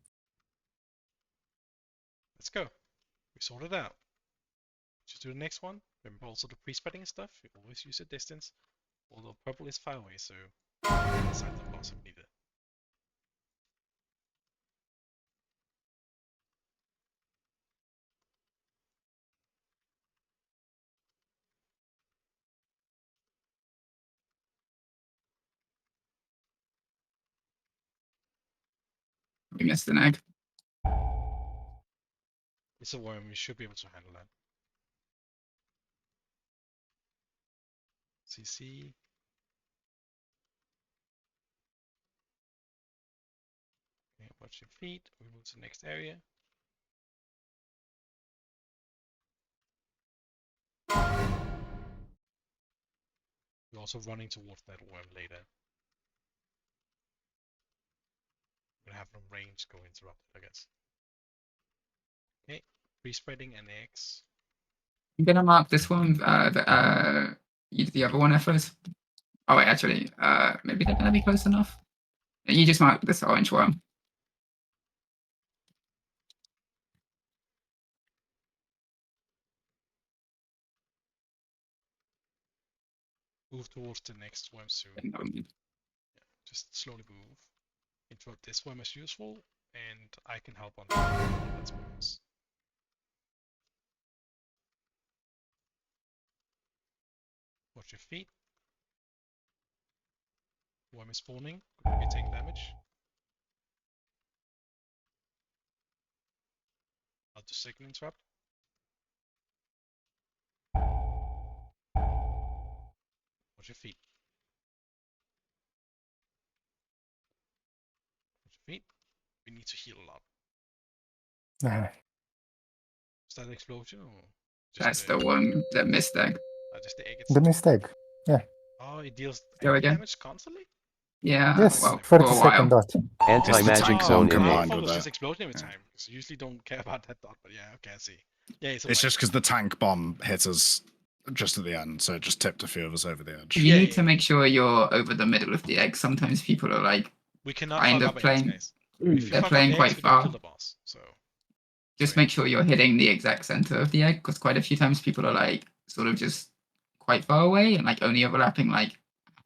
Let's go. We sorted it out. Just do the next one. Remember also the pre-spreading stuff. You always use a distance. Although purple is far away, so inside the boss if needed. We missed an egg. It's a worm, we should be able to handle that. CC. Okay, watch your feet. We move to the next area. We're also running towards that worm later. We're gonna have no range go interrupted, I guess. Okay, pre-spreading and X. I'm gonna mark this one, the other one first. Oh wait, actually, maybe they're gonna be close enough. You just mark this orange one. Move towards the next worm soon. Yeah, just slowly move. Interrupt this worm as useful, and I can help on that spawns. Watch your feet. Worm is spawning. Could be taking damage. I'll do second interrupt. Watch your feet. Watch your feet. We need to heal a lot. Is that an explosion or just That's the one that missed egg. just the egg The itself? mistake. Yeah. Oh, it deals Go egg again. damage constantly? Yeah, Yes, well, 30 for a second while. dot. Anti-magic Oh, zone I enabled. thought it was just explosion every time, because I usually don't care about that dot, but yeah, okay, I see. Yeah, it's just because the tank bomb hit us just at the end, so it just tipped a few of us over the edge. You need to make sure you're over the middle of the egg. Sometimes people are like, we cannot kind fuck of up eggs, playing. guys. If you They're fuck playing up quite eggs, we don't far. kill the boss. So Just make sure you're hitting the exact center of the egg, because quite a few times people are like sort of just quite far away and like only overlapping like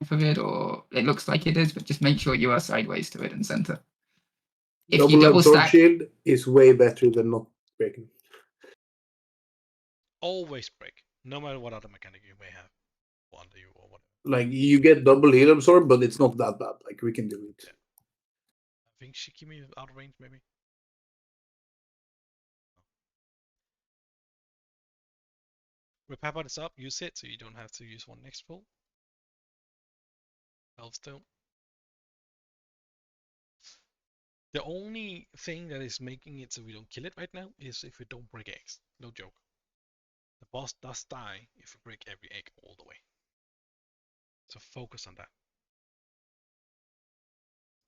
half of it, or it looks like it is, but just make sure you are sideways to it and center. If you double sword stack, shield is way better than not breaking. always break, no matter what other mechanic you may have under you or whatever. Like you get double heal absorb, but it's not that bad. Like we can do it. Yeah. I think she keep me out of range, maybe. Repair bot is up, use it so you don't have to use one next full. Elfstone. The only thing that is making it so we don't kill it right now is if we don't break eggs. No joke. The boss does die if we break every egg all the way. So focus on that.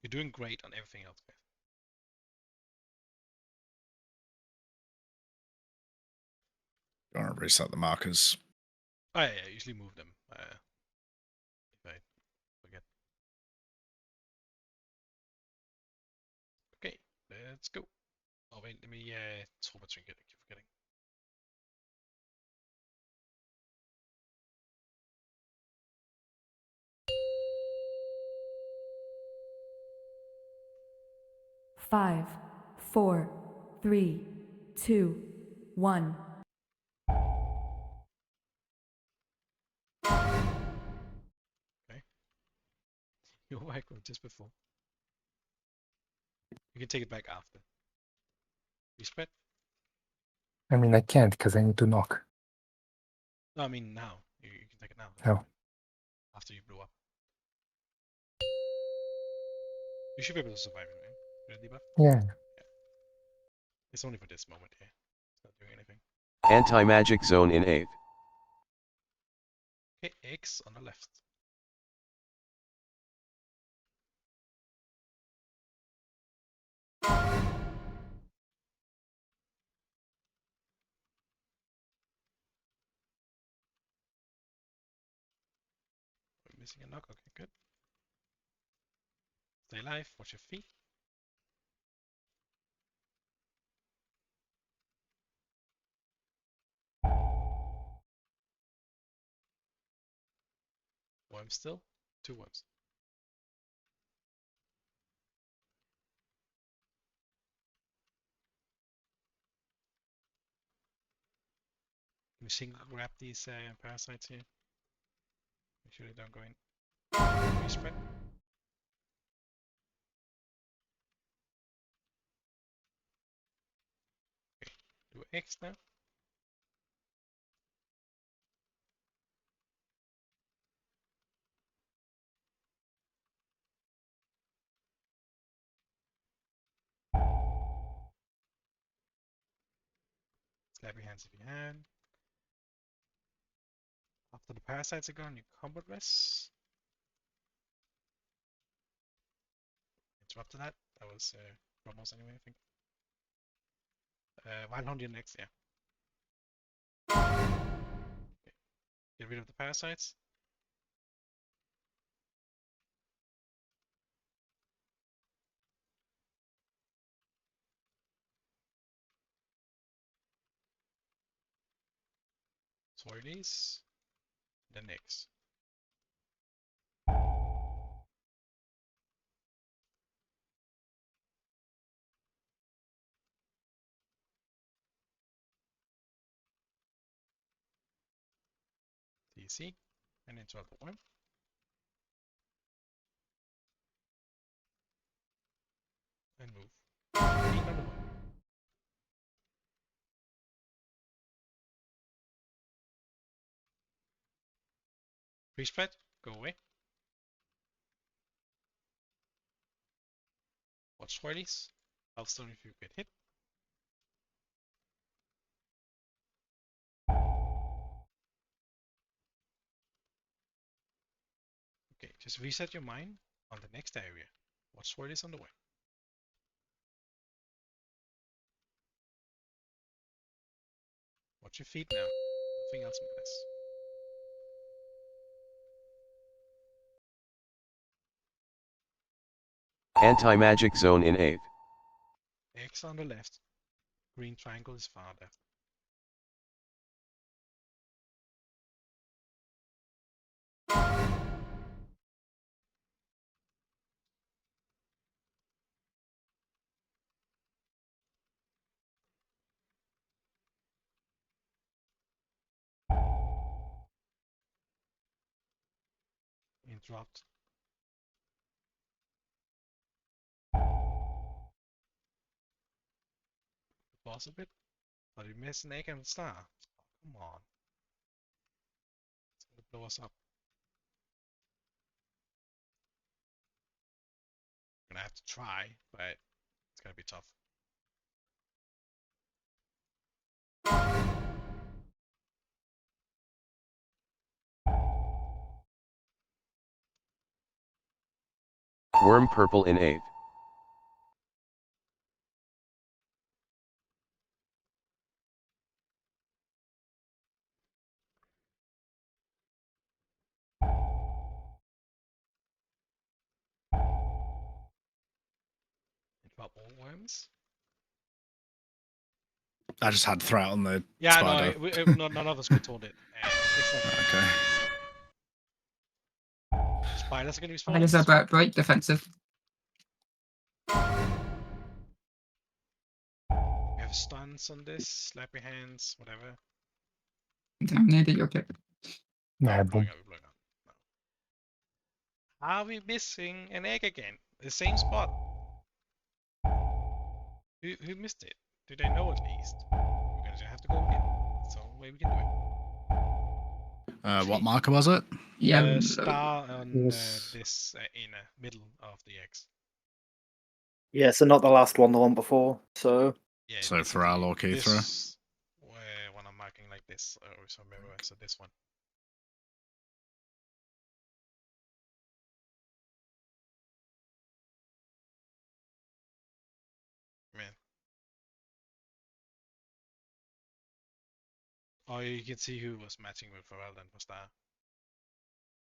You're doing great on everything else, guys. You want to reset the markers? Oh yeah, I usually move them. If I forget. Okay, let's go. Oh wait, let me swap a trinket. I keep forgetting. Five, 4, 3, 2, 1. Okay. You were with just before. You can take it back after. You spread? I mean, I can't because I need to knock. No, I mean now. You can take it now. Oh. After you blew up. You should be able to survive it, right? With a debuff? Yeah. It's only for this moment here. It's not doing anything. Anti-magic zone in 8th. Okay, X on the left. Missing a knock. Okay, good. Stay alive. Watch your feet. Worms still. 2 worms. Can we single grab these parasites here? Make sure they don't go in. Respread. Okay. Do X now. Slap your hands if you can. After the parasites are gone, you combat rest. Interrupted that. That was Ramos anyway, I think. Wild Hunt you next, yeah. Okay. Get rid of the parasites. Swirlies. Then X. TC. And interrupt the worm. And move. Feet on the worm. Free spread. Go away. Watch swirlies. Healthstone if you get hit. Okay, just reset your mind on the next area. Watch swirlies on the way. Watch your feet now. Nothing else matters. Anti-magic zone in 8th. X on the left. Green triangle is far left. Interrupt. Pause a bit. But you miss an egg and star. Oh, come on. It's gonna blow us up. Gonna have to try, but it's gonna be tough. Worm purple in 8th. Interrupt all worms. I just had threat on the Yeah, spider. no, none of us controlled it. Okay. Spiders are gonna be Spiders spawning. are bright defensive. We have stuns on this. Slap your hands, whatever. Contaminated, okay. Nah, We're boom. blowing out, we're blowing out. No. Are we missing an egg again? The same spot. Who missed it? Do they know at least? We're gonna have to go again. That's the only way we can do it. What marker was it? Yeah. Star on this inner middle of the X. Yeah, so not the last one, the one before. So Yeah. So Thrall or Keythra? This one I'm marking like this, or somewhere. So this one. Man. Oh, you can see who was matching with Pharrell then for Star.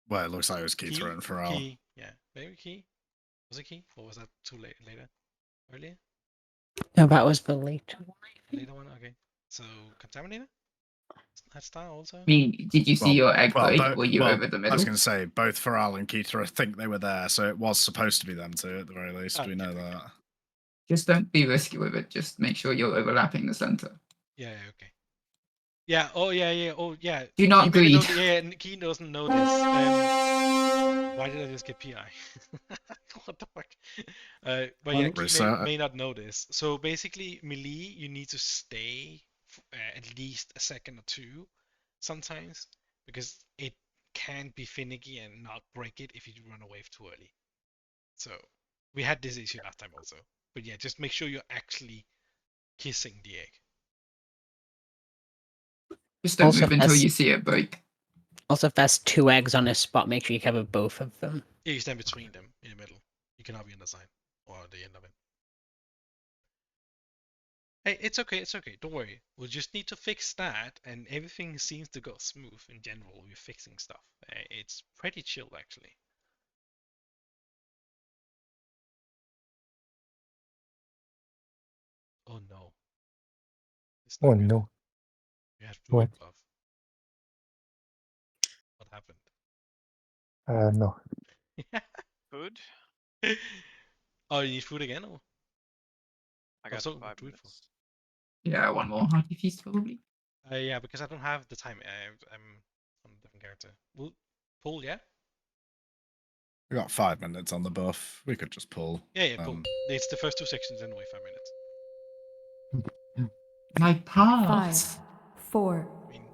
Well, it looks like it was Key and Pharrell. Key, yeah, maybe Key. Was it Key, or was that too late later? Earlier? No, that was the later one. Later one, okay. So Contaminator? That star also? I mean, did you see your egg break? Were you over the middle? I was going to say, both Pharrell and Keith, I think they were there, so it was supposed to be them two at the very least. We know that. Just don't be risky with it. Just make sure you're overlapping the center. Yeah, okay. Yeah, oh yeah, oh yeah. Do not greed. Yeah, Key doesn't know this. Why did I just get PI? What the fuck? But yeah, Key may not know this. So basically, melee, you need to stay at least a second or two sometimes, because it can be finicky and not break it if you run away too early. So we had this issue last time also. But yeah, just make sure you're actually kissing the egg. Just don't move until you see it break. Also, if there's 2 eggs on a spot, make sure you cover both of them. Yeah, you stand between them in the middle. You cannot be on the side or the end of it. Hey, it's okay, don't worry. We'll just need to fix that, and everything seems to go smooth in general. We're fixing stuff. It's pretty chill, actually. Oh no. Oh no. You have What? Love. What happened? No. Food? Oh, you need food again? Or? I got 5 minutes. Yeah, one more hearty feast probably. Yeah, because I don't have the time. I'm on a different character. We'll pull, yeah? We got 5 minutes on the buff. We could just pull. Yeah, pull. It's the first 2 sections anyway, 5 minutes. My pass. 5, 4,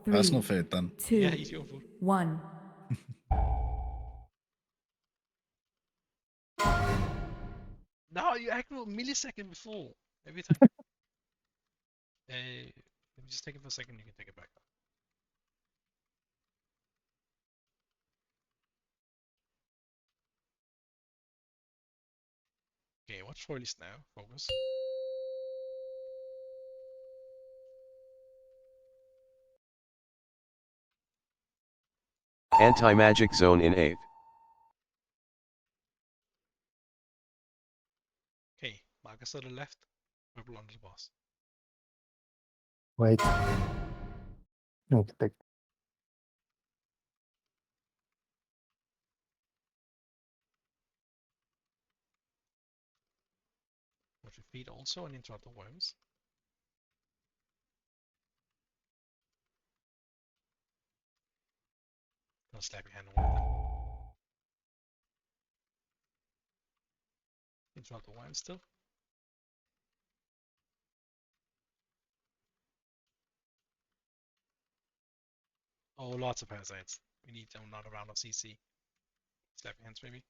3, Personal food then. 2, Yeah, eat your food. 1. No, you act a millisecond before every time. Let me just take it for a second. You can take it back. Okay, watch for list now. Focus. Anti-magic zone in 8th. Okay, Marcus to the left, purple under the boss. Wait. No, take. Watch your feet also and interrupt the worms. Gonna slap your hand on. Interrupt the worms still. Oh, lots of parasites. We need another round of CC. Slap your hands, maybe.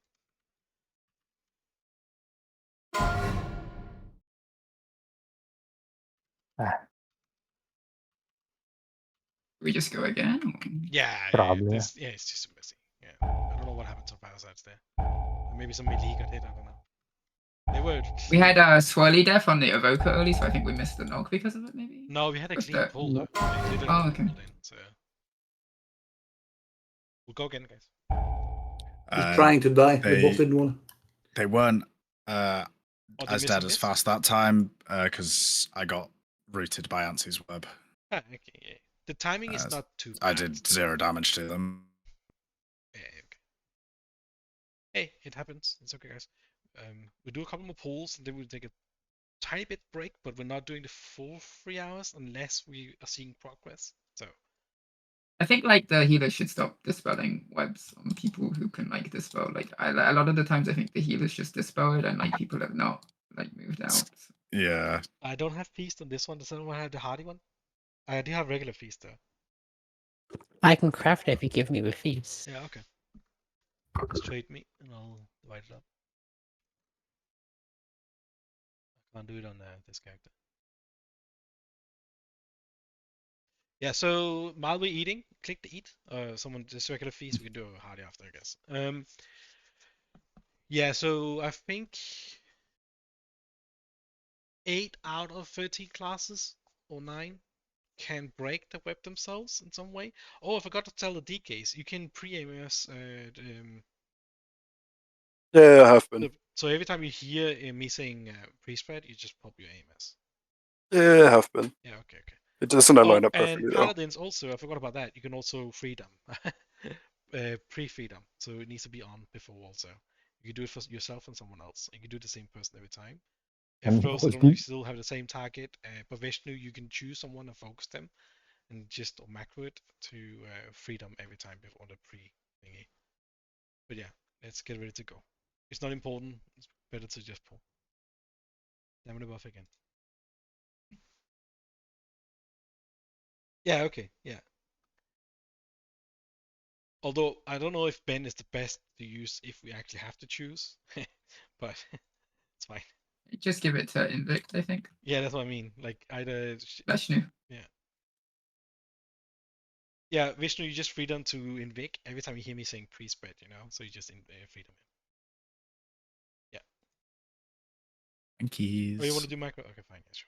We just go again? Yeah, Probably. yeah, it's just messy. Yeah, I don't know what happened to parasites there. Or maybe some melee got hit. I don't know. They were. We had a swirly death on the evoker early, so I think we missed the knock because of it. Maybe. No, we had a clean that? pull though. Oh, okay. So we'll go again, guys. He's trying to die. The boss didn't want. They weren't as dead as fast that time because I got rooted by Antsi's web. Ah, okay, yeah. The timing is not too bad. I did 0 damage to them. Yeah, okay. Hey, it happens. It's okay, guys. We'll do a couple more pulls and then we'll take a tiny bit break, but we're not doing the full 3 hours unless we are seeing progress. So I think like the healer should stop dispelling webs on people who can like dispel. Like a lot of the times I think the healers just dispel it and like people have not like moved out. Yeah. I don't have feast on this one. Does anyone have the hardy one? I do have regular feast though. I can craft it if you give me the feast. Yeah, okay. Just trade me and I'll divide it up. I can't do it on this character. Yeah, so while we're eating, click the eat. Someone just regular feast, we can do a hardy after, I guess. Yeah, so I think 8 out of 13 classes or 9 can break the web themselves in some way. Oh, I forgot to tell the DKs. You can pre-AMS. Yeah, I have been. So every time you hear me saying pre-spread, you just pop your AMS. Yeah, I have been. Yeah, okay. It doesn't line up perfectly And though. Paladins also, I forgot about that. You can also free them. Pre-free them. So it needs to be on before also. You can do it for yourself and someone else. You can do the same person every time. If those that don't still have the same target, but Vishnu, you can choose someone and focus them, and just macro it to free them every time before the pre-thingy. But yeah, let's get ready to go. It's not important. It's better to just pull. Damn buff again. Yeah, okay, yeah. Although I don't know if Ben is the best to use if we actually have to choose, but it's fine. Just give it to Invict, I think. Yeah, that's what I mean. Like either Vishnu. Yeah. Yeah, Vishnu, you just free them to Invic every time you hear me saying pre-spread, so you just free them in. Yeah. Thank you. Oh, you want to do macro? Okay, fine, yeah, sure.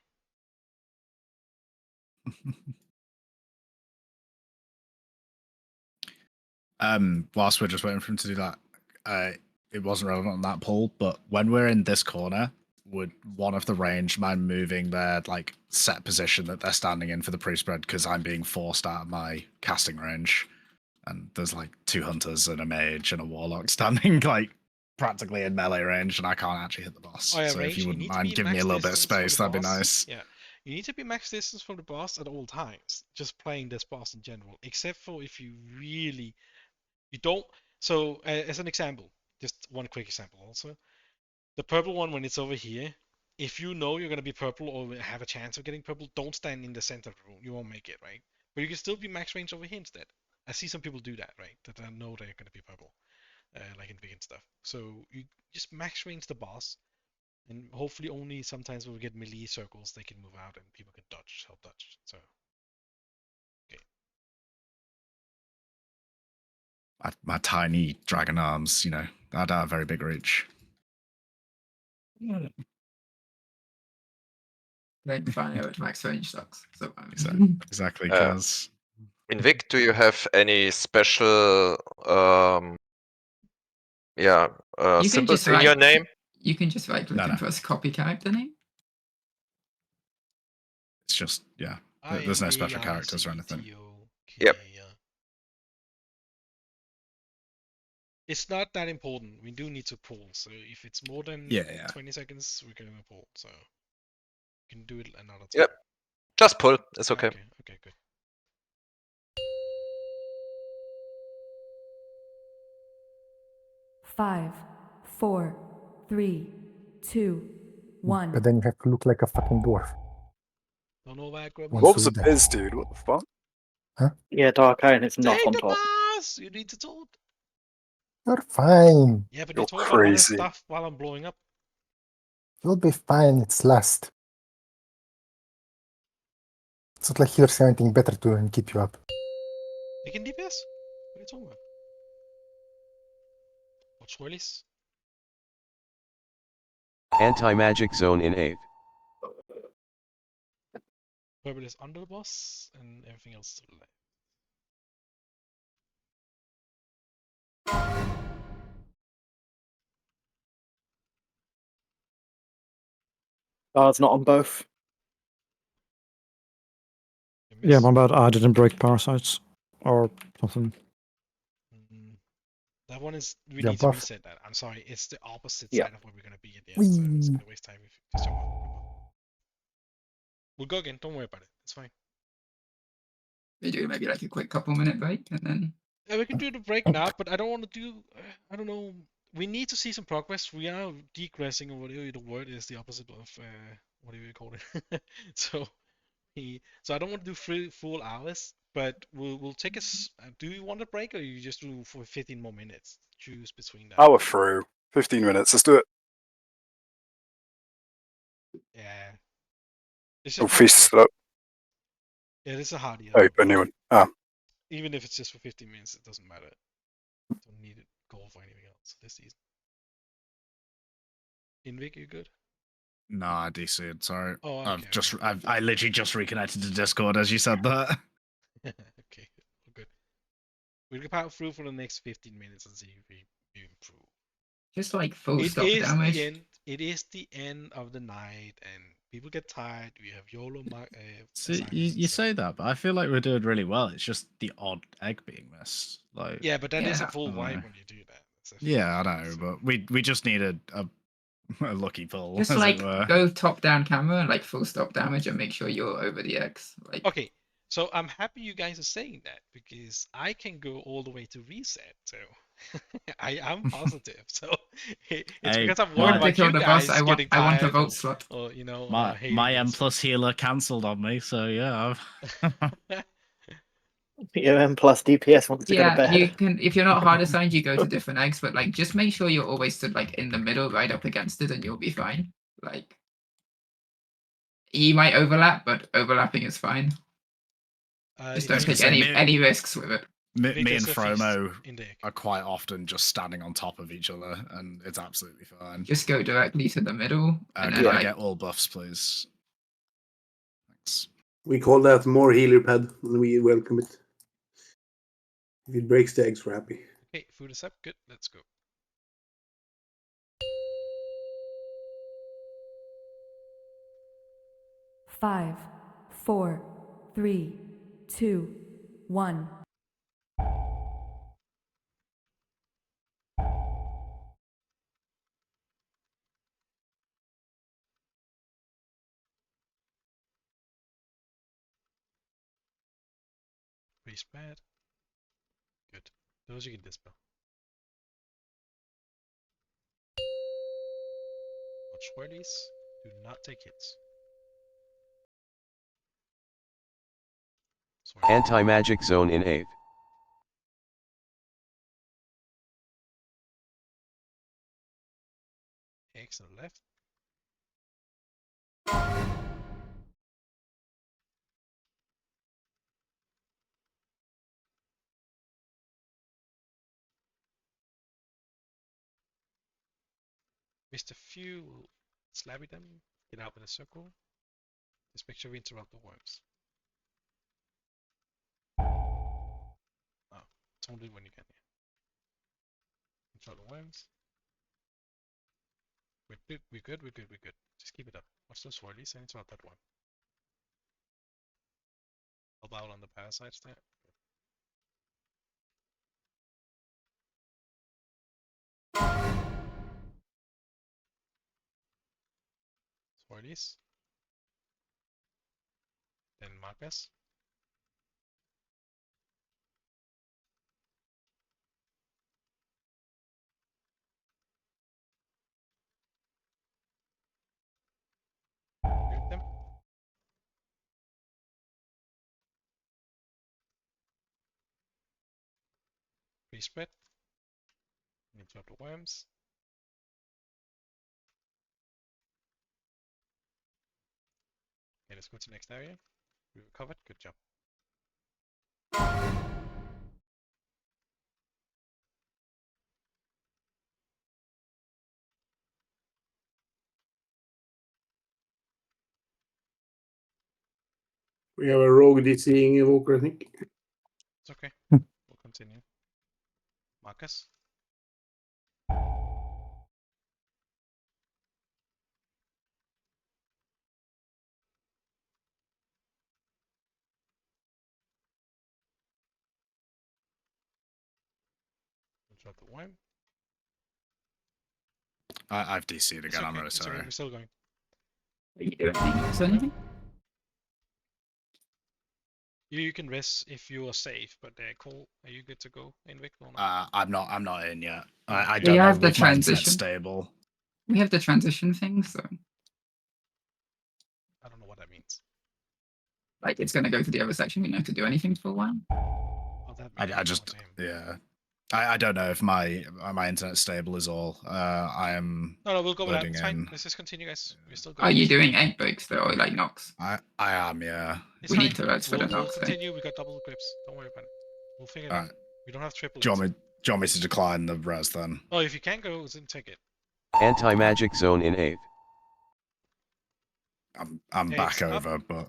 Whilst we're just waiting for him to do that, it wasn't relevant on that poll, but when we're in this corner, would one of the range mind moving their like set position that they're standing in for the pre-spread because I'm being forced out of my casting range, and there's like 2 hunters and a mage and a warlock standing like practically in melee range, and I can't actually hit the boss. Oh, yeah, so range, if you you wouldn't need to mind be giving me a max little bit of distance from space, the that'd be boss. nice. Yeah, you need to be max distance from the boss at all times. Just playing this boss in general, except for if you really you don't. So as an example, just one quick example also. The purple one, when it's over here, if you know you're going to be purple or have a chance of getting purple, don't stand in the center of the room. You won't make it, right? But you can still be max range over here instead. I see some people do that, right? That I know they're going to be purple, like in big and stuff. So you just max range the boss, and hopefully only sometimes when we get melee circles, they can move out and people can dodge, help dodge. So, okay. My tiny dragon arms, I don't have very big reach. Then finally with max range sucks. So exactly, because in Vic, do you have any special symbols in your name? You can just right click and press copy character name. It's just there's no special characters or anything. Yep. It's not that important. We do need to pull. So if it's more than 20 seconds, we're gonna pull. So we can do it another time. Yep. Just pull. It's okay. Okay, good. Five, 4, 3, 2, 1. But then you have to look like a fucking dwarf. Don't know why I grabbed What was a biz, dude? What the fuck? Huh? Yeah, Dark Iron is not Take on the top. boss! You need to talk. You're fine. Yeah, but You're you talk about other crazy. stuff while I'm blowing up. You'll be fine. It's last. It's not like healers have anything better to do and keep you up. They can DPS? What are you talking about? Watch Swirlies. Anti-magic zone in 8th. Purple is under the boss, and everything else to the left. Oh, it's not on both. Yeah, my bad. I didn't break parasites or something. That one is, we need to reset that. I'm sorry, it's the opposite side of where we're going to be at the Whee! end, so it's going to waste time if you just jump on. We'll go again, don't worry about it, it's fine. We do maybe like a quick couple-minute break and then... Yeah, we can do the break now, but I don't want to do, I don't know, we need to see some progress. We are degressing, or whatever the word is, the opposite of, whatever you call it. So I don't want to do 3 full hours, but we'll take us. Do you want a break, or you just do for 15 more minutes? Choose between that. Hour through. 15 minutes. Let's do it. Yeah. It's Oh, just feast it up. Yeah, this is a hardy. Oh, a new one. Ah. Even if it's just for 15 minutes, it doesn't matter. Don't need it goal for anything else this season. Invic, you good? No, I DC'd. Sorry. Oh, okay, I literally just reconnected to Discord as you said that. Okay, good. We'll power through for the next 15 minutes and see if we improve. Just like full stop The damage. end. It is the end of the night, and people get tired. We have YOLO. See, you say that, but I feel like we're doing really well. It's just the odd egg being missed. Like, Yeah, but that is a full I don't wipe know. when you do that. Yeah, I know, but we just need a lucky pull. Just as like it were. go top down camera, like full stop damage, and make sure you're over the X. Like Okay, so I'm happy you guys are saying that because I can go all the way to reset. So I am positive. So it's Hey, because I'm worried about kill you the boss. guys getting I want a tired vote slot. or you know my M plus healer cancelled on me, so yeah. Your M plus DPS wants to go to Yeah, bed. you can. If you're not hard assigned, you go to different eggs. But like, just make sure you're always stood like in the middle, right up against it, and you'll be fine. Like, you might overlap, but overlapping is fine. Just don't take any risks with it. Me and Fromo are quite often just standing on top of each other, and it's absolutely fine. Just go directly to the middle. And Can then, I get all buffs, please? Thanks. We call that more healer pad, and we welcome it. If it breaks the eggs, we're happy. Okay, food is up. Good, let's go. Five, 4, 3, 2, 1. Priest bad. Good. Those you can dispel. Watch swirlies. Do not take hits. Anti-magic zone in 8th. X on the left. Missed a few. We'll slabby them. Get out in a circle. Just make sure we interrupt the worms. Oh, it's only when you can. Yeah. Interrupt the worms. We're good. We're good. We're good. We're good. Just keep it up. Watch those swirlies and interrupt that one. Help out on the parasites there. Swirlies. Then Marcus. Shoot them. Pre-spread. Interrupt the worms. Okay, let's go to the next area. We recovered. Good job. We have a rogue DCing Evoker, I think. It's okay. We'll continue. Marcus. Interrupt the worm. I've DC'd again. Okay. I'm really sorry. Okay. We're still going. Are you doing anything? You can rest if you are safe, but Cole, are you good to go in Vic or not? I'm not in yet. I We don't have know the if my internet's transition. stable. We have the transition thing, so I don't know what that means. like it's gonna go to the other section. We don't have to do anything for a while. Oh, I just I don't know if my internet's stable is all. I am. No, we'll go with that. loading It's fine. in. Let's just continue, guys. We're still going. Are you doing egg breaks though, or like knocks? I am, yeah. We need to rest for the We'll knocks. continue. We got double equips. Don't worry about it. We'll figure it out. Alright. We don't have triple. Do you want me to decline the res then? Oh, if you can't go, then take it. Anti-magic zone in 8th. I'm back over, but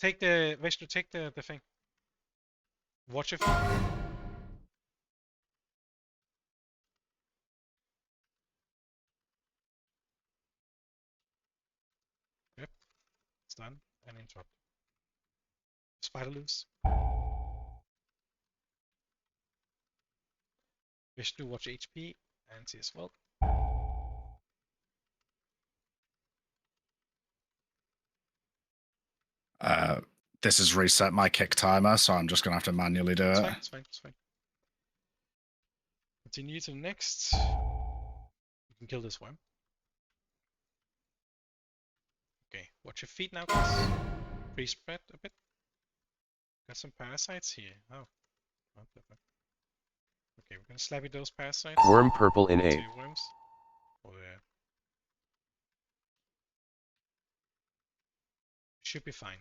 take the Vishnu, take the thing. Watch your feet. Yep, it's done and interrupt. Spider loose. Vishnu, watch HP and see as well. this has reset my kick timer, so I'm just gonna have to manually do it. It's fine. Continue to the next. You can kill this one. Okay, watch your feet now, guys. Pre-spread a bit. Got some parasites here. Oh. Okay, we're gonna slap those parasites. Worm purple in 8. Worms. Oh yeah. Should be fine.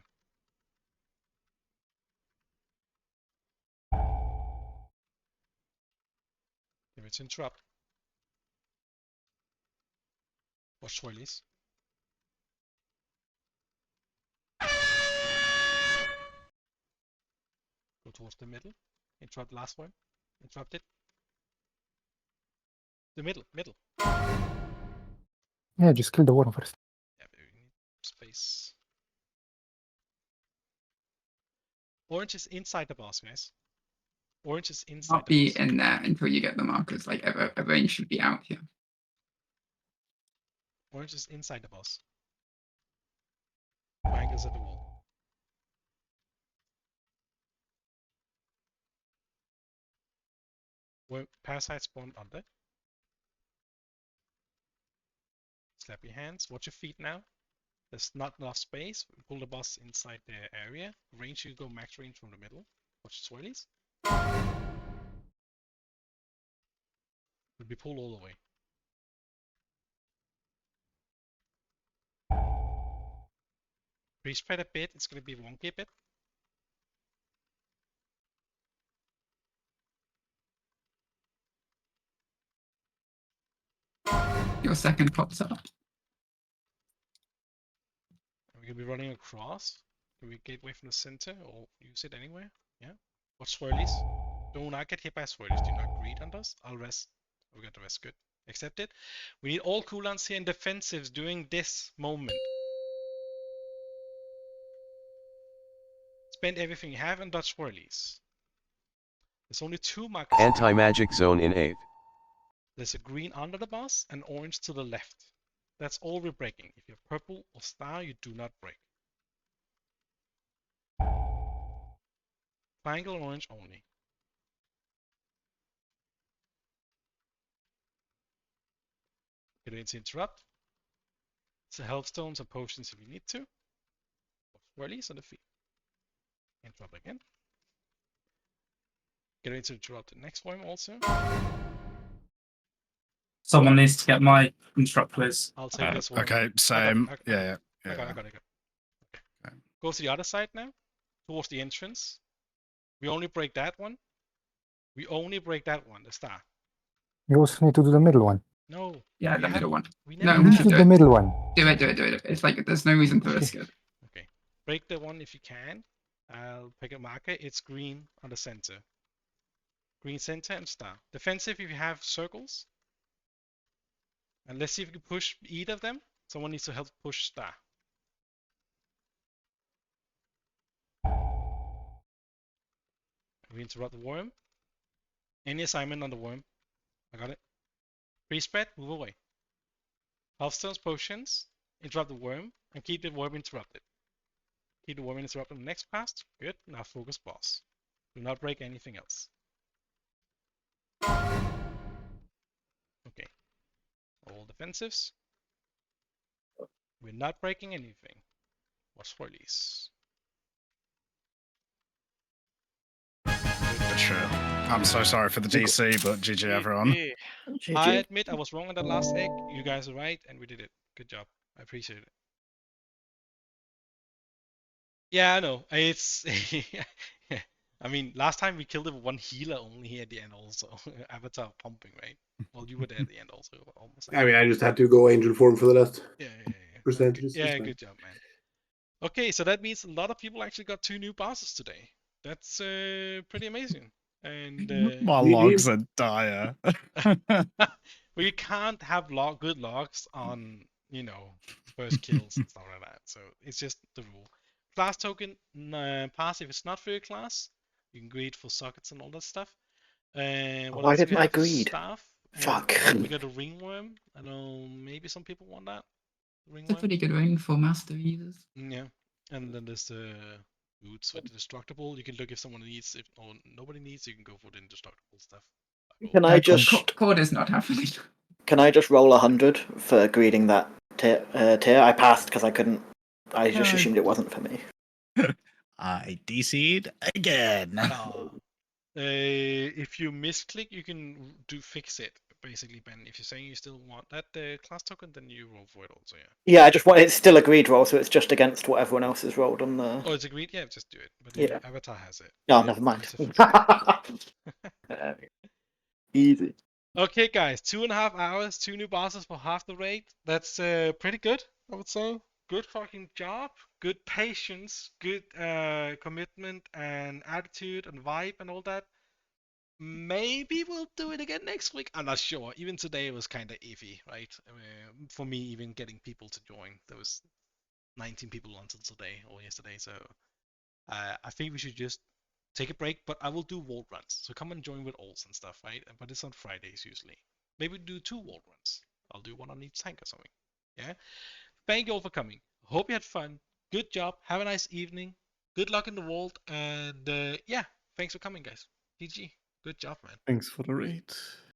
Give it to interrupt. Watch swirlies. Go towards the middle. Interrupt the last one. Interrupt it. The middle. Yeah, just kill the worm first. Yeah, but we need space. Orange is inside the boss, guys. Orange is inside Not be in there until you get the markers. Like a range should be out here. Orange is inside the boss. Triangles at the wall. Where parasites spawn under. Slap your hands. Watch your feet now. There's not enough space. Pull the boss inside the area. Range, you go max range from the middle. Watch the swirlies. Will be pulled all the way. Pre-spread a bit. It's going to be wonky a bit. Your second pops up. We're going to be running across. Can we get away from the center or use it anywhere? Yeah. Watch swirlies. Do not get hit by swirlies. Do not greed on us. I'll rest. We got the rest. Good. Accept it. We need all cooldowns here in defensives during this moment. Spend everything you have and dodge swirlies. There's only 2 markers. Anti-magic zone in 8. There's a green under the boss and orange to the left. That's all we're breaking. If you have purple or star, you do not break. Triangle orange only. Get into interrupt. So health stones or potions if you need to. Release on the feet. Interrupt again. Get ready to interrupt the next one also. Someone needs to get my instruct, please. I'll take this one. Okay, same. Yeah. I got it. Okay. Go to the other side now. Towards the entrance. We only break that one. The star. You also need to do the middle one. No. Yeah, the middle one. No, you should do the middle one. Do it. It's like there's no reason to risk it. Okay. Break the one if you can. I'll pick a marker. It's green on the center. Green center and star. Defensive if you have circles. And let's see if you can push either of them. Someone needs to help push star. We interrupt the worm. Any assignment on the worm. I got it. Pre-spread, move away. Healthstones, potions, interrupt the worm, and keep the worm interrupted. Keep the worm interrupted on the next pass. Good. Now focus boss. Do not break anything else. Okay. All defensives. We're not breaking anything. Watch for release. Sure. I'm so sorry for the GC, but GG everyone. I admit I was wrong on that last egg. You guys are right, and we did it. Good job. I appreciate it. Yeah, I know. It's. I mean, last time we killed it with one healer only here at the end also. Avatar pumping, right? Well, you were there at the end also. Almost. I mean, I just had to go angel form for the last. Yeah. percentages. Yeah, good job, man. Okay, so that means a lot of people actually got 2 new bosses today. That's pretty amazing. And my logs are dire. we can't have good logs on, first kills and stuff like that. So it's just the rule. Class token pass if it's not for your class. You can greed for sockets and all that stuff. What Why else didn't we I have? greed? Staff. Fuck. We got a ringworm. I know maybe some people want that. It's a pretty good ring for master users. Yeah. And then there's the boots with the destructible. You can look if someone needs, if or nobody needs, you can go for the indestructible stuff. Can I just Cord is not happening. Can I just roll 100 for greeting that tier? I passed because I couldn't. I just assumed it wasn't for me. I DC'd again. If you misclick, you can fix it. Basically, Ben, if you're saying you still want that class token, then you roll for it also, yeah. Yeah, I just want it's still a greed roll, so it's just against what everyone else has rolled on the. Oh, it's agreed. Yeah, just do it. But yeah, Avatar has it. Oh, never mind. Easy. Okay, guys, 2.5 hours, 2 new bosses for half the rate. That's pretty good, I would say. Good fucking job, good patience, good commitment and attitude and vibe and all that. Maybe we'll do it again next week. I'm not sure. Even today was kind of iffy, right? For me, even getting people to join. There was 19 people until today or yesterday, so I think we should just take a break. But I will do wall runs, so come and join with alls and stuff, right? But it's on Fridays usually. Maybe do 2 wall runs. I'll do one on each tank or something. Yeah. Thank you all for coming. Hope you had fun. Good job. Have a nice evening. Good luck in the vault. And yeah, thanks for coming, guys. GG. Good job, man. Thanks for the raid.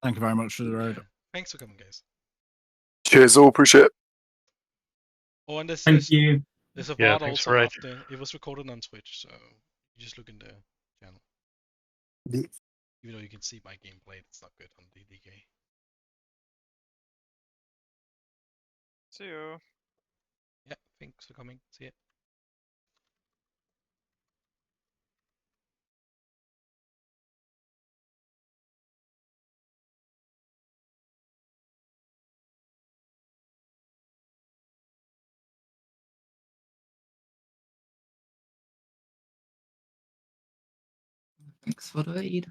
Thank you very much for the raid. Yeah. Thanks for coming, guys. Cheers, all appreciate it. Oh, and there's Thank you. There's a Yeah, VOD thanks also for it. after. It was recorded on Twitch, so you just look in the channel. Yes. Even though you can see my gameplay, it's not good on DDK. See you. Yeah, thanks for coming. See ya. Thanks for the raid.